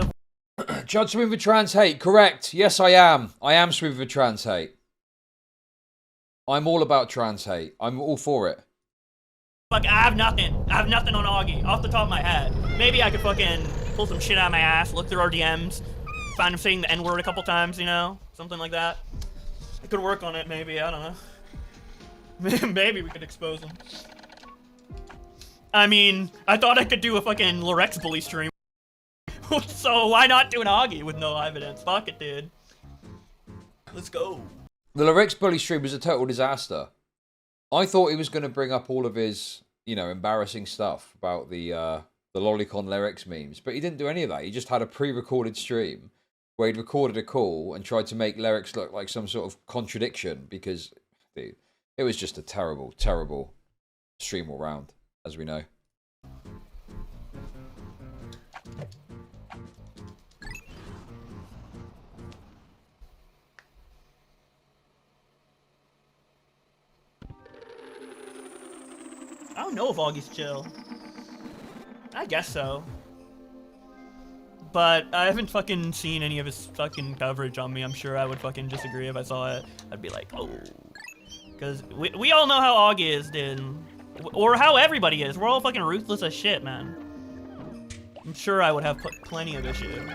Chud, swimming for trans hate. Correct. Yes, I am. I am swimming for trans hate. I'm all about trans hate. I'm all for it. Fuck, I have nothing. I have nothing on Augie, off the top of my head. Maybe I could fucking pull some shit out of my ass, look through our DMs, find him saying the N-word a couple times, you know? Something like that. I could work on it, maybe. I don't know. Maybe we could expose him. I mean, I thought I could do a fucking Lorex bully stream. So why not do an Augie with no evidence? Fuck it, dude. Let's go. The Lorex bully stream was a total disaster. I thought he was going to bring up all of his, you know, embarrassing stuff about the Lolicon lyrics memes, but he didn't do any of that. He just had a pre-recorded stream where he'd recorded a call and tried to make lyrics look like some sort of contradiction because, dude, it was just a terrible, terrible stream all round, as we know. I don't know if Augie's chill. I guess so. But I haven't fucking seen any of his fucking coverage on me. I'm sure I would fucking disagree if I saw it. I'd be like, oh. Because we all know how Augie is, dude. Or how everybody is. We're all fucking ruthless as shit, man. I'm sure I would have plenty of issue.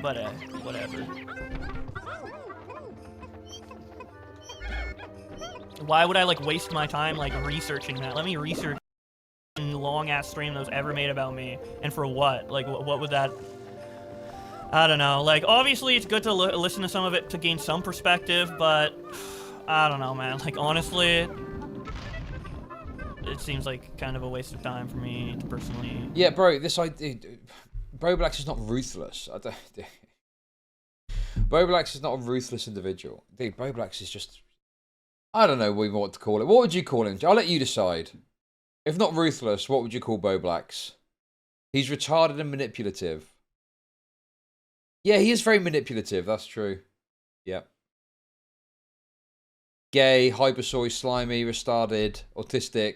But, whatever. Why would I, like, waste my time, like, researching that? Let me research a long-ass stream that was ever made about me. And for what? Like, what would that... I don't know. Like, obviously, it's good to listen to some of it to gain some perspective, but... I don't know, man. Like, honestly... It seems like kind of a waste of time for me to personally... Yeah, bro, this idea... Bowblax is not ruthless. Bowblax is not a ruthless individual. Dude, Bowblax is just... I don't know even what to call it. What would you call him? I'll let you decide. If not ruthless, what would you call Bowblax? He's retarded and manipulative. Yeah, he is very manipulative. That's true. Yep. Gay, hypersoy, slimy, retarded, autistic,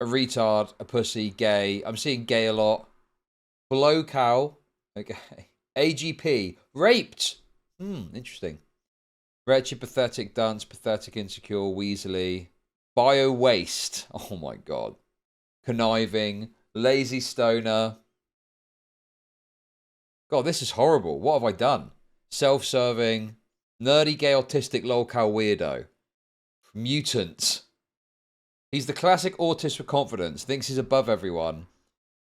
a retard, a pussy, gay. I'm seeing gay a lot. Below cow. Okay. AGP. Raped. Interesting. Wretched, pathetic, dunce, pathetic, insecure, weaselly. Bio waste. Oh my god. Conniving. Lazy stoner. God, this is horrible. What have I done? Self-serving. Nerdy, gay, autistic, lolcow weirdo. Mutant. He's the classic autist with confidence. Thinks he's above everyone.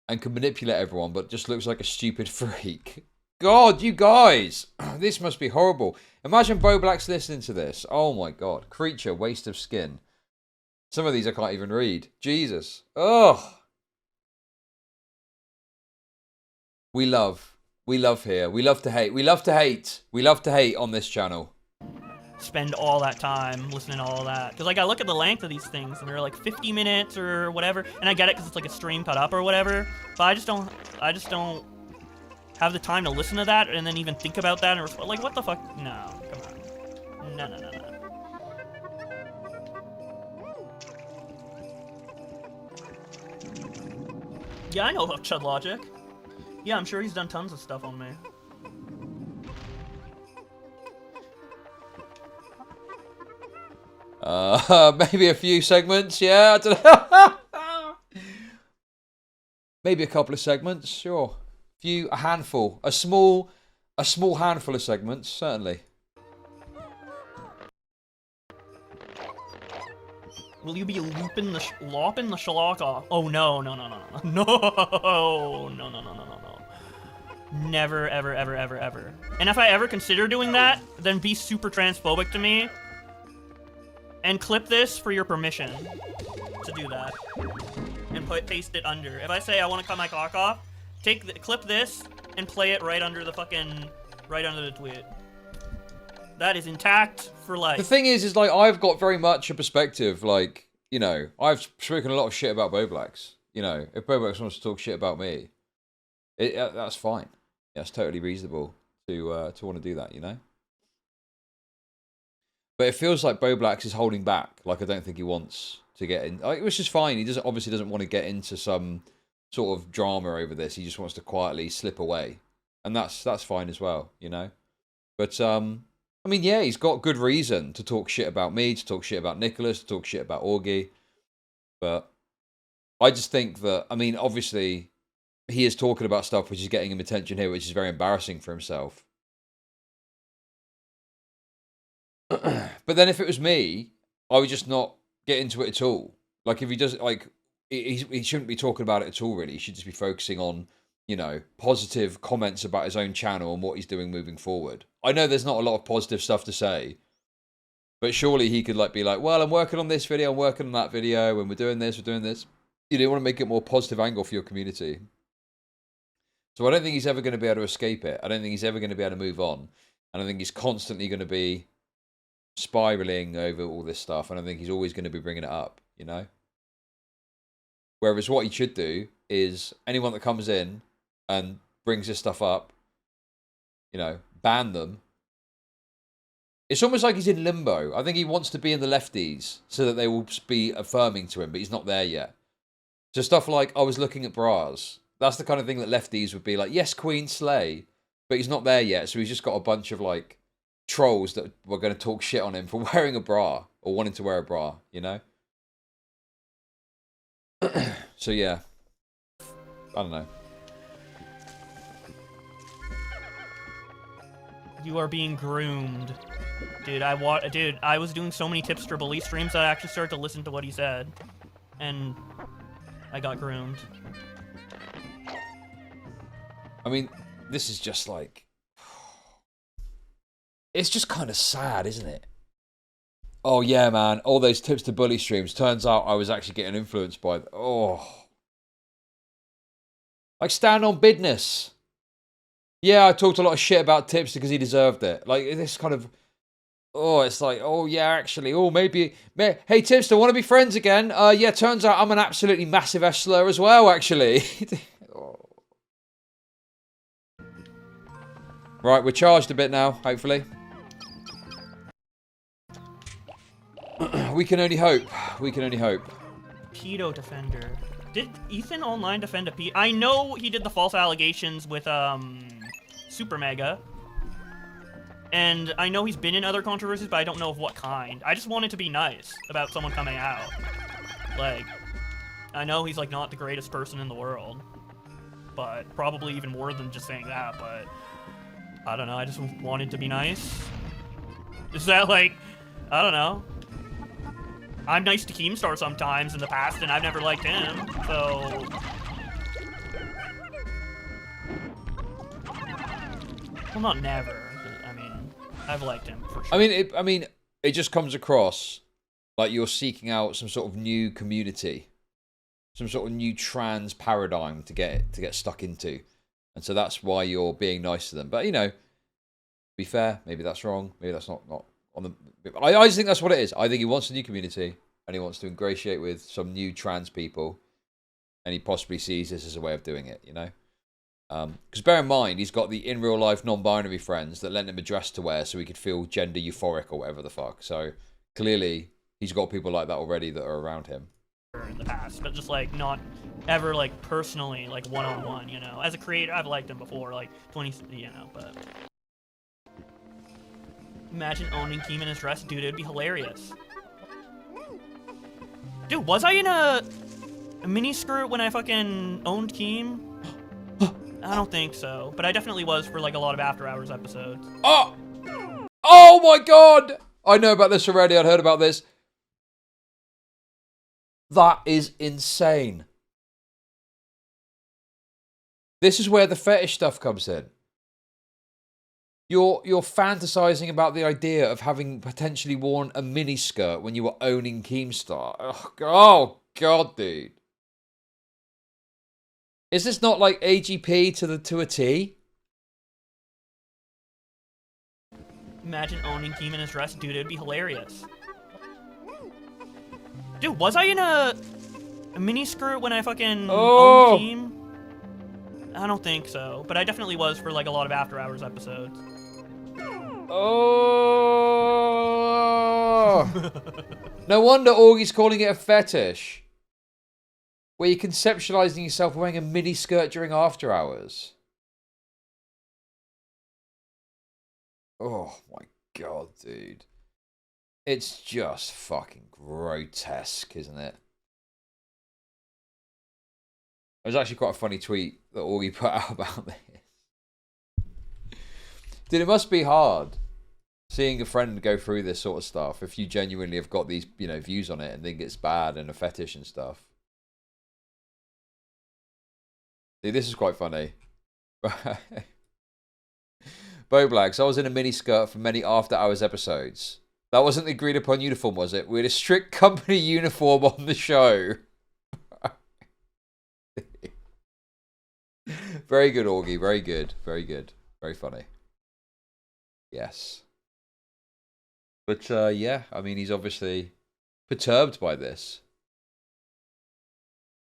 And can manipulate everyone, but just looks like a stupid freak. God, you guys! This must be horrible. Imagine Bowblax listening to this. Oh my god. Creature, waste of skin. Some of these I can't even read. Jesus. Ugh. We love here. We love to hate. We love to hate. We love to hate on this channel. Spend all that time listening to all that. Because, like, I look at the length of these things, and they're, like, 50 minutes or whatever. And I get it because it's, like, a stream cut up or whatever. But I just don't have the time to listen to that and then even think about that. And like, what the fuck? No, come on. No. Yeah, I know about chudlogic. Yeah, I'm sure he's done tons of stuff on me. Maybe a few segments, yeah, I don't know. Maybe a couple of segments, sure. A handful. A small handful of segments, certainly. Will you be looping the lopping the shalak off? Oh no. Never, ever. And if I ever consider doing that, then be super transphobic to me. And clip this for your permission to do that. And paste it under. If I say I want to cut my cock off, clip this and play it right under the tweet. That is intact for life. The thing is like, I've got very much a perspective, like, you know, I've spoken a lot of shit about Bowblax. You know, if Bowblax wants to talk shit about me, that's fine. That's totally reasonable to want to do that, you know? But it feels like Bowblax is holding back. Like, I don't think he wants to get in. Which is fine. He obviously doesn't want to get into some sort of drama over this. He just wants to quietly slip away. And that's fine as well, you know? But, I mean, yeah, he's got good reason to talk shit about me, to talk shit about Nicholas, to talk shit about Augie. But I just think that, I mean, obviously, he is talking about stuff which is getting him attention here, which is very embarrassing for himself. But then if it was me, I would just not get into it at all. Like, if he does, like, he shouldn't be talking about it at all, really. He should just be focusing on, you know, positive comments about his own channel and what he's doing moving forward. I know there's not a lot of positive stuff to say, but surely he could, like, be like, well, I'm working on this video, I'm working on that video, and we're doing this. You don't want to make it more positive angle for your community. So I don't think he's ever going to be able to escape it. I don't think he's ever going to be able to move on. And I think he's constantly going to be spiraling over all this stuff. And I think he's always going to be bringing it up, you know? Whereas what he should do is anyone that comes in and brings this stuff up, you know, ban them. It's almost like he's in limbo. I think he wants to be in the lefties so that they will be affirming to him, but he's not there yet. So stuff like, I was looking at bras. That's the kind of thing that lefties would be like, yes, Queen, slay. But he's not there yet, so he's just got a bunch of, like, trolls that were going to talk shit on him for wearing a bra or wanting to wear a bra, you know? So, yeah. I don't know. You are being groomed. Dude, I was doing so many Tipster Bully streams that I actually started to listen to what he said. And I got groomed. I mean, this is just like... It's just kind of sad, isn't it? Oh, yeah, man. All those Tipster Bully streams. Turns out I was actually getting influenced by... Oh. Like, stand on business. Yeah, I talked a lot of shit about Tipster because he deserved it. Like, this kind of... Oh, it's like, oh yeah, actually, oh maybe, hey Tipster, want to be friends again? Yeah, turns out I'm an absolutely massive F slur as well, actually. Oh. Right, we're charged a bit now, hopefully. We can only hope. We can only hope. Pedo defender. Did Ethan Online defend a pedo? I know he did the false allegations with Super Mega. And I know he's been in other controversies, but I don't know of what kind. I just wanted to be nice about someone coming out. Like, I know he's like not the greatest person in the world, but probably even more than just saying that, but I don't know, I just wanted to be nice. Is that like, I don't know. I'm nice to Keemstar sometimes in the past, and I've never liked him, so... Well, not never. I mean, I've liked him, for sure. I mean, it just comes across like you're seeking out some sort of new community. Some sort of new trans paradigm to get stuck into. And so that's why you're being nice to them. But, you know, to be fair, maybe that's wrong. Maybe that's not on the... I just think that's what it is. I think he wants a new community, and he wants to ingratiate with some new trans people, and he possibly sees this as a way of doing it, you know? Because bear in mind, he's got the in real life non-binary friends that lent him a dress to wear so he could feel gender euphoric or whatever the fuck. So clearly, he's got people like that already that are around him. In the past, but just like not ever like personally, like one-on-one, you know? As a creator, I've liked him before, like 20, you know, but... Imagine owning Keem in his dress. Dude, it'd be hilarious. Dude, was I in a mini skirt when I fucking owned Keem? I don't think so, but I definitely was for like a lot of After Hours episodes. Oh! Oh my god! I know about this already, I'd heard about this. That is insane. This is where the fetish stuff comes in. You're fantasizing about the idea of having potentially worn a mini skirt when you were owning Keemstar. Oh god, dude. Is this not like AGP to a T? Imagine owning Keem in his dress. Dude, it'd be hilarious. Dude, was I in a mini skirt when I fucking owned Keem? I don't think so, but I definitely was for like a lot of After Hours episodes. Oh! No wonder Augie's calling it a fetish. Where you're conceptualizing yourself wearing a mini skirt during After Hours. Oh my god, dude. It's just fucking grotesque, isn't it? It was actually quite a funny tweet that Augie put out about this. Dude, it must be hard seeing a friend go through this sort of stuff if you genuinely have got these, you know, views on it and think it's bad and a fetish and stuff. Dude, this is quite funny. Bowblax, I was in a mini skirt for many After Hours episodes. That wasn't the agreed upon uniform, was it? We had a strict company uniform on the show. Very good, Augie. Very good. Very good. Very funny. Yes. But, yeah, I mean, he's obviously perturbed by this.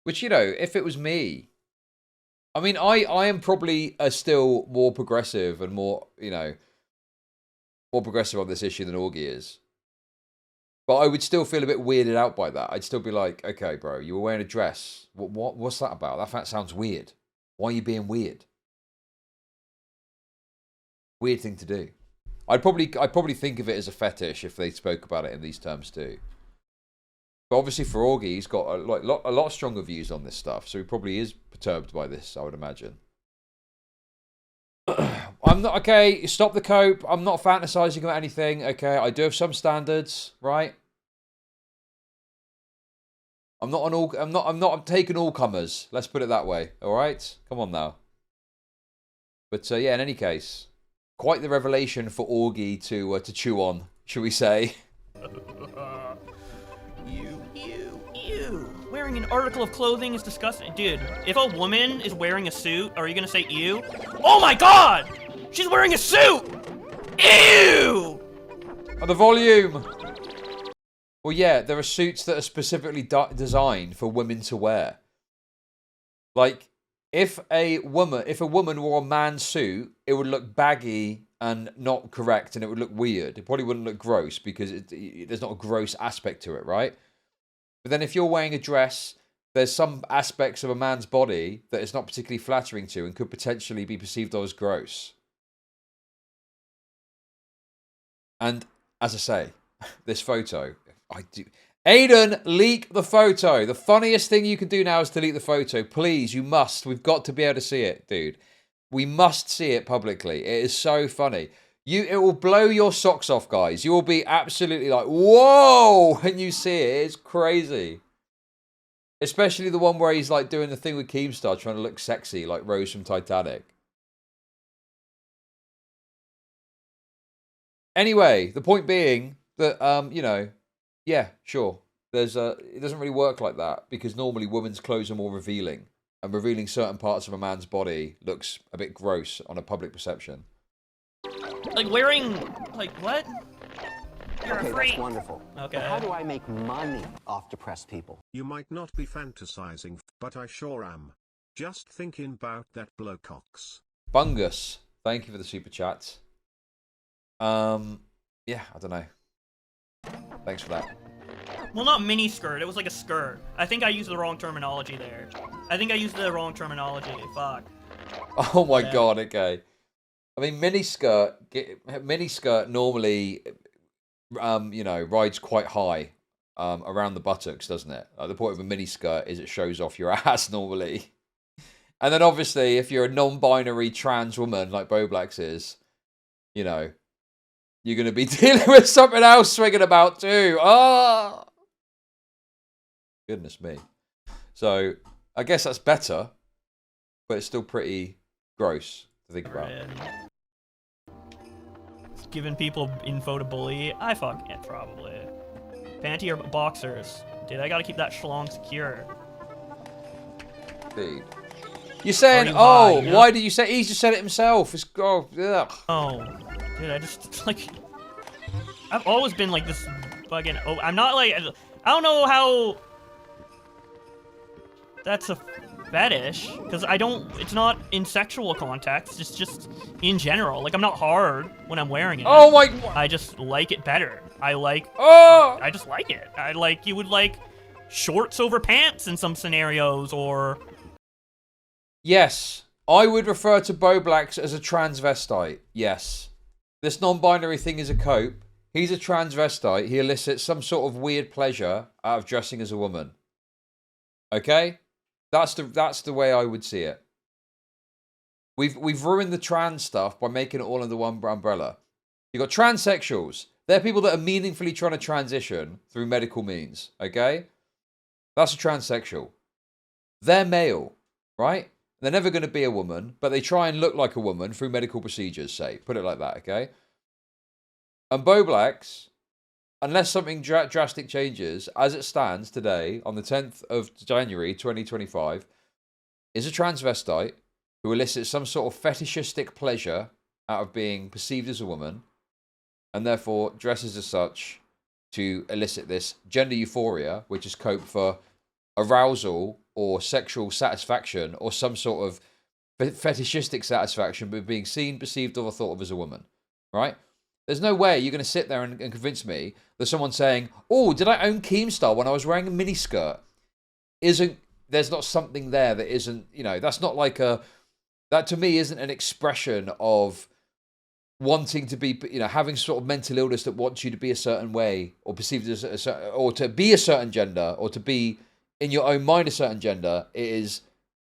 Which, you know, if it was me... I mean, I am probably still more progressive and more, you know, more progressive on this issue than Augie is. But I would still feel a bit weirded out by that. I'd still be like, okay, bro, you were wearing a dress. What's that about? That sounds weird. Why are you being weird? Weird thing to do. I'd probably think of it as a fetish if they spoke about it in these terms too. But obviously for Augie, he's got a lot stronger views on this stuff, so he probably is perturbed by this, I would imagine. I'm not, okay, stop the cope. I'm not fantasizing about anything, okay? I do have some standards, right? I'm not taking all comers. Let's put it that way, all right? Come on now. But yeah, in any case, quite the revelation for Augie to chew on, shall we say? Ew. Wearing an article of clothing is disgusting. Dude, if a woman is wearing a suit, are you gonna say ew? Oh my god! She's wearing a suit! Ew! Oh, the volume! Well, yeah, there are suits that are specifically designed for women to wear. Like, if a woman wore a man's suit, it would look baggy and not correct, and it would look weird. It probably wouldn't look gross because there's not a gross aspect to it, right? But then if you're wearing a dress, there's some aspects of a man's body that it's not particularly flattering to and could potentially be perceived as gross. And as I say, this photo, I do. Aiden, leak the photo. The funniest thing you can do now is to leak the photo. Please, you must. We've got to be able to see it, dude. We must see it publicly. It is so funny. It will blow your socks off, guys. You will be absolutely like, whoa, when you see it. It's crazy. Especially the one where he's like doing the thing with Keemstar, trying to look sexy like Rose from Titanic. Anyway, the point being that, you know, yeah, sure. It doesn't really work like that because normally women's clothes are more revealing. And revealing certain parts of a man's body looks a bit gross on a public perception. Like wearing, like what? You're Okay, a freak. that's wonderful. Okay. But how do I make money off depressed people? You might not be fantasizing, but I sure am. Just thinking about that blowcocks. Bungus, thank you for the super chat. Yeah, I don't know. Thanks for that. Well, not mini skirt. It was like a skirt. I think I used the wrong terminology there. Fuck. Oh my god. Okay. I mean, miniskirt normally, you know, rides quite high, around the buttocks, doesn't it? Like, the point of a miniskirt is it shows off your ass normally. And then obviously, if you're a non-binary trans woman like Bowblax is, you know, you're going to be dealing with something else swinging about too. Oh! Goodness me. So, I guess that's better, but it's still pretty gross to think about. Giving people info to bully. I fuck it, probably. Panty or boxers? Dude, I gotta keep that schlong secure. Dude. You're saying, oh, you know? Why did you say? He just said it himself. It's, ugh. Oh, dude, I just, like, I've always been like this fucking, I'm not like, I don't know how that's a fetish, because it's not in sexual context, it's just in general. Like, I'm not hard when I'm wearing it. Oh my... I just like it better. Oh! I just like it. You would like shorts over pants in some scenarios, or... Yes, I would refer to Bowblax as a transvestite, yes. This non-binary thing is a cope. He's a transvestite. He elicits some sort of weird pleasure out of dressing as a woman. Okay? That's the way I would see it. We've ruined the trans stuff by making it all under one umbrella. You've got transsexuals. They're people that are meaningfully trying to transition through medical means. Okay? That's a transsexual. They're male, right? They're never going to be a woman, but they try and look like a woman through medical procedures, say. Put it like that, okay? And Bowblax, unless something drastic changes, as it stands today, on the 10th of January 2025, is a transvestite who elicits some sort of fetishistic pleasure out of being perceived as a woman, and therefore dresses as such to elicit this gender euphoria, which is code for arousal or sexual satisfaction or some sort of fetishistic satisfaction with being seen, perceived, or thought of as a woman, right? There's no way you're going to sit there and convince me that someone saying, oh, did I own Keemstar when I was wearing a miniskirt? There's not something there that isn't, you know, that's not like that to me isn't an expression of wanting to be, you know, having sort of mental illness that wants you to be a certain way or perceived as a certain, or to be a certain gender or to be in your own mind a certain gender. It is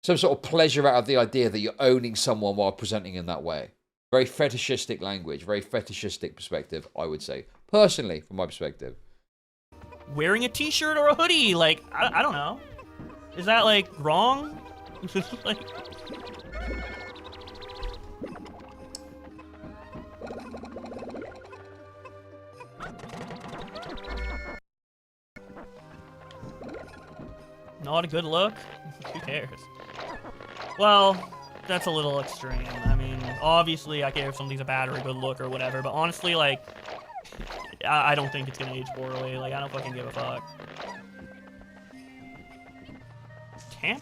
some sort of pleasure out of the idea that you're owning someone while presenting in that way. Very fetishistic language, very fetishistic perspective, I would say. Personally, from my perspective. Wearing a t-shirt or a hoodie, like, I don't know. Is that, like, wrong? Like... Not a good look? Who cares? Well, that's a little extreme. I mean, obviously I care if something's a bad or a good look or whatever, but honestly, like, I don't think it's gonna age poorly. Like, I don't fucking give a fuck.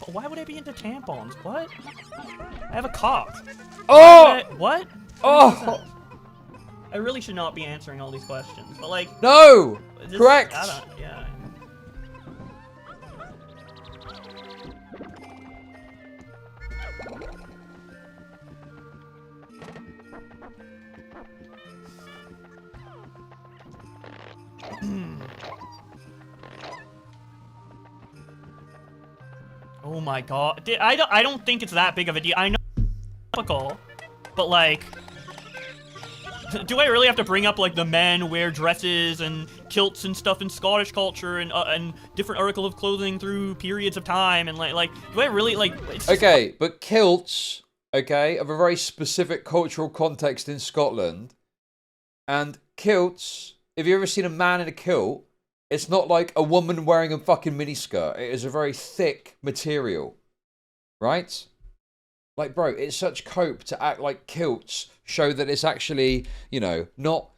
Why would I be into tampons? What? I have a cock. Oh! What? Oh! I really should not be answering all these questions, but like... No! Correct! I don't... Yeah. Oh my god. I don't think it's that big of a deal. I know it's topical, but like... Do I really have to bring up, like, the men wear dresses and kilts and stuff in Scottish culture and different articles of clothing through periods of time and, like, do I really, like... Okay, but kilts, okay, of a very specific cultural context in Scotland, and kilts, if you've ever seen a man in a kilt, it's not like a woman wearing a fucking miniskirt. It is a very thick material, right? Like, bro, it's such cope to act like kilts show that it's actually, you know, not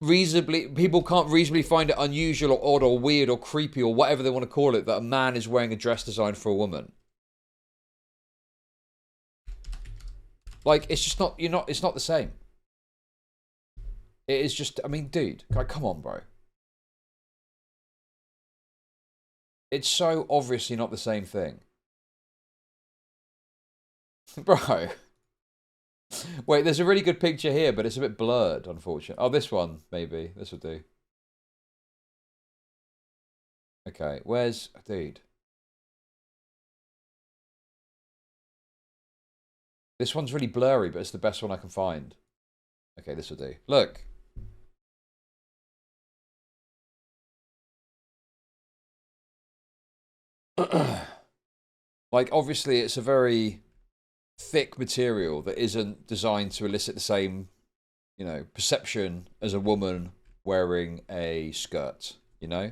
reasonably... People can't reasonably find it unusual or odd or weird or creepy or whatever they want to call it that a man is wearing a dress designed for a woman. Like, it's just not... It's not the same. It is just... I mean, dude, like, come on, bro. It's so obviously not the same thing. Bro. Wait, there's a really good picture here, but it's a bit blurred, unfortunately. Oh, this one, maybe. This will do. Okay, where's... Dude. This one's really blurry, but it's the best one I can find. Okay, this will do. Look. Like, obviously, it's a very thick material that isn't designed to elicit the same, you know, perception as a woman wearing a skirt, you know?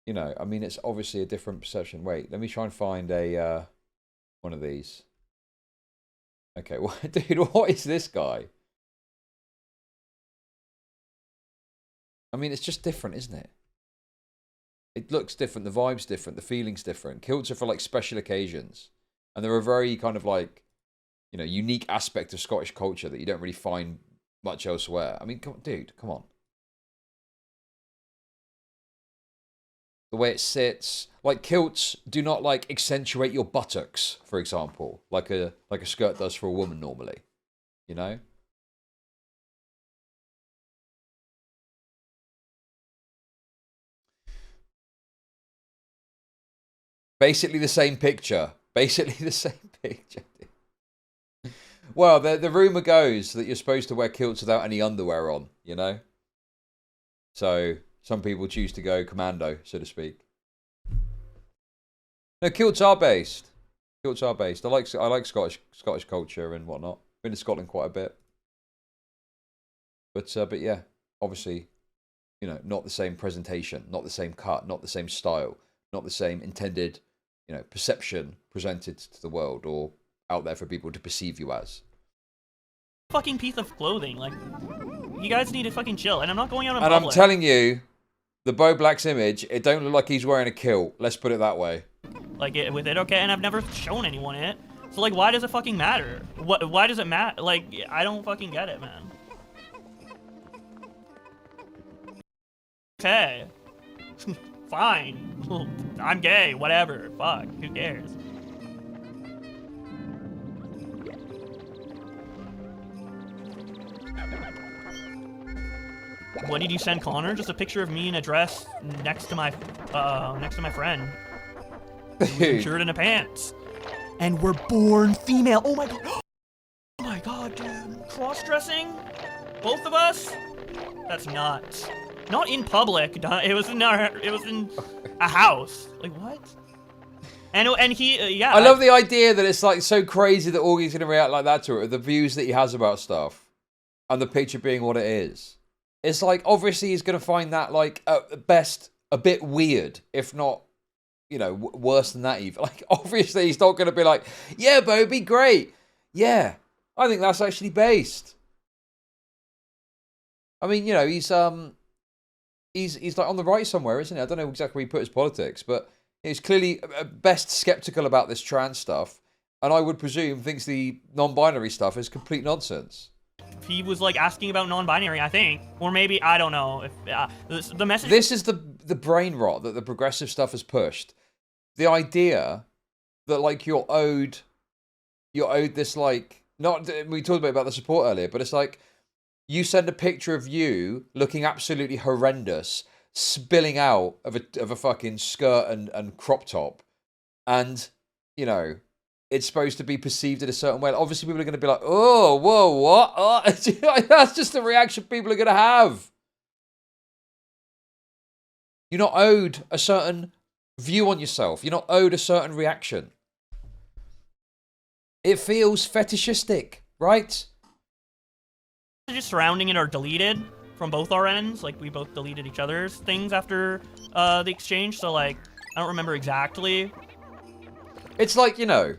You know, I mean, it's obviously a different perception. Wait, let me try and find a, one of these. Okay, well, dude, what is this guy? I mean, it's just different, isn't it? It looks different, the vibe's different, the feeling's different. Kilts are for, like, special occasions. And they're a very kind of, like, you know, unique aspect of Scottish culture that you don't really find much elsewhere. I mean, come on, dude, come on. The way it sits. Like, kilts do not, like, accentuate your buttocks, for example. Like a skirt does for a woman normally. You know? Basically the same picture. Basically the same picture. Well, the rumour goes that you're supposed to wear kilts without any underwear on, you know? So, some people choose to go commando, so to speak. No, kilts are based. Kilts are based. I like Scottish culture and whatnot. Been to Scotland quite a bit. But yeah, obviously, you know, not the same presentation, not the same cut, not the same style, not the same intended, you know, perception presented to the world or out there for people to perceive you as. Fucking piece of clothing, like, you guys need to fucking chill. And I'm not going out in and public. I'm telling you, the Bowblax image, it don't look like he's wearing a kilt. Let's put it that way. Like, with it, okay? And I've never shown anyone it. So, like, why does it fucking matter? Why does it matter? Like, I don't fucking get it, man. Okay. Fine. I'm gay, whatever. Fuck, who cares? What did you send Connor? Just a picture of me in a dress next to my friend. Shirt and a pants. And we're born female. Oh my god. Oh my god, dude. Cross-dressing? Both of us? That's nuts. Not in public. It was in a house. Like, what? And he, yeah. I love the idea that it's like so crazy that Augie's gonna react like that to it. The views that he has about stuff, and the picture being what it is. It's like obviously he's gonna find that like at best a bit weird, if not, you know, worse than that even. Like, obviously, he's not going to be like, yeah, Bobby, great. Yeah, I think that's actually based. I mean, you know, he's like on the right somewhere, isn't he? I don't know exactly where he put his politics, but he's clearly best skeptical about this trans stuff, and I would presume thinks the non-binary stuff is complete nonsense. He was like asking about non-binary, I think, or maybe I don't know. If the message. This is the brain rot that the progressive stuff has pushed. The idea that like you're owed this like not we talked about the support earlier, but it's like you send a picture of you looking absolutely horrendous, spilling out of a fucking skirt and crop top, and you know it's supposed to be perceived in a certain way. Obviously, people are going to be like, "Oh, whoa, what?" Oh. That's just the reaction people are going to have. You're not owed a certain view on yourself. You're not owed a certain reaction. It feels fetishistic, right? Messages surrounding it are deleted from both our ends. Like, we both deleted each other's things after the exchange, so like, I don't remember exactly. It's like, you know,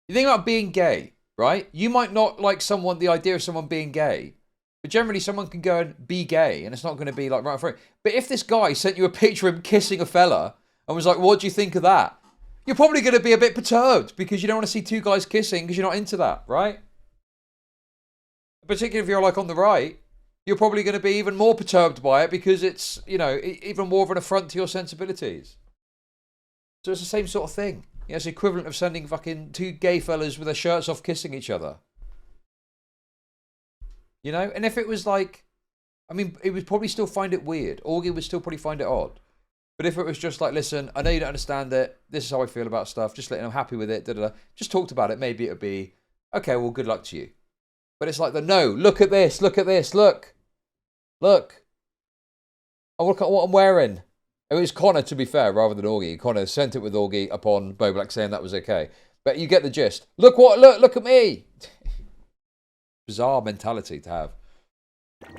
you think about being gay, right? You might not like the idea of someone being gay, but generally someone can go and be gay, and it's not going to be like right for it. But if this guy sent you a picture of him kissing a fella and was like, what do you think of that? You're probably going to be a bit perturbed because you don't want to see two guys kissing because you're not into that, right? Particularly if you're like on the right, you're probably going to be even more perturbed by it because it's, you know, even more of an affront to your sensibilities. So it's the same sort of thing. You know, it's the equivalent of sending fucking two gay fellas with their shirts off kissing each other. You know? And if it was like, I mean, it would probably still find it weird. Augie would still probably find it odd. But if it was just like, listen, I know you don't understand it. This is how I feel about stuff. Just letting I'm happy with it. Da, da, da. Just talked about it. Maybe it would be, okay, well, good luck to you. But it's like no, look at this. Look at this. Look. Look. Oh, look at what I'm wearing. It was Connor, to be fair, rather than Augie. Connor sent it with Augie upon Bowblax saying that was okay. But you get the gist. Look at me. Bizarre mentality to have.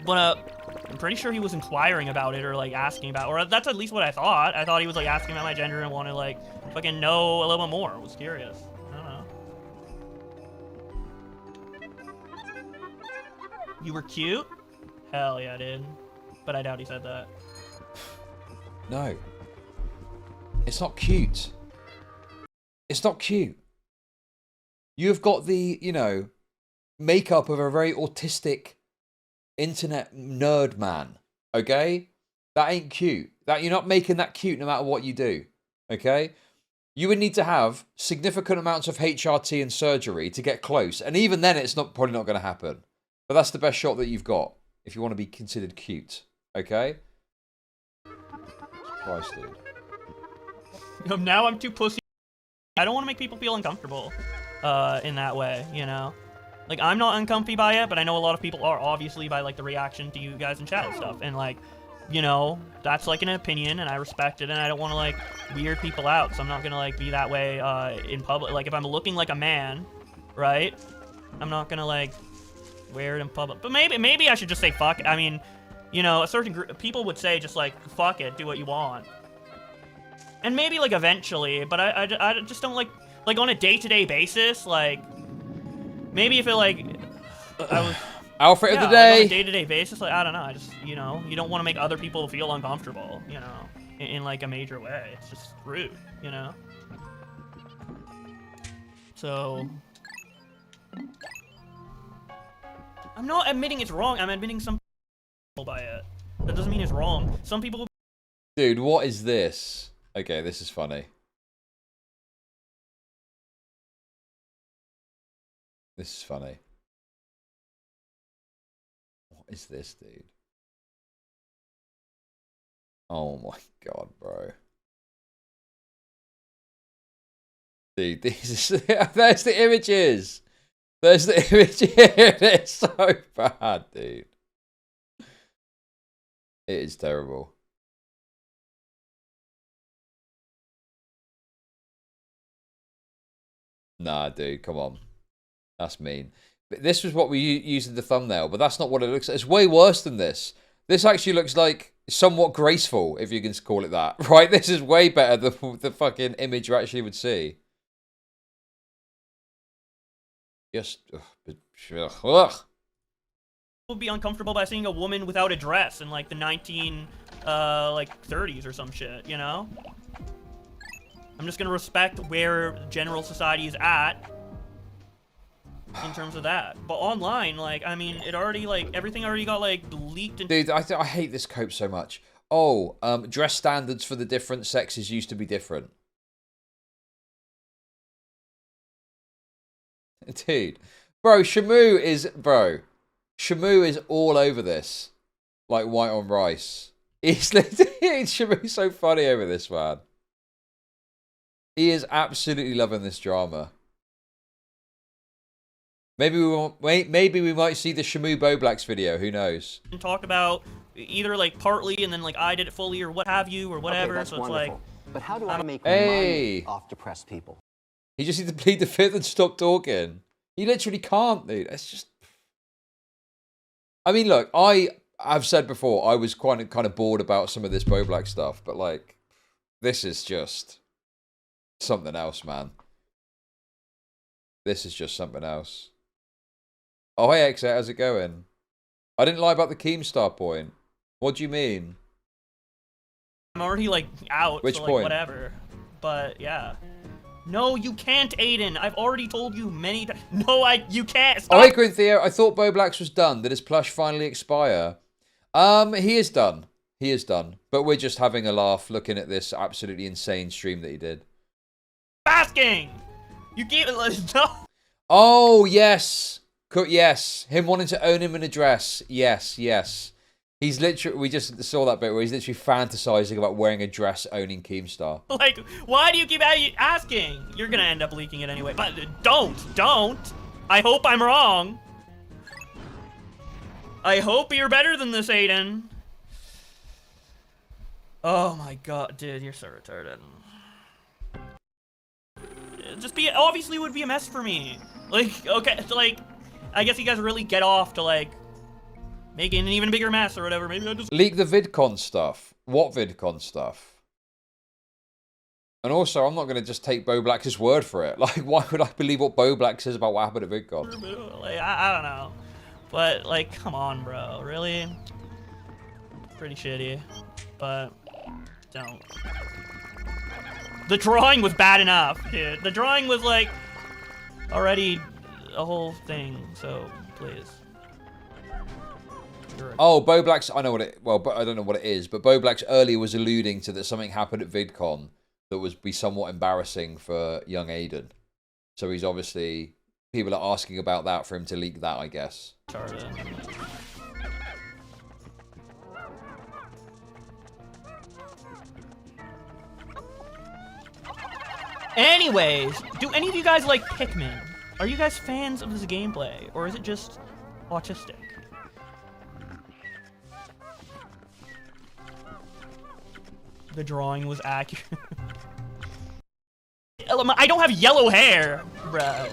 But I'm pretty sure he was inquiring about it or like asking about, or that's at least what I thought. I thought he was like asking about my gender and wanted like fucking know a little bit more. I was curious. I don't know. You were cute? Hell yeah, dude. But I doubt he said that. No. It's not cute. It's not cute. You've got the, you know, makeup of a very autistic internet nerd man. Okay? That ain't cute. That you're not making that cute no matter what you do. Okay? You would need to have significant amounts of HRT and surgery to get close. And even then it's probably not going to happen. But that's the best shot that you've got if you want to be considered cute. Okay? Christ, dude. Now I'm too pussy. I don't want to make people feel uncomfortable in that way, you know? Like, I'm not uncomfy by it, but I know a lot of people are, obviously, by, like, the reaction to you guys in chat and stuff. And, like, you know, that's, like, an opinion, and I respect it, and I don't want to, like, weird people out. So I'm not going to, like, be that way in public. Like, if I'm looking like a man, right? I'm not going to, like, wear it in public. But maybe I should just say fuck it. I mean, you know, a certain group people would say just like fuck it, do what you want. And maybe like eventually, but I just don't like on a day-to-day basis, like maybe if it like I was outfit of the day, like on a day-to-day basis, like I don't know, I just, you know, you don't want to make other people feel uncomfortable, you know, in like a major way. It's just rude, you know. So I'm not admitting it's wrong. I'm admitting some people by it. That doesn't mean it's wrong. Some people. Dude, what is this? Okay, this is funny. This is funny. What is this, dude? Oh my god, bro. Dude, these there's the images. There's the image here. It's so bad, dude. It is terrible. Nah, dude, come on. That's mean. But this was what we used in the thumbnail, but that's not what it looks like. It's way worse than this. This actually looks like somewhat graceful, if you can call it that. Right? This is way better than the fucking image you actually would see. Just... ugh. Would be uncomfortable by seeing a woman without a dress in like the 30s or some shit, you know? I'm just gonna respect where general society is at in terms of that. But online, like, I mean, it already, like, everything already got, like, leaked and... Dude, I hate this cope so much. Oh, dress standards for the different sexes used to be different. Dude. Bro, Shamu is all over this. Like white on rice. Shamu's so funny over this, man. He is absolutely loving this drama. Maybe we might see the Shamu Bowblax video. Who knows? And talk about either like partly and then like I did it fully or what have you or whatever. Okay, that's so it's wonderful. like, but how do I make Hey. money off depressed people? He just needs to plead the fifth and stop talking. He literally can't, dude. It's just... I mean, look, I've said before, I was kind of bored about some of this Bowblax stuff, but like, this is just something else, man. This is just something else. Oh, hey, Exit, how's it going? I didn't lie about the Keemstar point. What do you mean? I'm already like out. Which so, like, point? Whatever. But yeah. No, you can't, Aiden. I've already told you many times. No, you can't. Stop. Oh, hey, Corinthia. I thought Bowblax was done. Did his plush finally expire? He is done. He is done. But we're just having a laugh looking at this absolutely insane stream that he did. Asking. You gave it. No. Oh, yes. Yes. Him wanting to own him in a dress. Yes, yes. He's literally, we just saw that bit where he's literally fantasizing about wearing a dress owning Keemstar. Like, why do you keep asking? You're gonna end up leaking it anyway. But don't. I hope I'm wrong. I hope you're better than this, Aiden. Oh my god, dude, you're so retarded. Obviously it would be a mess for me. Like, okay, like, I guess you guys really get off to, like, making an even bigger mess or whatever. Maybe I just... Leak the VidCon stuff. What VidCon stuff? And also, I'm not going to just take Bowblax's word for it. Like, why would I believe what Bowblax says about what happened at VidCon? Like, I don't know. But, like, come on, bro. Really? Pretty shitty. But, don't. The drawing was bad enough, dude. The drawing was, like, already a whole thing. So, please. Oh, Bowblax, I know what it... Well, but I don't know what it is. But Bowblax earlier was alluding to that something happened at VidCon that would be somewhat embarrassing for young Aiden. So he's obviously... People are asking about that for him to leak that, I guess. Anyways, do any of you guys like Pikmin? Are you guys fans of this gameplay? Or is it just autistic? The drawing was accurate. I don't have yellow hair, bro.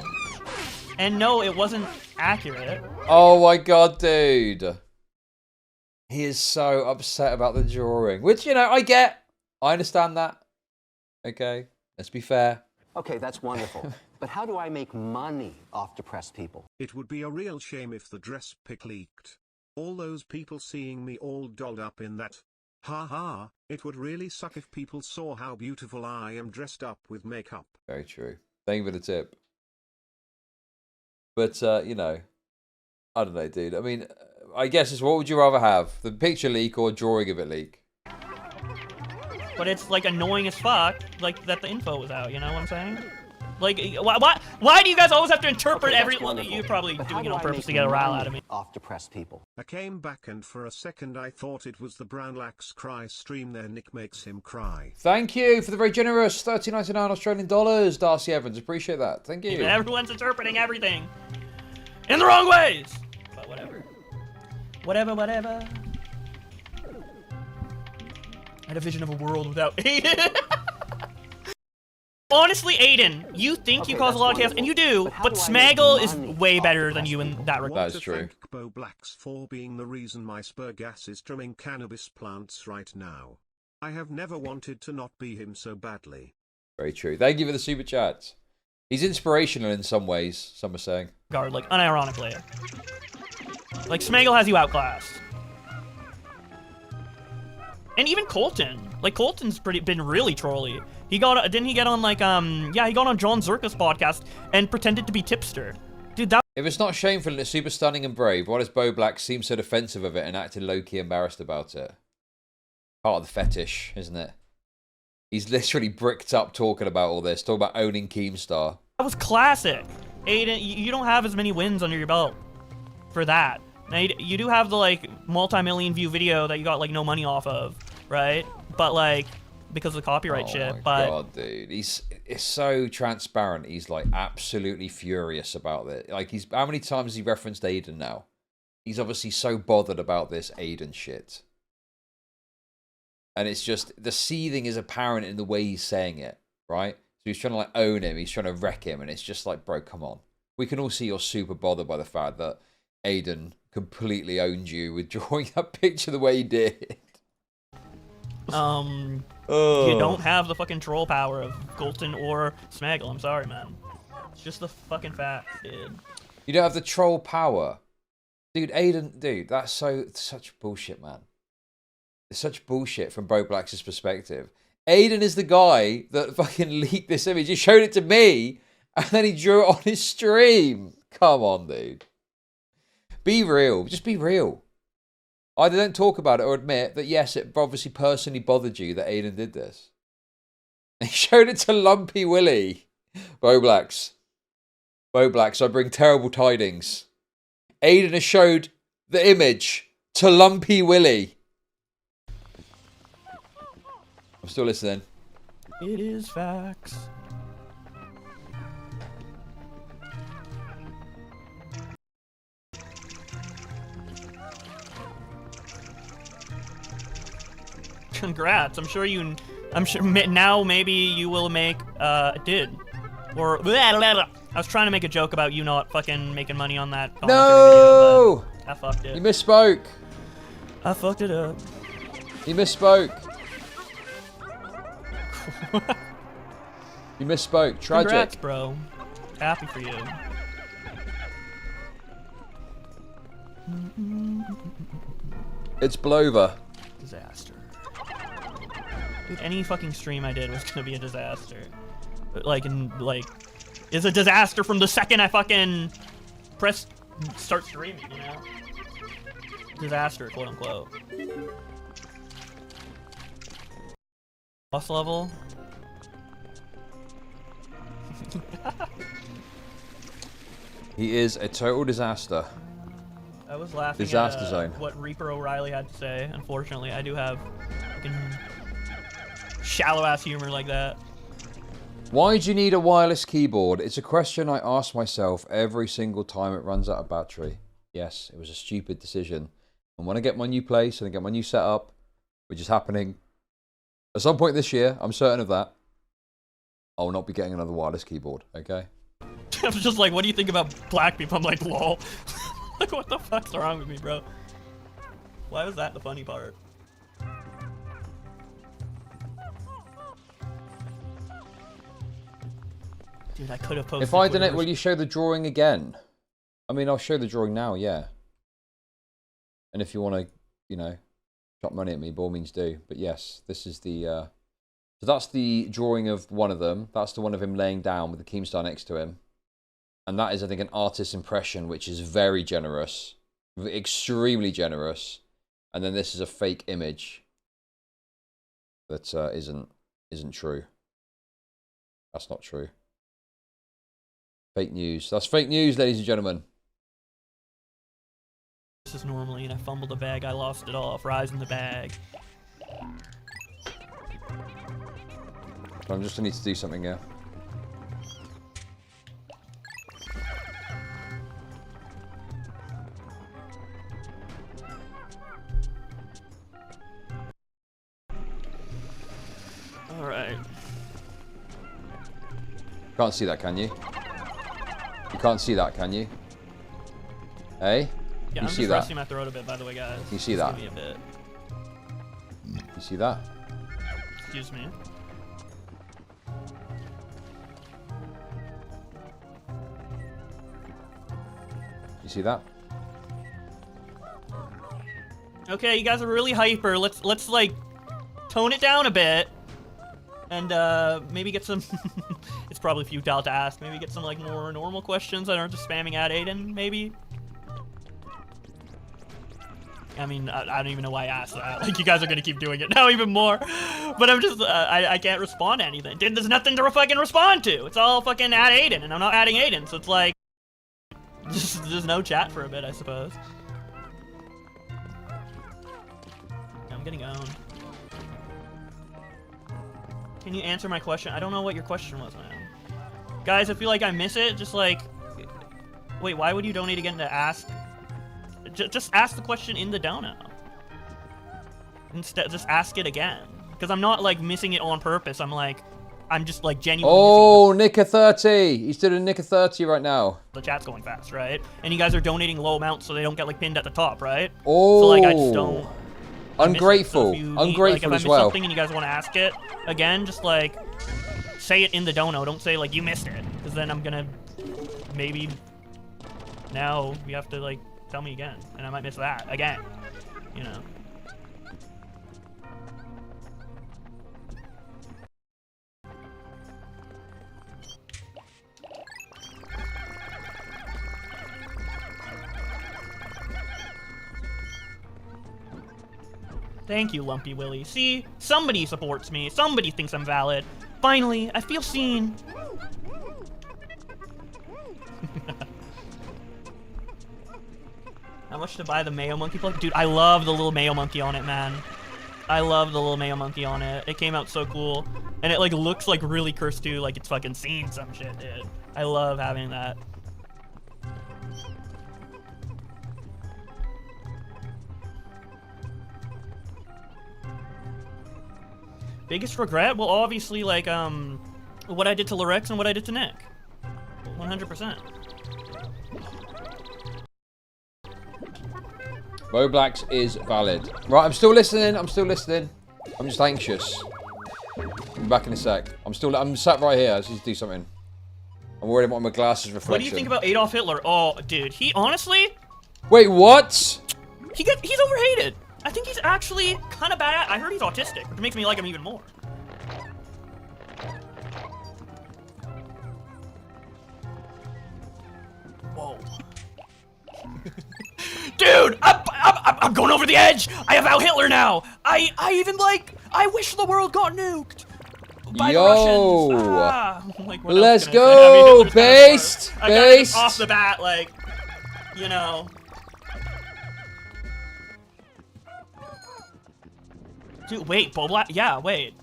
And no, it wasn't accurate. Oh my god, dude. He is so upset about the drawing. Which, you know, I get. I understand that. Okay, let's be fair. Okay, that's wonderful. But how do I make money off depressed people? It would be a real shame if the dress pic leaked. All those people seeing me all dolled up in that. Ha ha, it would really suck if people saw how beautiful I am dressed up with makeup. Very true. Thank you for the tip. But, you know, I don't know, dude. I mean, I guess it's what would you rather have? The picture leak or drawing of it leak? But it's, like, annoying as fuck, like, that the info was out, you know what I'm saying? Like, why do you guys always have to interpret everyone? You're probably doing it on purpose to get a rile out of me. Off depressed people. I came back and for a second I thought it was the Bowblax cry stream. Their nick makes him cry. Thank you for the very generous $13.99 Australian dollars, Darcy Evans. Appreciate that. Thank you. Everyone's interpreting everything in the wrong ways. But whatever. Whatever. I had a vision of a world without Aiden. honestly, Aiden, you think you Okay, cause a that's lot of chaos, wonderful. and you do, But how but do I make Smaggle is money way off better the than you in breastfeeding? that regard. That is true. Thank Bowblax for being the reason my spur gas is trimming cannabis plants right now. I have never wanted to not be him so badly. Very true. Thank you for the super chats. He's inspirational in some ways, some are saying. Guard, like, unironically. Like, Smaggle has you outclassed. And even Colton. Like, Colton's been really trolly. He got, didn't he get on, like, yeah, he got on John Zerka's podcast and pretended to be tipster. Dude, that... If it's not shameful and it's super stunning and brave, why does Bowblax seem so defensive of it and acted low-key embarrassed about it? Part of the fetish, isn't it? He's literally bricked up talking about all this, talking about owning Keemstar. That was classic. Aiden, you don't have as many wins under your belt for that. Now, you do have the, like, multi-million view video that you got, like, no money off of, right? But, like, because of the copyright shit, but... Oh, my God, dude. It's so transparent. He's, like, absolutely furious about it. Like, how many times has he referenced Aiden now? He's obviously so bothered about this Aiden shit. And it's just, the seething is apparent in the way he's saying it, right? So he's trying to, like, own him. He's trying to wreck him. And it's just like, bro, come on. We can all see you're super bothered by the fact that Aiden completely owned you with drawing that picture the way he did. You don't have the fucking troll power of Colton or Smaggle. I'm sorry, man. It's just the fucking fact, dude. You don't have the troll power. Dude, Aiden, dude, that's such bullshit, man. It's such bullshit from Bowblax's perspective. Aiden is the guy that fucking leaked this image. He showed it to me, and then he drew it on his stream. Come on, dude. Be real. Just be real. Either don't talk about it or admit that, yes, it obviously personally bothered you that Aiden did this. And he showed it to Lumpy Willie. Bowblax. Bowblax, I bring terrible tidings. Aiden has showed the image to Lumpy Willie. I'm still listening. It is facts. Congrats. I'm sure now maybe you will make did or blah, blah, blah. I was trying to make a joke about you not fucking making money on that No! video, but I fucked it. You misspoke. I fucked it up. You misspoke. You misspoke. Tragic. Congrats, bro. Happy for you. It's Blover. Disaster. Dude, any fucking stream I did was gonna be a disaster. It's a disaster from the second I fucking start streaming, you know? Disaster, quote unquote. Boss level. He is a total disaster. I was laughing Disaster at zone. what Reaper O'Reilly had to say. Unfortunately, I do have fucking shallow-ass humor like that. Why do you need a wireless keyboard? It's a question I ask myself every single time it runs out of battery. Yes, it was a stupid decision. And when I get my new place and I get my new setup, which is happening at some point this year, I'm certain of that, I will not be getting another wireless keyboard, okay? I was just like, what do you think about black people? I'm like, lol. Like, what the fuck's wrong with me, bro? Why was that the funny part? Dude, I could have posted. If I donate, will you show the drawing again? I mean, I'll show the drawing now, yeah. And if you want to, you know, drop money at me, by all means do. But yes, this is the... So that's the drawing of one of them. That's the one of him laying down with the Keemstar next to him. And that is, I think, an artist's impression, which is very generous. Extremely generous. And then this is a fake image that isn't true. That's not true. Fake news. That's fake news, ladies and gentlemen. This is normally, and I fumbled the bag. I lost it all. Fries in the bag. I'm just going to need to do something here. Alright. Can't see that, can you? You can't see that, can you? Hey? Yeah, You I'm see just that? resting my throat a bit, by the way, guys. You see Just that? give me a bit. You see that? Excuse me. You see that? Okay, you guys are really hyper. Let's like tone it down a bit, and maybe get some. It's probably futile to ask. Maybe get some like more normal questions that aren't just spamming at Aiden. Maybe. I mean, I don't even know why I asked that. Like, you guys are gonna keep doing it now even more. But I'm just, I can't respond to anything. Dude, there's nothing to fucking respond to. It's all fucking at Aiden, and I'm not adding Aiden, so it's like, there's no chat for a bit, I suppose. I'm getting owned. Can you answer my question? I don't know what your question was, man. Guys, I feel like I miss it. Just like, wait, why would you donate again to ask? Just ask the question in the dono. Instead, just ask it again. Because I'm not like missing it on purpose. I'm just like genuinely. Oh, Nick of 30. He's doing a Nick of 30 right now. The chat's going fast, right? And you guys are donating low amounts so they don't get like pinned at the top, right? Oh. So like I just don't. Ungrateful. Ungrateful like, if as I miss well. something and you guys want to ask it again, just like say it in the dono. Don't say like you missed it, because then I'm gonna maybe now you have to like tell me again, and I might miss that again. You know. Thank you, Lumpy Willy. See? Somebody supports me. Somebody thinks I'm valid. Finally, I feel seen. How much to buy the Mayo Monkey plug? Dude, I love the little Mayo Monkey on it, man. I love the little Mayo Monkey on it. It came out so cool. And it, like, looks, like, really cursed, too. Like, it's fucking seen some shit, dude. I love having that. Biggest regret? Well, obviously, like, what I did to Lorex and what I did to Nick. 100%. Bowblax is valid. Right, I'm still listening. I'm still listening. I'm just anxious. I'll be back in a sec. I'm sat right here. I just need to do something. I'm worried about my glasses reflection. What do you think about Adolf Hitler? Oh, dude, he honestly... Wait, what? He's overhated. I think he's actually kind of bad. I heard he's autistic, which makes me like him even more. Whoa. Dude, I'm going over the edge. I have out Hitler now. I even like, I wish the world got nuked by the Russians. Like, what let's else can go, I say? I mean, based. I got it off the bat, like, you know. Dude, wait, Bowblax? Yeah, wait.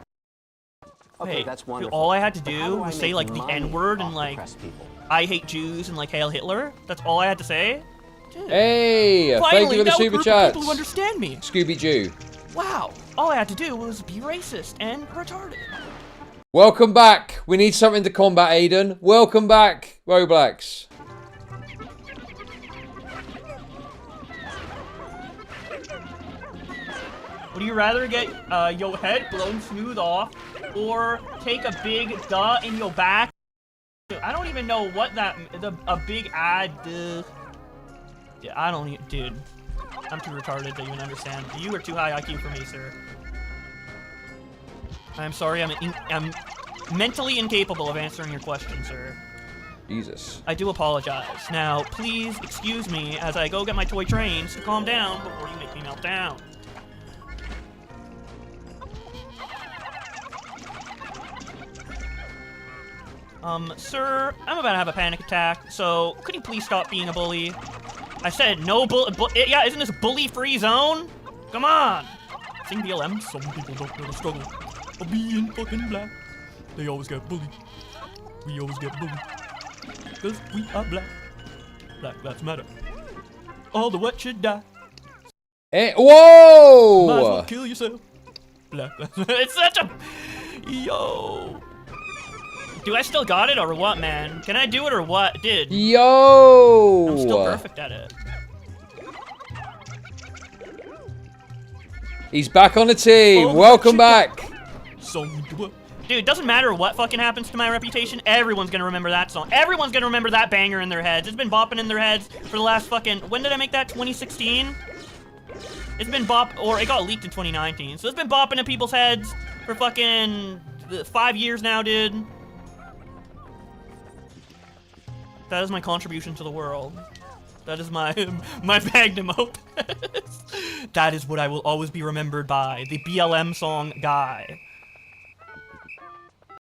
Okay, Wait, that's wonderful. dude, all I had to But do how do I was say, make like, the money N-word and, off like, depressed people? I hate Jews and, like, Hail Hitler? That's all I had to say? Dude. Hey, Finally, thank you for the now a super group of chat. people who understand me. Scooby-Doo. Wow. All I had to do was be racist and retarded. Welcome back. We need something to combat Aiden. Welcome back, Bowblax. Would you rather get your head blown smooth off or take a big duh in your back? Dude, I don't even know what that a big ad. Yeah, I don't. Dude, I'm too retarded to even understand. You are too high IQ for me, sir. I'm sorry. I'm mentally incapable of answering your question, sir. Jesus. I do apologize. Now, please excuse me as I go get my toy trains to calm down before you make me melt down. Sir, I'm about to have a panic attack, so could you please stop being a bully? I said no yeah, isn't this a bully-free zone? Come on! Sing BLM, some people don't know the struggle of being fucking black. They always get bullied. We always get bullied. Cause we are black. Black lives matter. All the wet should die. Hey, whoa! Might as well kill yourself. Black lives matter. It's such a... Yo... Do I still got it or what, man? Can I do it or what? Dude. Yo! I'm still perfect at it. He's back on the team. Oh, Welcome back. Dude, doesn't matter what fucking happens to my reputation, everyone's gonna remember that song. Everyone's gonna remember that banger in their heads. It's been bopping in their heads for the last fucking... When did I make that? 2016? It's been or it got leaked in 2019. So it's been bopping in people's heads for fucking 5 years now, dude. That is my contribution to the world. That is my magnum opus. That is what I will always be remembered by. The BLM song guy.